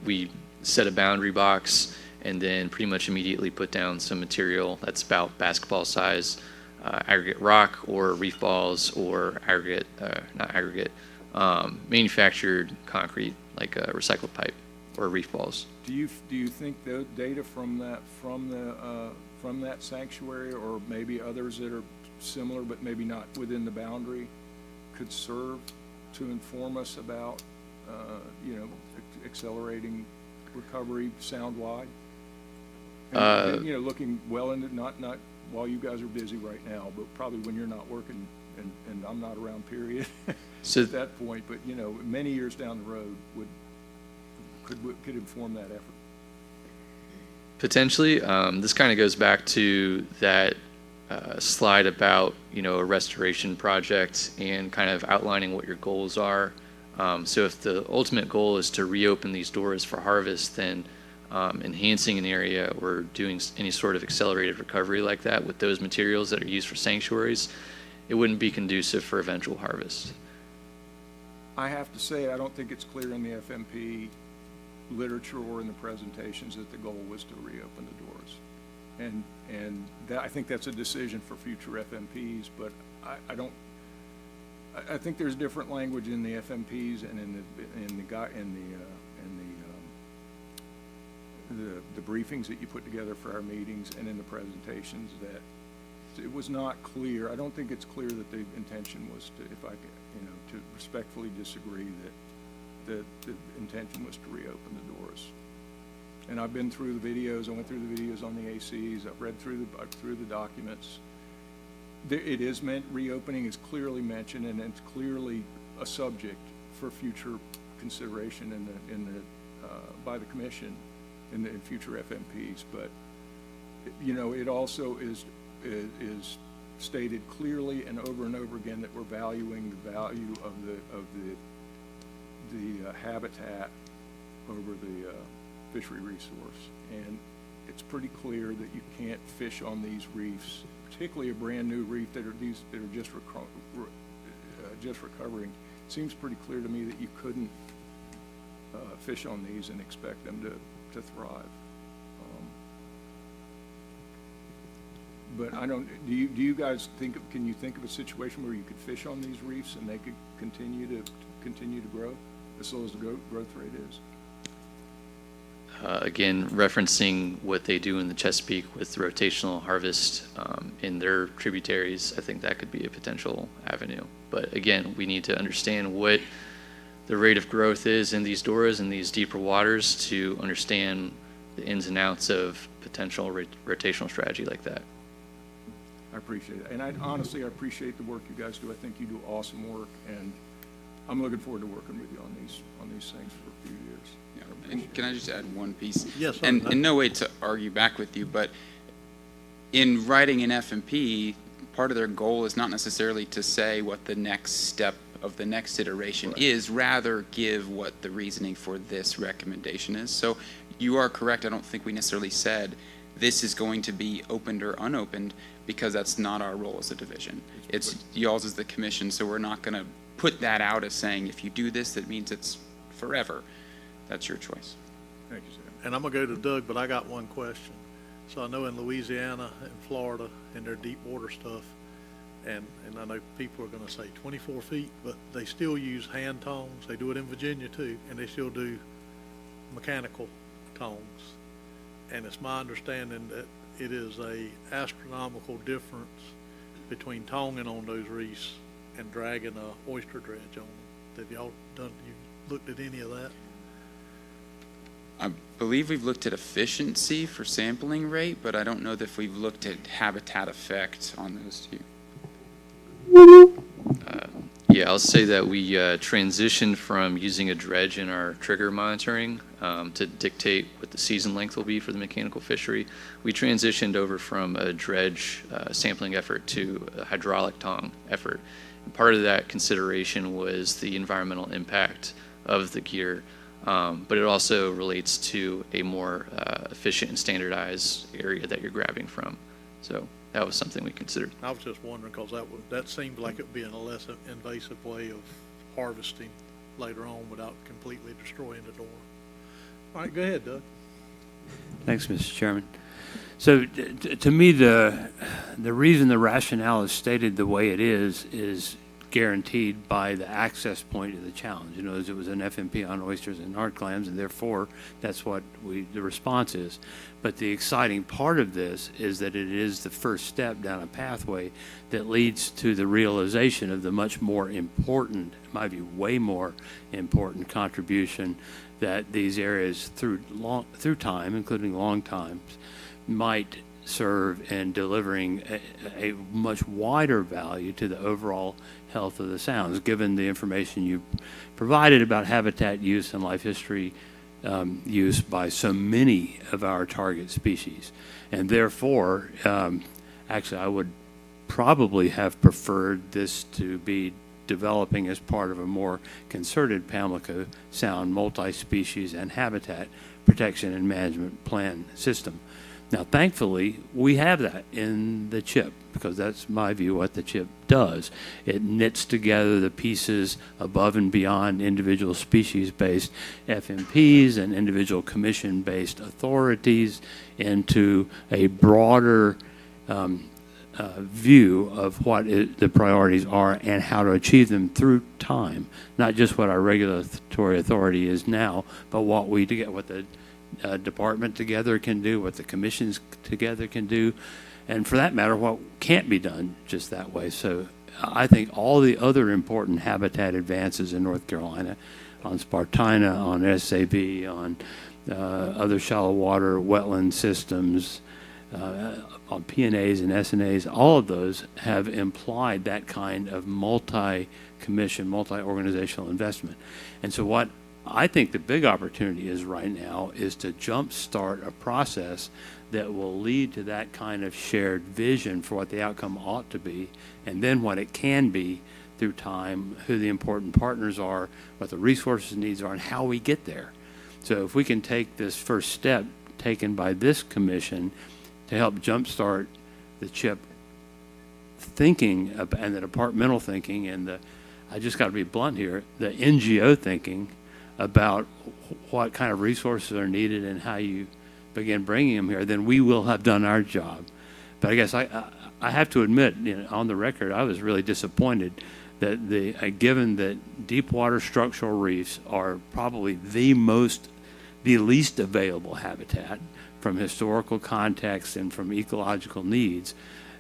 we set a boundary box and then pretty much immediately put down some material that's about basketball size, aggregate rock or reef balls, or manufactured concrete, like a recycled pipe. or reef balls. Do you think the data from that sanctuary, or maybe others that are similar but maybe not within the boundary, could serve to inform us about accelerating recovery sound-wide? And, looking well into not while you guys are busy right now, but probably when you're not working and I'm not around, period. So at that point, but many years down the road could inform that effort. Potentially, this kind of goes back to that slide about a restoration project and kind of outlining what your goals are. So if the ultimate goal is to reopen these doors for harvest, then enhancing an area or doing any sort of accelerated recovery like that with those materials that are used for sanctuaries, it wouldn't be conducive for eventual harvest. I have to say, I don't think it's clear in the FMP literature or in the presentations that the goal was to reopen the doors. And that, I think that's a decision for future FMPs, but I think there's different language in the FMPs and in the briefings that you put together for our meetings and in the presentations that it was not clear. I don't think it's clear that the intention was to, if I could, to respectfully disagree that the intention was to reopen the doors. And I've been through the videos. I went through the videos on the ACs. I've read through the documents. It is meant, reopening is clearly mentioned, and it's clearly a subject for future consideration by the commission in future FMPs. But it also is stated clearly and over again that we're valuing the value of the habitat over the fishery resource, and it's pretty clear that you can't fish on these reefs, particularly a brand new reef that are just recovering. It seems pretty clear to me that you couldn't fish on these and expect them to thrive. But I don't. Do you guys can you think of a situation where you could fish on these reefs and they could continue to grow as slow as the growth rate is? Again, referencing what they do in the Chesapeake with rotational harvest in their tributaries, I think that could be a potential avenue. But again, we need to understand what the rate of growth is in these doras and these deeper waters to understand the ins and outs of potential rotational strategy like that. I appreciate it. And honestly, I appreciate the work you guys do. I think you do awesome work, and I'm looking forward to working with you on these things for a few years. Yeah. And can I just add one piece? Yes. And in no way to argue back with you, but in writing an FMP, part of their goal is not necessarily to say what the next step of the next iteration is, rather give what the reasoning for this recommendation is. So you are correct. I don't think we necessarily said this is going to be opened or unopened, because that's not our role as a division. It's y'all's as the commission, so we're not going to put that out as saying if you do this, that means it's forever. That's your choice. Thank you, sir. And I'm going to go to Doug, but I got one question. So I know in Louisiana and Florida and their deep water stuff, and I know people are going to say 24 feet, but they still use hand tongs. They do it in Virginia too, and they still do mechanical tongs. And it's my understanding that it is a astronomical difference between tonging on those reefs and dragging a oyster dredge on them. Have y'all looked at any of that? I believe we've looked at efficiency for sampling rate, but I don't know if we've looked at habitat effect on those two. Yeah, I'll say that we transitioned from using a dredge in our trigger monitoring to dictate what the season length will be for the mechanical fishery. We transitioned over from a dredge sampling effort to a hydraulic tong effort. And part of that consideration was the environmental impact of the gear, but it also relates to a more efficient and standardized area that you're grabbing from. So that was something we considered. I was just wondering, because that seemed like it would be in a less invasive way of harvesting later on without completely destroying the door. All right, go ahead, Doug. Thanks, Mr. Chairman. So to me, the reason the rationale is stated the way it is guaranteed by the access point of the challenge. You know, it was an FMP on oysters and hard clams, and therefore that's what the response is. But the exciting part of this is that it is the first step down a pathway that leads to the realization of the much more important, in my view, way more important contribution that these areas through time, including long times, might serve in delivering a much wider value to the overall health of the sounds, given the information you provided about habitat use and life history use by so many of our target species. And therefore, actually, I would probably have preferred this to be developing as part of a more concerted Pamlico Sound multi-species and habitat protection and management plan system. Now, thankfully, we have that in the CHIP, because that's my view what the CHIP does. It knits together the pieces above and beyond individual species-based FMPs and individual commission-based authorities into a broader view of what the priorities are and how to achieve them through time, not just what our regulatory authority is now, but what the department together can do, what the commissions together can do, and for that matter, what can't be done just that way. So I think all the other important habitat advances in North Carolina on Spartina, on SAB, on other shallow water wetland systems, on PNAs and SNAs, all of those have implied that kind of multi-commission, multi-organizational investment. And so what I think the big opportunity is right now is to jumpstart a process that will lead to that kind of shared vision for what the outcome ought to be, and then what it can be through time, who the important partners are, what the resources needs are, and how we get there. So if we can take this first step taken by this commission to help jumpstart the CHIP thinking and the departmental thinking and I just got to be blunt here, the NGO thinking about what kind of resources are needed and how you begin bringing them here, then we will have done our job. But I guess I have to admit, on the record, I was really disappointed that given that deepwater structural reefs are probably the least available habitat from historical context and from ecological needs,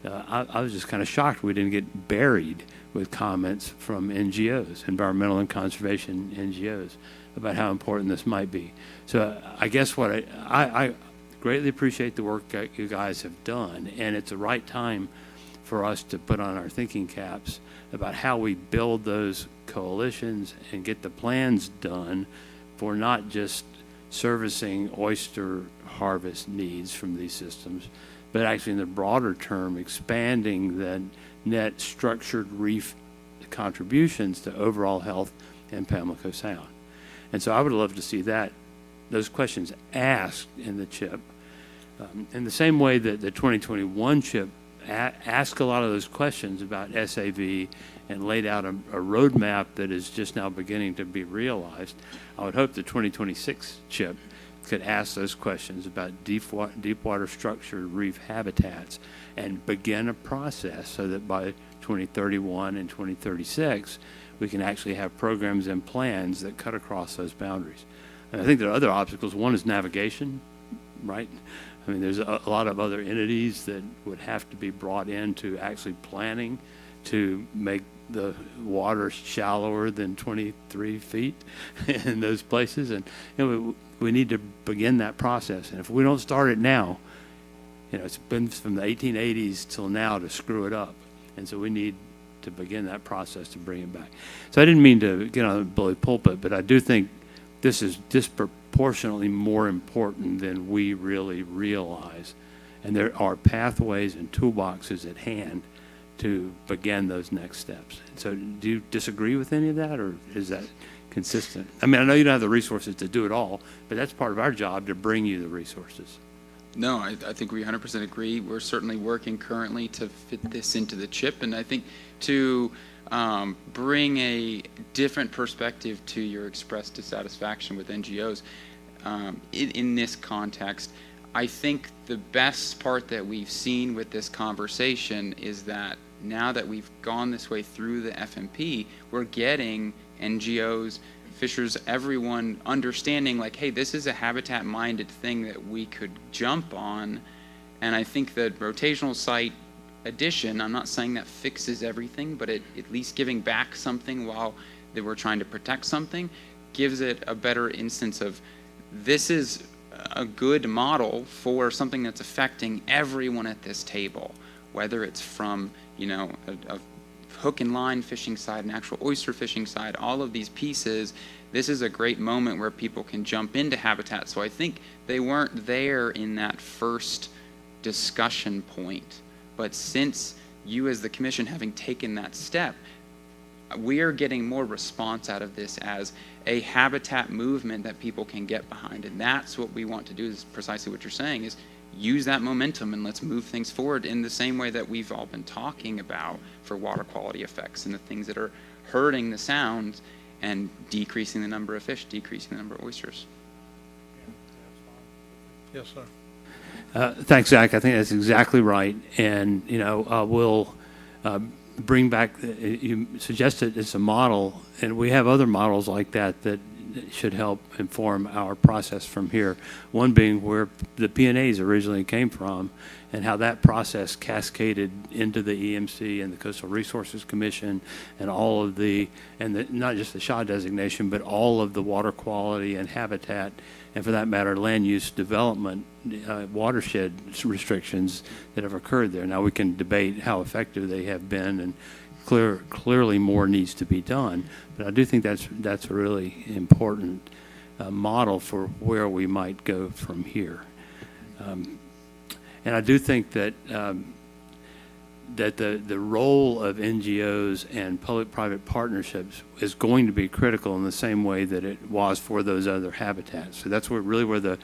I was just kind of shocked we didn't get buried with comments from NGOs, environmental and conservation NGOs, about how important this might be. So I guess what I greatly appreciate the work that you guys have done, and it's the right time for us to put on our thinking caps about how we build those coalitions and get the plans done for not just servicing oyster harvest needs from these systems, but actually in the broader term, expanding the net structured reef contributions to overall health in Pamlico Sound. And so I would love to see those questions asked in the CHIP. In the same way that the 2021 CHIP asked a lot of those questions about SAV and laid out a roadmap that is just now beginning to be realized, I would hope the 2026 CHIP could ask those questions about deepwater structured reef habitats and begin a process so that by 2031 and 2036, we can actually have programs and plans that cut across those boundaries. And I think there are other obstacles. One is navigation, right? I mean, there's a lot of other entities that would have to be brought into actually planning to make the water shallower than 23 feet in those places. And we need to begin that process. And if we don't start it now, it's been from the 1880s till now to screw it up. And so we need to begin that process to bring it back. So I didn't mean to get on the bully pulpit, but I do think this is disproportionately more important than we really realize. And there are pathways and toolboxes at hand to begin those next steps. So do you disagree with any of that, or is that consistent? I mean, I know you don't have the resources to do it all, but that's part of our job to bring you the resources. No, I think we 100% agree. We're certainly working currently to fit this into the CHIP, and I think to bring a different perspective to your expressed dissatisfaction with NGOs in this context, I think the best part that we've seen with this conversation is that now that we've gone this way through the FMP, we're getting NGOs, fishers, everyone understanding like, hey, this is a habitat-minded thing that we could jump on. And I think the rotational site addition, I'm not saying that fixes everything, but at least giving back something while they were trying to protect something gives it a better instance of this is a good model for something that's affecting everyone at this table, whether it's from, you know, a hook and line fishing side, an actual oyster fishing side, all of these pieces. This is a great moment where people can jump into habitat. So I think they weren't there in that first discussion point. But since you as the commission having taken that step, we are getting more response out of this as a habitat movement that people can get behind. And that's what we want to do, is precisely what you're saying, is use that momentum and let's move things forward in the same way that we've all been talking about for water quality effects and the things that are hurting the sound and decreasing the number of fish, decreasing the number of oysters. Yes, sir. Thanks, Zach. I think that's exactly right. And, you know, we'll bring back, you suggested it's a model, and we have other models like that that should help inform our process from here. One being where the P&As originally came from and how that process cascaded into the EMC and the Coastal Resources Commission and all of not just the SHA designation, but all of the water quality and habitat, and for that matter, land use development, watershed restrictions that have occurred there. Now we can debate how effective they have been, and clearly more needs to be done. But I do think that's a really important model for where we might go from here. And I do think that that the role of NGOs and public-private partnerships is going to be critical in the same way that it was for those other habitats. So that's where the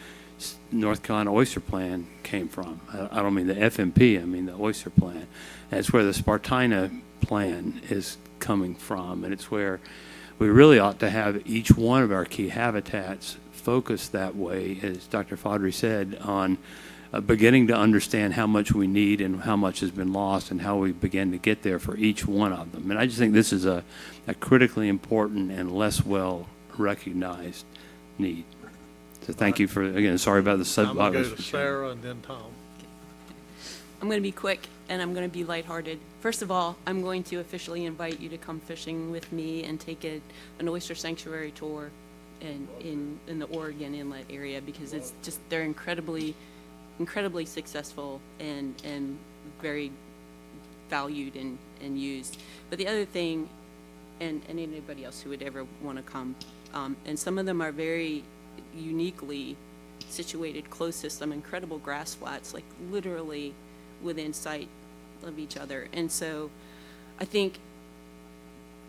North Carolina Oyster Plan came from. I don't mean the FMP, I mean the Oyster Plan. And it's where the Spartina Plan is coming from, and it's where we really ought to have each one of our key habitats focused that way, as Dr. Fodry said, on beginning to understand how much we need and how much has been lost and how we begin to get there for each one of them. And I just think this is a critically important and less well recognized need. So thank you for, again, sorry about the I'm going to go to Sarah and then Tom. I'm going to be quick and I'm going to be lighthearted. First of all, I'm going to officially invite you to come fishing with me and take an oyster sanctuary tour in the Oregon Inlet area, because it's just, they're incredibly successful and very valued and used. But the other thing, and anybody else who would ever want to come, and some of them are very uniquely situated close to some incredible grass flats, like literally within sight of each other. And so I think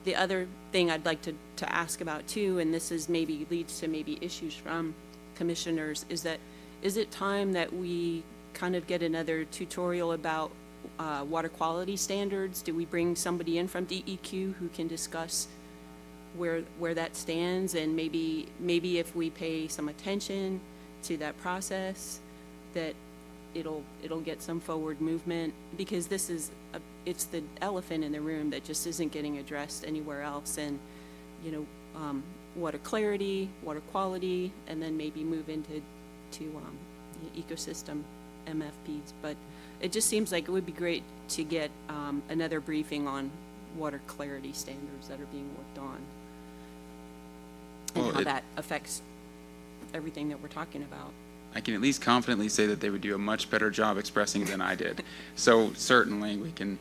the other thing I'd like to ask about too, and this is maybe leads to maybe issues from commissioners, is that is it time that we kind of get another tutorial about water quality standards? Do we bring somebody in from DEQ who can discuss where that stands, and maybe if we pay some attention to that process, that it'll get some forward movement, because this is it's the elephant in the room that just isn't getting addressed anywhere else. And water clarity, water quality, and then maybe move into ecosystem MFPs. But it just seems like it would be great to get another briefing on water clarity standards that are being worked on, and how that affects everything that we're talking about. I can at least confidently say that they would do a much better job expressing it than I did. So certainly we can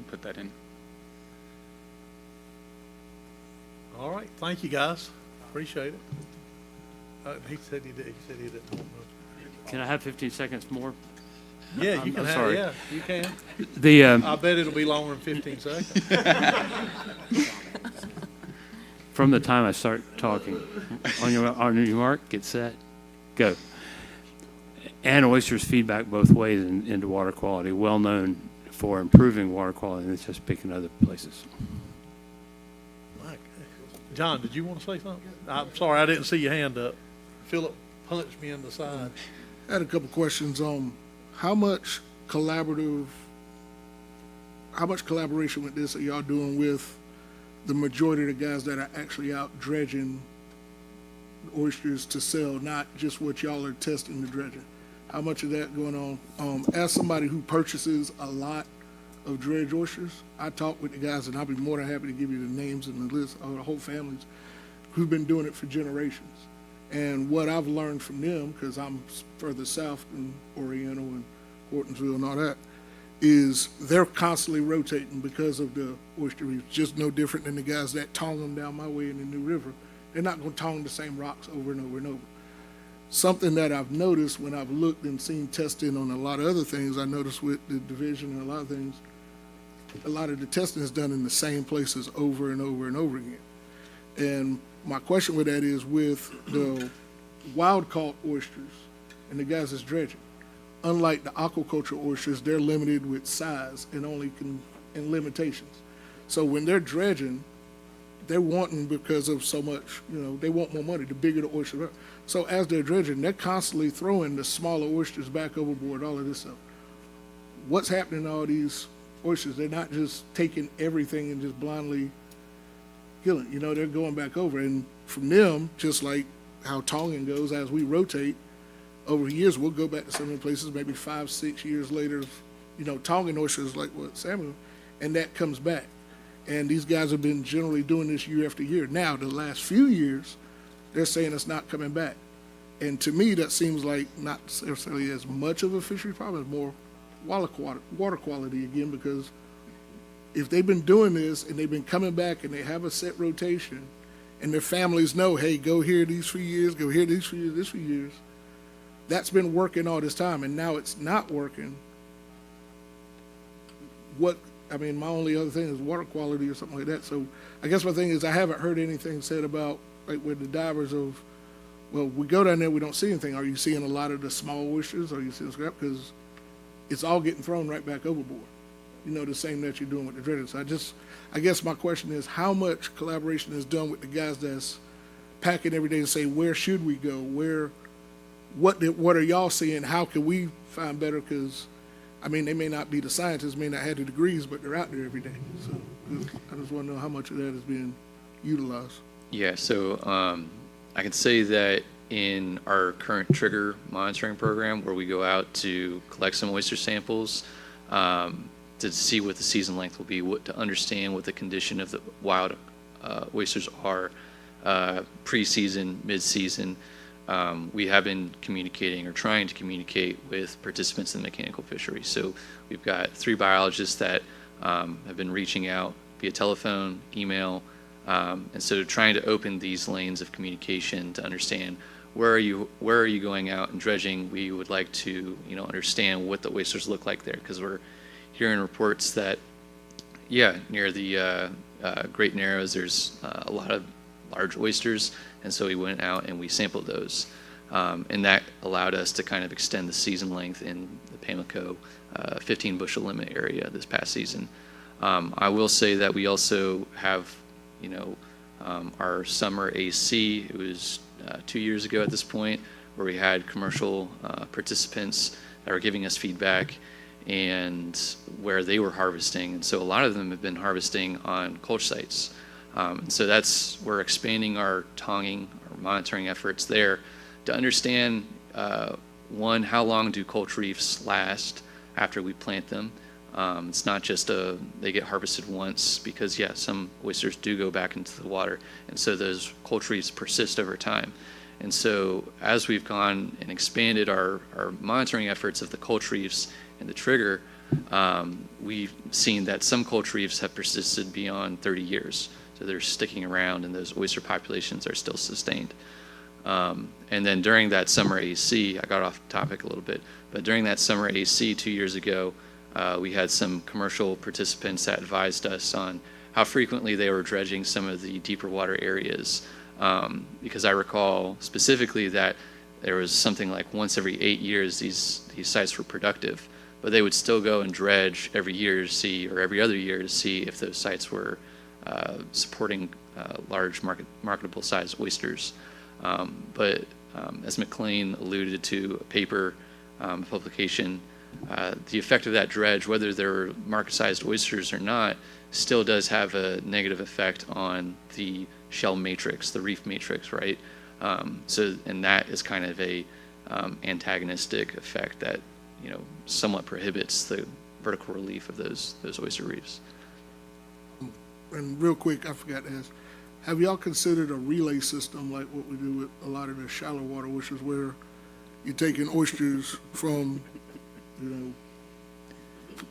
put that in. All right, thank you guys. Appreciate it. He said he did. He said he didn't want to. Can I have 15 seconds more? Yeah, you can have. Sorry. Yeah, you can. I bet it'll be longer than 15 seconds. From the time I start talking, on your mark, get set, go. And oysters feedback both ways into water quality, well known for improving water quality in the Chesapeake and other places. John, did you want to say something? I'm sorry, I didn't see your hand up. Philip punched me in the side. I had a couple questions on how much collaborative how much collaboration with this are y'all doing with the majority of the guys that are actually out dredging oysters to sell, not just what y'all are testing the dredging? How much of that going on? As somebody who purchases a lot of dredge oysters, I talk with the guys, and I'll be more than happy to give you the names and the list of the whole families who've been doing it for generations. And what I've learned from them, because I'm further south in Oriental and Hortonsville and all that, is they're constantly rotating because of the oyster reefs, just no different than the guys that tong them down my way in the New River. They're not going to tong the same rocks over and over and over. Something that I've noticed when I've looked and seen testing on a lot of other things, I noticed with the division and a lot of things, a lot of the testing is done in the same places over and over and over again. And my question with that is, with the wild caught oysters and the guys that's dredging, unlike the aquaculture oysters, they're limited with size and and limitations. So when they're dredging, they're wanting, because of so much, they want more money, the bigger the oyster are. So as they're dredging, they're constantly throwing the smaller oysters back overboard, all of this stuff. What's happening to all these oysters? They're not just taking everything and just blindly killing, they're going back over. And from them, just like how tonging goes, as we rotate, over the years, we'll go back to some of the places, maybe 5-6 years later, tonging oysters like what Samuel, and that comes back. And these guys have been generally doing this year after year. Now, the last few years, they're saying it's not coming back. And to me, that seems like not necessarily as much of a fishery problem, it's more water quality again, because if they've been doing this and they've been coming back and they have a set rotation and their families know, hey, go here these few years, go here these few years, this few years, that's been working all this time, and now it's not working. My only other thing is water quality or something like that. So I guess my thing is, I haven't heard anything said about, like, with the divers of, well, we go down there, we don't see anything. Are you seeing a lot of the small oysters? Are you seeing scrap? Because it's all getting thrown right back overboard. The same that you're doing with the dredging. So I guess my question is, how much collaboration is done with the guys that's packing every day to say, where should we go? What are y'all seeing? How can we find better? Because, they may not be the scientists, may not have the degrees, but they're out there every day. So I just want to know how much of that is being utilized. Yeah, so I can say that in our current trigger monitoring program, where we go out to collect some oyster samples to see what the season length will be, to understand what the condition of the wild oysters are pre-season, mid-season. We have been communicating or trying to communicate with participants in the mechanical fishery. So we've got 3 biologists that have been reaching out via telephone, email, and so trying to open these lanes of communication to understand where are you going out and dredging. We would like to understand what the oysters look like there, because we're hearing reports that near the Great Narrows there's a lot of large oysters, and so we went out and we sampled those, and that allowed us to kind of extend the season length in the Pamlico 15 bushel limit area this past season. I will say that we also have our summer AC. It was 2 years ago at this point, where we had commercial participants that were giving us feedback and where they were harvesting, and so a lot of them have been harvesting on culch sites. And so we're expanding our tonging, our monitoring efforts there to understand, one, how long do culch reefs last after we plant them? It's not just they get harvested once, because some oysters do go back into the water, and so those culch reefs persist over time. And so as we've gone and expanded our monitoring efforts of the culch reefs and the trigger, we've seen that some culch reefs have persisted beyond 30 years. So they're sticking around, and those oyster populations are still sustained. And then during that summer AC, I got off topic a little bit, but during that summer AC 2 years ago, we had some commercial participants that advised us on how frequently they were dredging some of the deeper water areas. Because I recall specifically that there was something like once every 8 years these sites were productive, but they would still go and dredge every year to see, or every other year to see if those sites were supporting large marketable size oysters. But as McLean alluded to, a paper publication the effect of that dredge, whether they're market-sized oysters or not, still does have a negative effect on the shell matrix, the reef matrix, right? And that is kind of a antagonistic effect that, somewhat prohibits the vertical relief of those oyster reefs. And real quick, I forgot to ask, have y'all considered a relay system like what we do with a lot of the shallow water, which is where you're taking oysters from,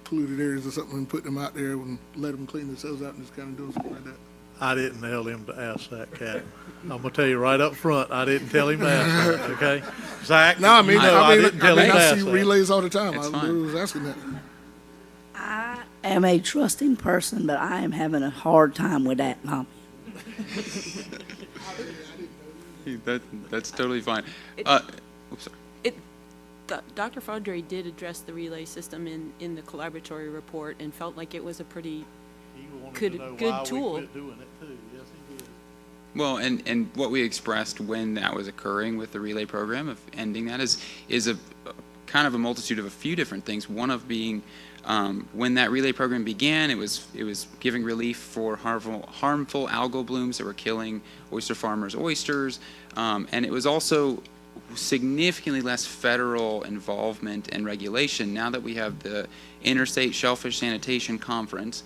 polluted areas or something and putting them out there and let them clean themselves out and just kind of doing something like that? I didn't tell him to ask that, Cat. I'm gonna tell you right up front, I didn't tell him to ask that, okay? Zach, No, I didn't tell him to I ask see that. relays all the time. It's I fine. was asking that. I am a trusting person, but I am having a hard time with that, Mom. That's totally fine. Oops, sorry. Dr. Fondre did address the relay system in the collaboratory report and felt like it was a pretty good tool. Well, and what we expressed when that was occurring with the relay program of ending that is a kind of a multitude of a few different things. One of being when that relay program began, it was giving relief for harmful algal blooms that were killing oyster farmers' oysters, and it was also significantly less federal involvement and regulation. Now that we have the Interstate Shellfish Sanitation Conference,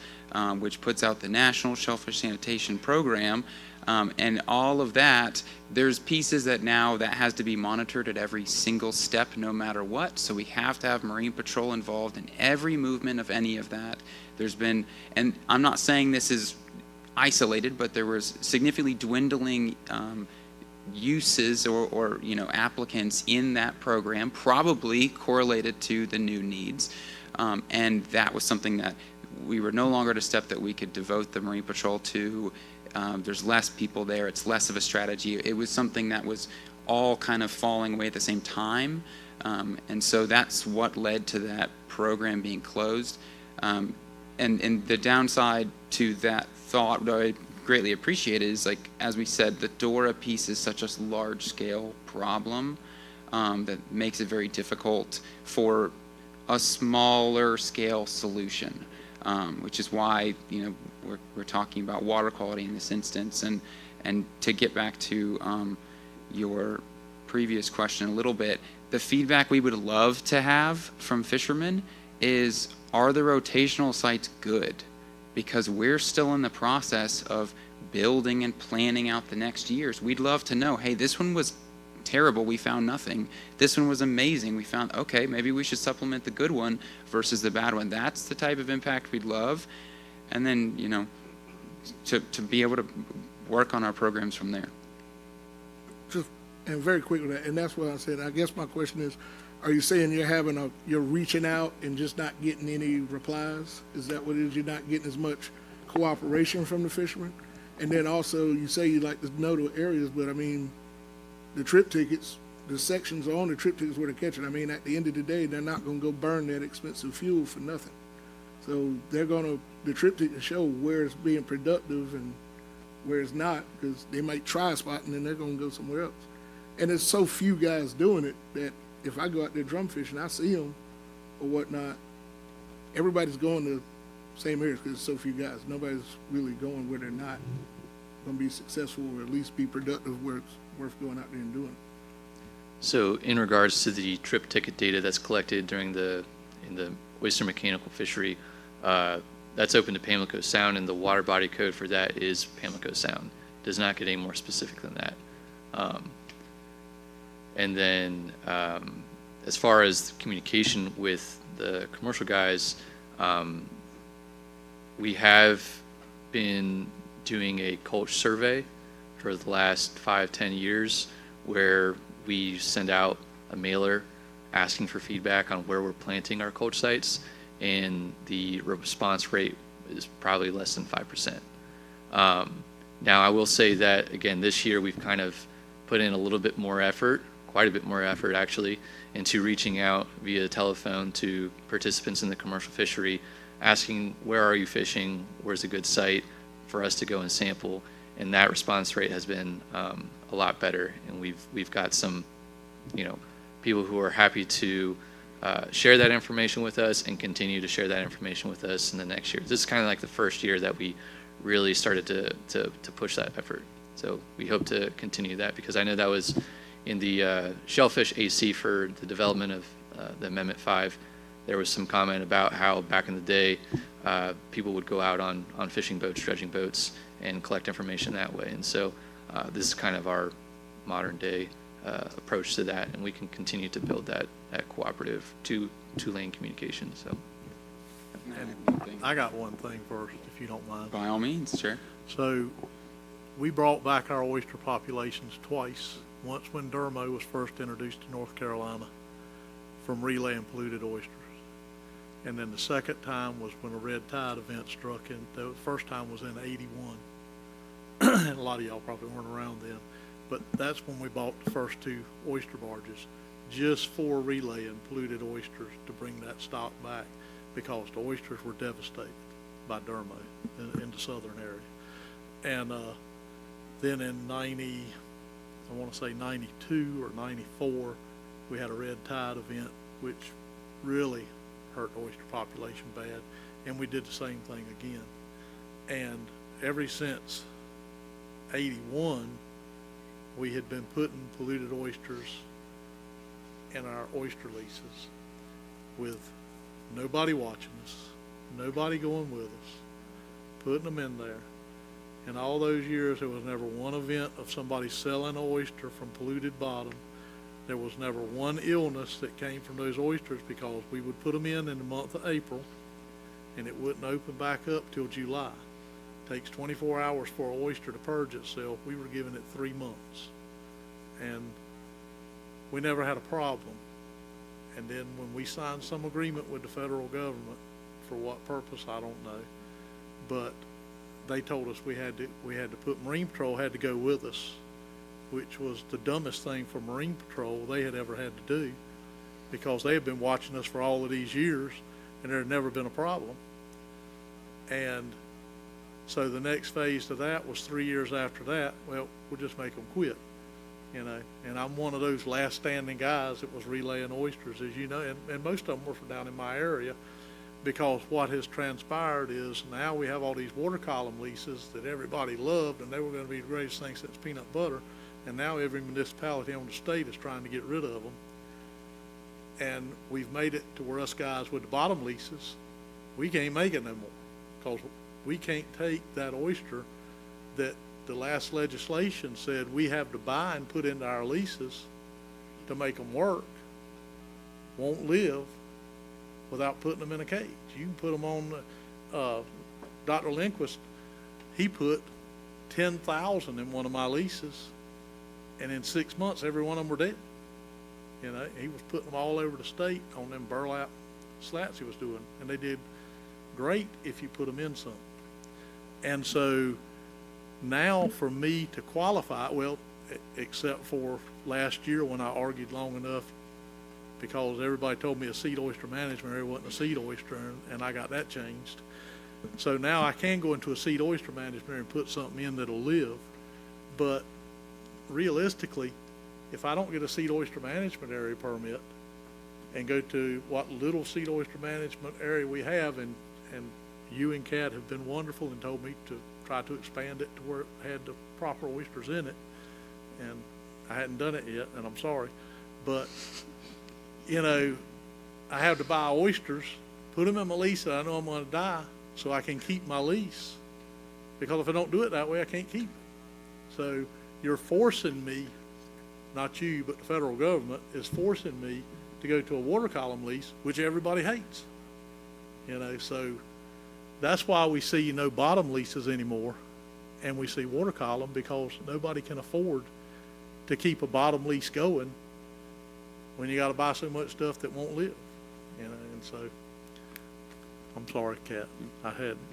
which puts out the National Shellfish Sanitation Program, and all of that, there's pieces that now that has to be monitored at every single step no matter what. So we have to have Marine Patrol involved in every movement of any of that. There's been, and I'm not saying this is isolated, but there was significantly dwindling uses or applicants in that program, probably correlated to the new needs. And that was something that we were no longer at a step that we could devote the Marine Patrol to. There's less people there. It's less of a strategy. It was something that was all kind of falling away at the same time. And so that's what led to that program being closed. And the downside to that thought, what I greatly appreciate is, like, as we said, the DORA piece is such a large-scale problem that makes it very difficult for a smaller scale solution. Which is why we're talking about water quality in this instance. And to get back to your previous question a little bit, the feedback we would love to have from fishermen is, are the rotational sites good? Because we're still in the process of building and planning out the next years. We'd love to know, hey, this one was terrible, we found nothing. This one was amazing, we found, okay, maybe we should supplement the good one versus the bad one. That's the type of impact we'd love. And then, to be able to work on our programs from there. And very quick with that, and that's what I said. I guess my question is, are you saying you're reaching out and just not getting any replies? Is that what it is? You're not getting as much cooperation from the fishermen? And then also, you say you like to know the areas, but I mean, the trip tickets, the sections on the trip tickets where they're catching. I mean, at the end of the day, they're not going to go burn that expensive fuel for nothing. So the trip tickets show where it's being productive and where it's not, because they might try a spot and then they're going to go somewhere else. And there's so few guys doing it that if I go out there drum fishing, I see them or whatnot, everybody's going to the same areas because there's so few guys. Nobody's really going where they're not going to be successful or at least be productive where it's worth going out there and doing it. So in regards to the trip ticket data that's collected in the oyster mechanical fishery, that's open to Pamlico Sound, and the water body code for that is Pamlico Sound. It does not get any more specific than that. And then as far as communication with the commercial guys, we have been doing a culture survey for the last 5-10 years, where we send out a mailer asking for feedback on where we're planting our culture sites, and the response rate is probably less than 5%. Now, I will say that, again, this year we've kind of put in a little bit more effort, quite a bit more effort actually, into reaching out via telephone to participants in the commercial fishery, asking, where are you fishing, where's a good site for us to go and sample. And that response rate has been a lot better, and we've got some, people who are happy to share that information with us and continue to share that information with us in the next year. This is kind of like the first year that we really started to push that effort. So we hope to continue that, because I know that was in the Shellfish AC for the development of the Amendment 5. There was some comment about how back in the day people would go out on fishing boats, dredging boats, and collect information that way. And so this is kind of our modern day approach to that, and we can continue to build that cooperative two-lane communication. So I got one thing first, if you don't mind. By all means, sure. So we brought back our oyster populations twice. Once when Dermo was first introduced to North Carolina from relaying polluted oysters. And then the second time was when a red tide event struck in. The first time was in 81. And a lot of y'all probably weren't around then. But that's when we bought the first two oyster barges, just for relaying polluted oysters to bring that stock back, because the oysters were devastated by Dermo in the southern area. And then in 92 or 94, we had a red tide event, which really hurt the oyster population bad, and we did the same thing again. And ever since 81, we had been putting polluted oysters in our oyster leases with nobody watching us, nobody going with us, putting them in there. In all those years, there was never one event of somebody selling an oyster from polluted bottom. There was never one illness that came from those oysters, because we would put them in the month of April, and it wouldn't open back up till July. It takes 24 hours for an oyster to purge itself. We were giving it 3 months, and we never had a problem. And then when we signed some agreement with the federal government, for what purpose, I don't know, but they told us we had to put Marine Patrol had to go with us, which was the dumbest thing for Marine Patrol they had ever had to do, because they had been watching us for all of these years and there had never been a problem. And so the next phase to that was 3 years after that, well, we'll just make them quit, you know. And I'm one of those last standing guys that was relaying oysters, as you know, and most of them were from down in my area. Because what has transpired is now we have all these water column leases that everybody loved, and they were going to be the greatest thing since peanut butter, and now every municipality in the state is trying to get rid of them. And we've made it to where us guys with the bottom leases, we can't make it no more, because we can't take that oyster that the last legislation said we have to buy and put into our leases to make them work, won't live, without putting them in a cage. You can put them on, Dr. Lindquist, he put 10,000 in one of my leases, and in 6 months, every one of them were dead. You know, he was putting them all over the state on them burlap slats he was doing, and they did great if you put them in some. And so now for me to qualify, well, except for last year when I argued long enough, because everybody told me a seed oyster management area wasn't a seed oyster, and I got that changed. So now I can go into a seed oyster management area and put something in that'll live. But realistically, if I don't get a seed oyster management area permit and go to what little seed oyster management area we have, and you and Kat have been wonderful and told me to try to expand it to where it had the proper oysters in it, and I hadn't done it yet, and I'm sorry, but you know, I have to buy oysters, put them in my lease that I know I'm going to die, so I can keep my lease. Because if I don't do it that way, I can't keep it. So you're forcing me, not you, but the federal government is forcing me to go to a water column lease, which everybody hates. You know, so that's why we see no bottom leases anymore, and we see water column, because nobody can afford to keep a bottom lease going when you got to buy so much stuff that won't live, you know. And so I'm sorry, Kat.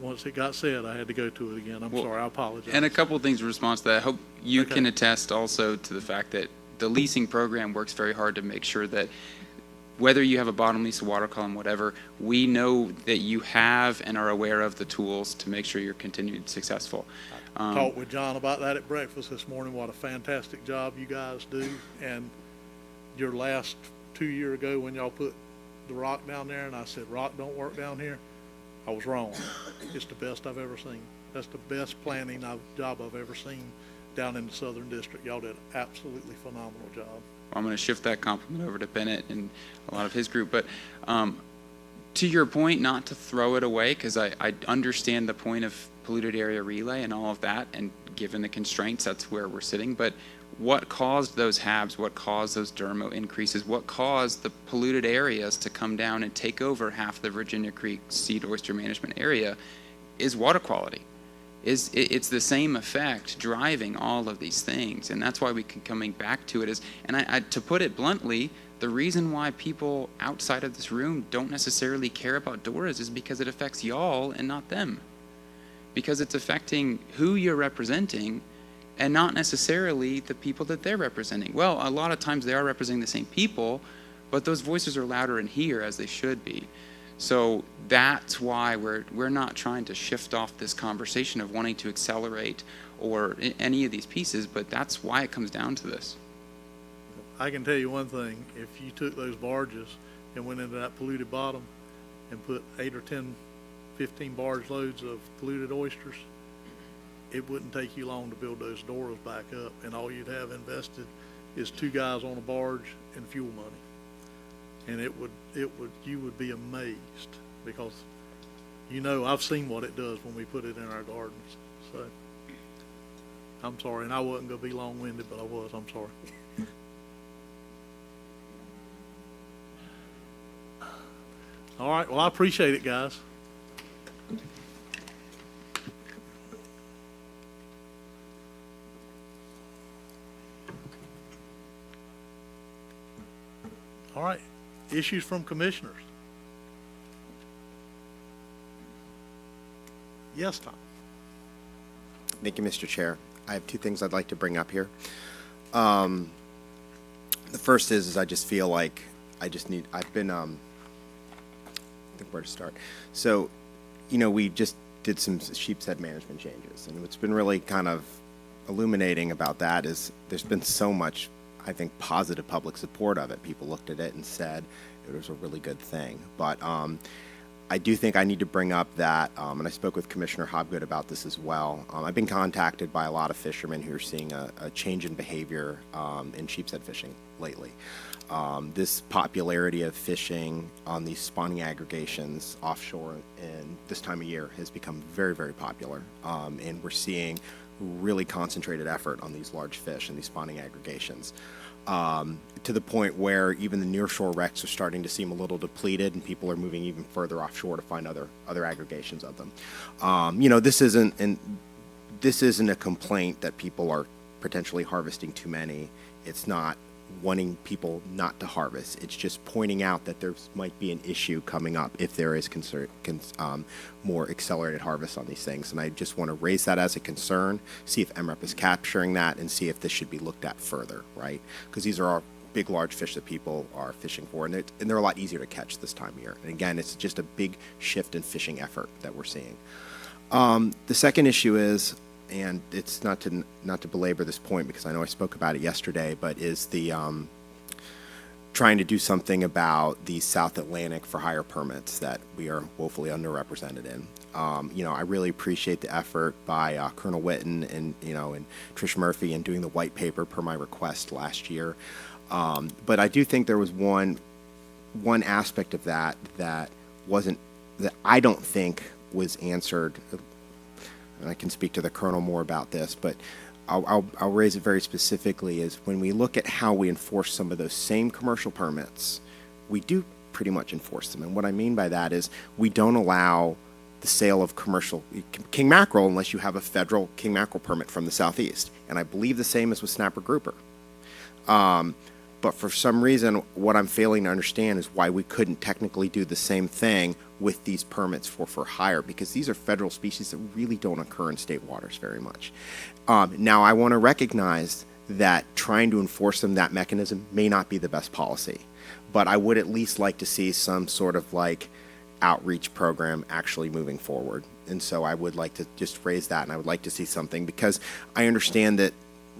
Once it got said, I had to go to it again. I'm sorry. I apologize. And a couple of things in response to that. I hope you can attest also to the fact that the leasing program works very hard to make sure that whether you have a bottom lease, a water column, whatever, we know that you have and are aware of the tools to make sure you're continued successful. I talked with John about that at breakfast this morning, what a fantastic job you guys do. And your last 2 years ago when y'all put the rock down there and I said, rock don't work down here, I was wrong. It's the best I've ever seen. That's the best planning job I've ever seen down in the Southern District. Y'all did an absolutely phenomenal job. I'm going to shift that compliment over to Bennett and a lot of his group. But to your point, not to throw it away, because I understand the point of polluted area relay and all of that, and given the constraints, that's where we're sitting. But what caused those HABs, what caused those dermo increases, what caused the polluted areas to come down and take over half the Virginia Creek seed oyster management area is water quality. It's the same effect driving all of these things, and that's why we keep coming back to it. And to put it bluntly, the reason why people outside of this room don't necessarily care about DORAs is because it affects y'all and not them. Because it's affecting who you're representing and not necessarily the people that they're representing. Well, a lot of times they are representing the same people, but those voices are louder in here as they should be. So that's why we're not trying to shift off this conversation of wanting to accelerate or any of these pieces, but that's why it comes down to this. I can tell you one thing, if you took those barges and went into that polluted bottom and put 8 or 10, 15 barge loads of polluted oysters, it wouldn't take you long to build those doors back up, and all you'd have invested is 2 guys on a barge and fuel money. And you would be amazed, because I've seen what it does when we put it in our gardens. So I'm sorry, and I wasn't going to be long-winded, but I was. I'm sorry. All right, well, I appreciate it, guys. All right, issues from commissioners. Yes, Tom. Thank you, Mr. Chair. I have 2 things I'd like to bring up here. The first is I just feel like I think where to start. So, we just did some sheepshead management changes, and what's been really kind of illuminating about that is there's been so much, I think, positive public support of it. People looked at it and said it was a really good thing. But I do think I need to bring up that, and I spoke with Commissioner Hobgood about this as well. I've been contacted by a lot of fishermen who are seeing a change in behavior in sheepshead fishing lately. This popularity of fishing on these spawning aggregations offshore in this time of year has become very, very popular. And we're seeing really concentrated effort on these large fish and these spawning aggregations, to the point where even the nearshore wrecks are starting to seem a little depleted, and people are moving even further offshore to find other aggregations of them. This isn't a complaint that people are potentially harvesting too many. It's not wanting people not to harvest. It's just pointing out that there might be an issue coming up if there is more accelerated harvest on these things. And I just want to raise that as a concern, see if MREP is capturing that, and see if this should be looked at further, right? Because these are all big, large fish that people are fishing for, and they're a lot easier to catch this time of year. And again, it's just a big shift in fishing effort that we're seeing. The second issue is, and it's not to belabor this point because I know I spoke about it yesterday, but is the trying to do something about the South Atlantic for hire permits that we are woefully underrepresented in. I really appreciate the effort by Colonel Witten and Trish Murphy in doing the white paper per my request last year. But I do think there was one aspect of that that I don't think was answered. And I can speak to the Colonel more about this, but I'll raise it very specifically, is when we look at how we enforce some of those same commercial permits, we do pretty much enforce them. And what I mean by that is we don't allow the sale of commercial king mackerel unless you have a federal king mackerel permit from the Southeast. And I believe the same is with snapper grouper. But for some reason, what I'm failing to understand is why we couldn't technically do the same thing with these permits for hire, because these are federal species that really don't occur in state waters very much. Now, I want to recognize that trying to enforce them, that mechanism, may not be the best policy. But I would at least like to see some sort of outreach program actually moving forward. And so I would like to just raise that, and I would like to see something, because I understand that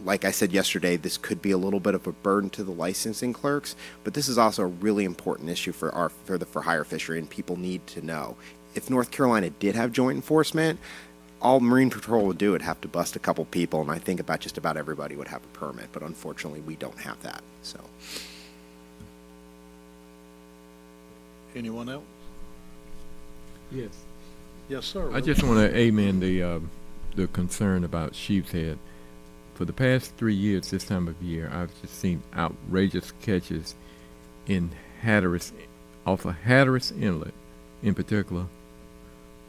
like I said yesterday, this could be a little bit of a burden to the licensing clerks, but this is also a really important issue for the for-hire fishery, and people need to know. If North Carolina did have joint enforcement, all Marine Patrol would do would have to bust a couple people, and I think about just about everybody would have a permit, but unfortunately we don't have that. So, anyone else? Yes. Yes, sir. I just want to amen the concern about sheep's head. For the past 3 years, this time of year, I've just seen outrageous catches in Hatteras, off of Hatteras Inlet, in particular,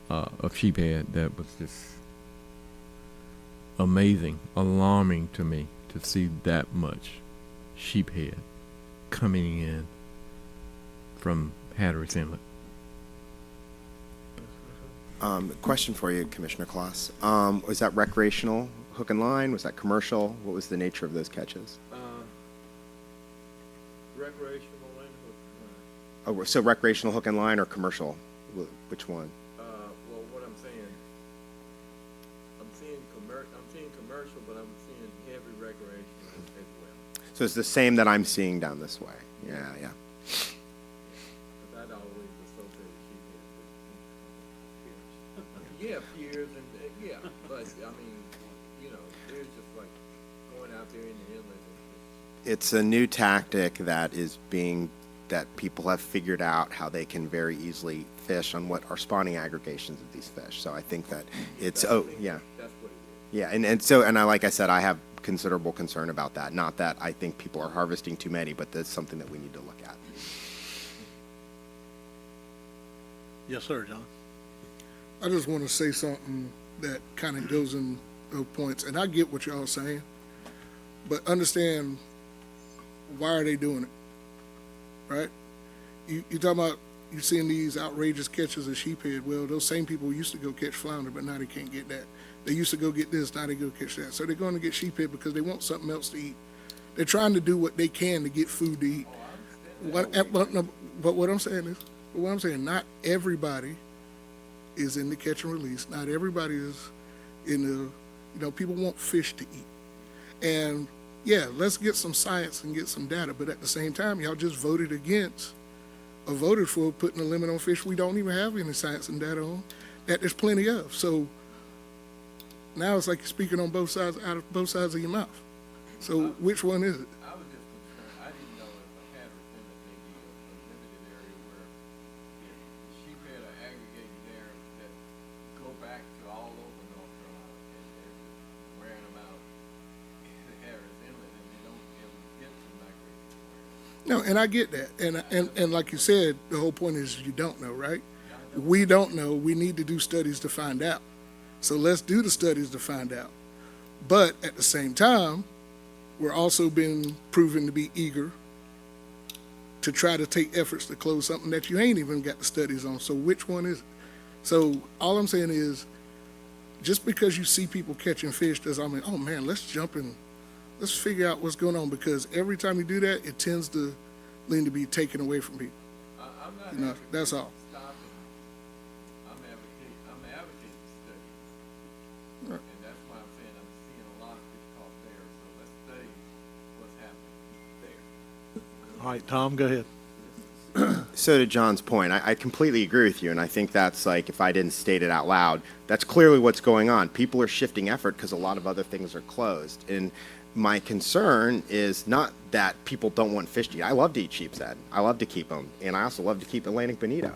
of sheephead. That was just amazing, alarming to me to see that much sheephead coming in from Hatteras Inlet. Question for you, Commissioner Kloss. Was that recreational hook and line? Was that commercial? What was the nature of those catches? Recreational and hook and line. Oh, so recreational hook and line or commercial? Which one? Well, what I'm saying, I'm seeing commercial, but I'm seeing heavy recreational as well. So it's the same that I'm seeing down this way. Yeah, yeah. That always associated sheephead. Yeah, piers and yeah, but I mean, you know, there's just like going out there in the inlet. It's a new tactic that people have figured out how they can very easily fish on what are spawning aggregations of these fish. So I think that it's, That's what it is. Yeah, and like I said, I have considerable concern about that. Not that I think people are harvesting too many, but that's something that we need to look at. Yes, sir, John. I just want to say something that kind of goes in those points, and I get what y'all are saying, but understand why are they doing it, right? You talking about you seeing these outrageous catches of sheephead. Well, those same people used to go catch flounder, but now they can't get that. They used to go get this, now they go catch that. So they're going to get sheephead because they want something else to eat. They're trying to do what they can to get food to eat. But what I'm saying, not everybody is in the catch and release. Not everybody is in the, people want fish to eat. And yeah, let's get some science and get some data. But at the same time, y'all just voted against or voted for putting a limit on fish we don't even have any science and data on, that there's plenty of. So now it's like you're speaking on both sides, out of both sides of your mouth. So which one is it? I was just concerned. I didn't know if a Hatteras Inlet may be a limited area where the sheephead are aggregating there that go back to all over North Carolina, and they're just wearing them out in the Hatteras Inlet, and they don't ever get to migrate. No, and I get that. And like you said, the whole point is you don't know, right? We don't know. We need to do studies to find out. So let's do the studies to find out. But at the same time, we're also being proven to be eager to try to take efforts to close something that you ain't even got the studies on. So which one is it? So all I'm saying is, just because you see people catching fish doesn't mean, oh man, let's jump in, let's figure out what's going on, because every time you do that, it tends to lean to be taken away from people. I'm not That's all. stopping. I'm advocating study. Right. And that's why I'm saying I'm seeing a lot of fish caught there. So let's study what's happening there. All right, Tom, go ahead. So to John's point, I completely agree with you, and I think that's like, if I didn't state it out loud, that's clearly what's going on. People are shifting effort because a lot of other things are closed. And my concern is not that people don't want fish to eat. I love to eat sheep's head. I love to keep them, and I also love to keep Atlantic bonito.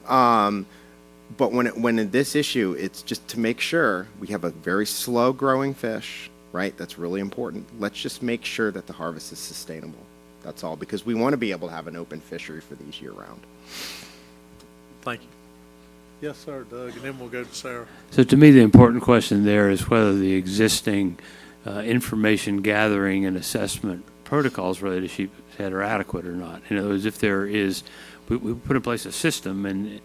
But when in this issue, it's just to make sure we have a very slow growing fish, right? That's really important. Let's just make sure that the harvest is sustainable. That's all, because we want to be able to have an open fishery for these year round. Thank you. Yes, sir, Doug, and then we'll go to Sarah. So to me, the important question there is whether the existing information gathering and assessment protocols related to sheephead are adequate or not. In other words, if there is, we put in place a system in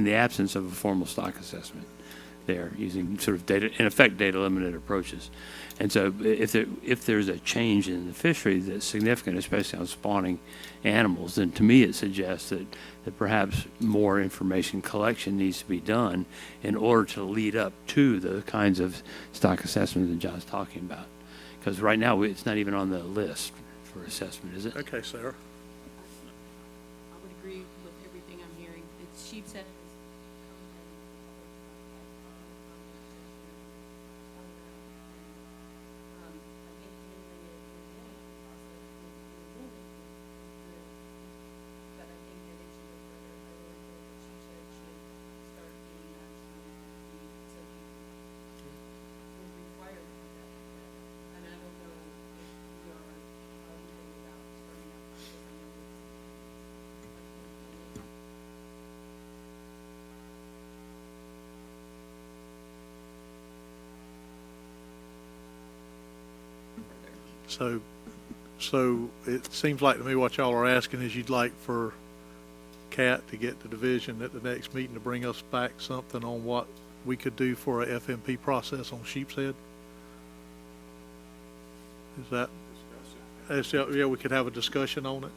the absence of a formal stock assessment there, using sort of data, in effect, data limited approaches. And so if there's a change in the fishery that's significant, especially on spawning animals, then to me it suggests that perhaps more information collection needs to be done in order to lead up to the kinds of stock assessments that John's talking about. Because right now, it's not even on the list for assessment, is it? Okay, Sarah. I would agree with everything I'm hearing. It's sheep's head. So it seems like to me what y'all are asking is you'd like for Kat to get the division at the next meeting to bring us back something on what we could do for a FMP process on sheep's head? Is that? Yeah, we could have a discussion on it.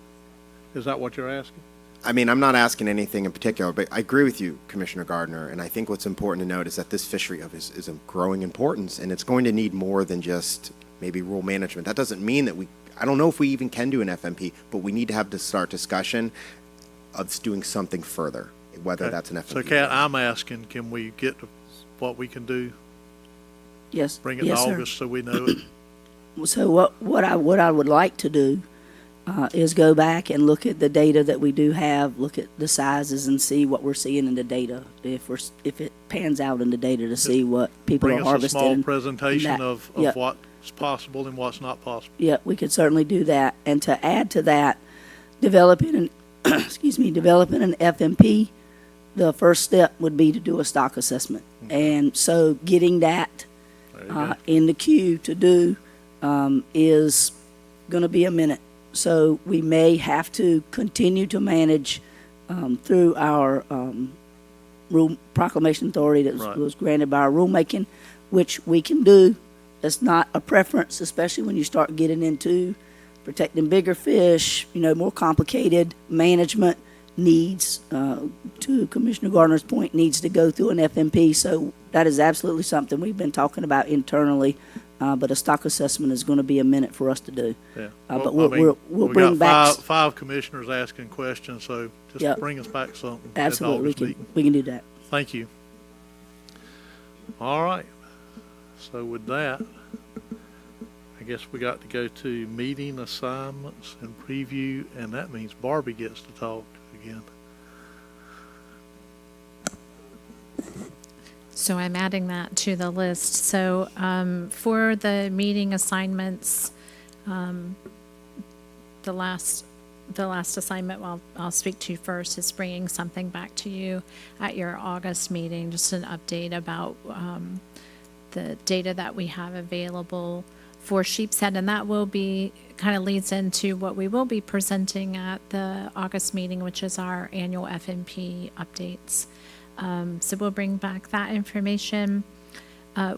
Is that what you're asking? I mean, I'm not asking anything in particular, but I agree with you, Commissioner Gardner, and I think what's important to note is that this fishery is of growing importance, and it's going to need more than just maybe rule management. That doesn't mean that I don't know if we even can do an FMP, but we need to have to start discussion of doing something further, whether that's an FMP. So, Kat, I'm asking, can we get to what we can do? Yes. Bring it Yes, to sir. August so we know it. So what I would like to do is go back and look at the data that we do have, look at the sizes and see what we're seeing in the data. If it pans out in the data to see what people are Bring us a harvesting. small presentation of Yep. what's possible and what's not possible. Yeah, we could certainly do that. And to add to that, developing an developing an FMP, the first step would be to do a stock assessment. And so getting that in the queue to do is going to be a minute. So we may have to continue to manage through our rule proclamation authority that was granted by our rulemaking, which we can do. That's not a preference, especially when you start getting into protecting bigger fish, more complicated management needs, to Commissioner Gardner's point, needs to go through an FMP. So that is absolutely something we've been talking about internally, but a stock assessment is going to be a minute for us to do. Yeah. But we bring got back. five commissioners asking questions, so just bring us back something. at the Absolutely, August we can do that. Thank you. All right. So with that, I guess we got to go to meeting assignments and preview, and that means Barbie gets to talk again. So I'm adding that to the list. So for the meeting assignments, the last assignment I'll speak to first is bringing something back to you at your August meeting, just an update about the data that we have available for Sheepshead, and that will be kind of leads into what we will be presenting at the August meeting, which is our annual FMP updates. So we'll bring back that information.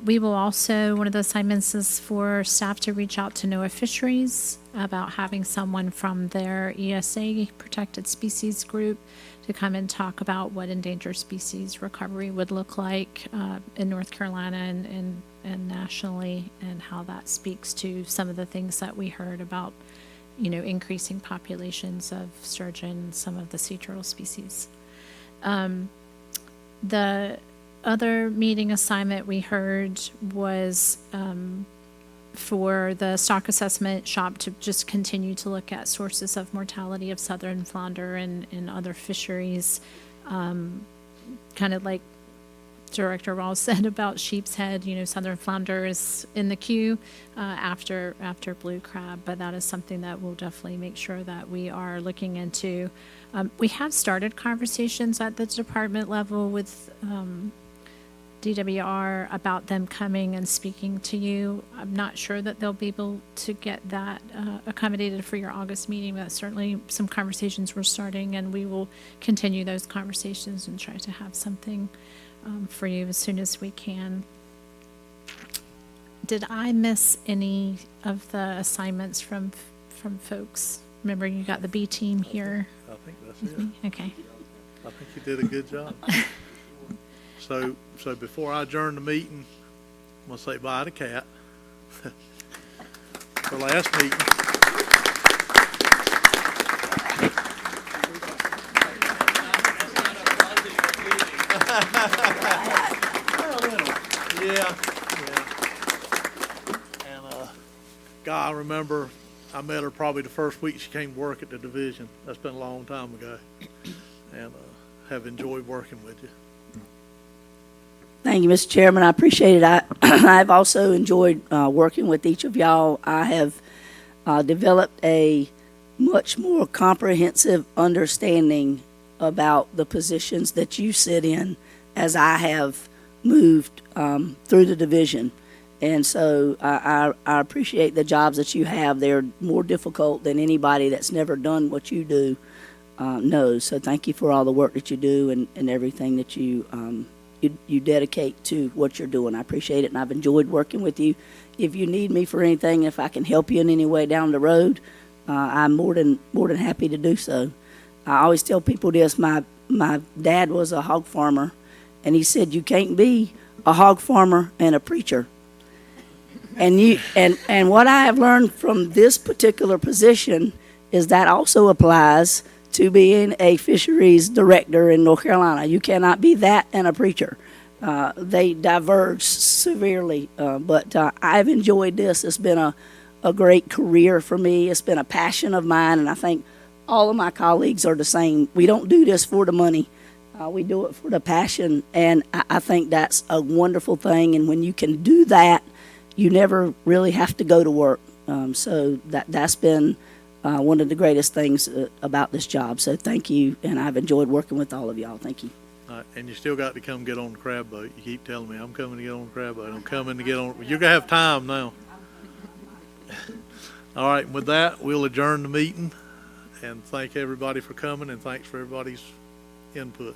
We will also, one of the assignments is for staff to reach out to NOAA Fisheries about having someone from their ESA protected species group to come and talk about what endangered species recovery would look like in North Carolina and nationally, and how that speaks to some of the things that we heard about, increasing populations of sturgeon, some of the sea turtle species. The other meeting assignment we heard was for the stock assessment shop to just continue to look at sources of mortality of southern flounder and other fisheries, kind of like Director Rawls said about sheep's head. Southern flounder is in the queue after blue crab, but that is something that we'll definitely make sure that we are looking into. We have started conversations at the department level with DWR about them coming and speaking to you. I'm not sure that they'll be able to get that accommodated for your August meeting, but certainly some conversations we're starting, and we will continue those conversations and try to have something for you as soon as we can. Did I miss any of the assignments from folks? Remember, you got the B team here. I think that's it. Okay. I think you did a good job. So before I adjourn the meeting, I'm going to say bye to Kat. for last meeting. Yeah. And Guy, I remember I met her probably the first week she came to work at the division. That's been a long time ago. And have enjoyed working with you. Thank you, Mr. Chairman. I appreciate it. I've also enjoyed working with each of y'all. I have developed a much more comprehensive understanding about the positions that you sit in as I have moved through the division. And so I appreciate the jobs that you have. They're more difficult than anybody that's never done what you do knows. So thank you for all the work that you do and everything that you dedicate to what you're doing. I appreciate it, and I've enjoyed working with you. If you need me for anything, if I can help you in any way down the road, I'm more than happy to do so. I always tell people this. My dad was a hog farmer, and he said you can't be a hog farmer and a preacher. And what I have learned from this particular position is that also applies to being a fisheries director in North Carolina. You cannot be that and a preacher. They diverge severely, but I've enjoyed this. It's been a great career for me. It's been a passion of mine, and I think all of my colleagues are the same. We don't do this for the money. We do it for the passion, and I think that's a wonderful thing. And when you can do that, you never really have to go to work. So that's been one of the greatest things about this job. So thank you, and I've enjoyed working with all of y'all. Thank you. And you still got to come get on the crab boat. You keep telling me, I'm coming to get on the crab boat. I'm coming to get on. You're going to have time now. All right, with that, we'll adjourn the meeting. And thank everybody for coming, and thanks for everybody's input.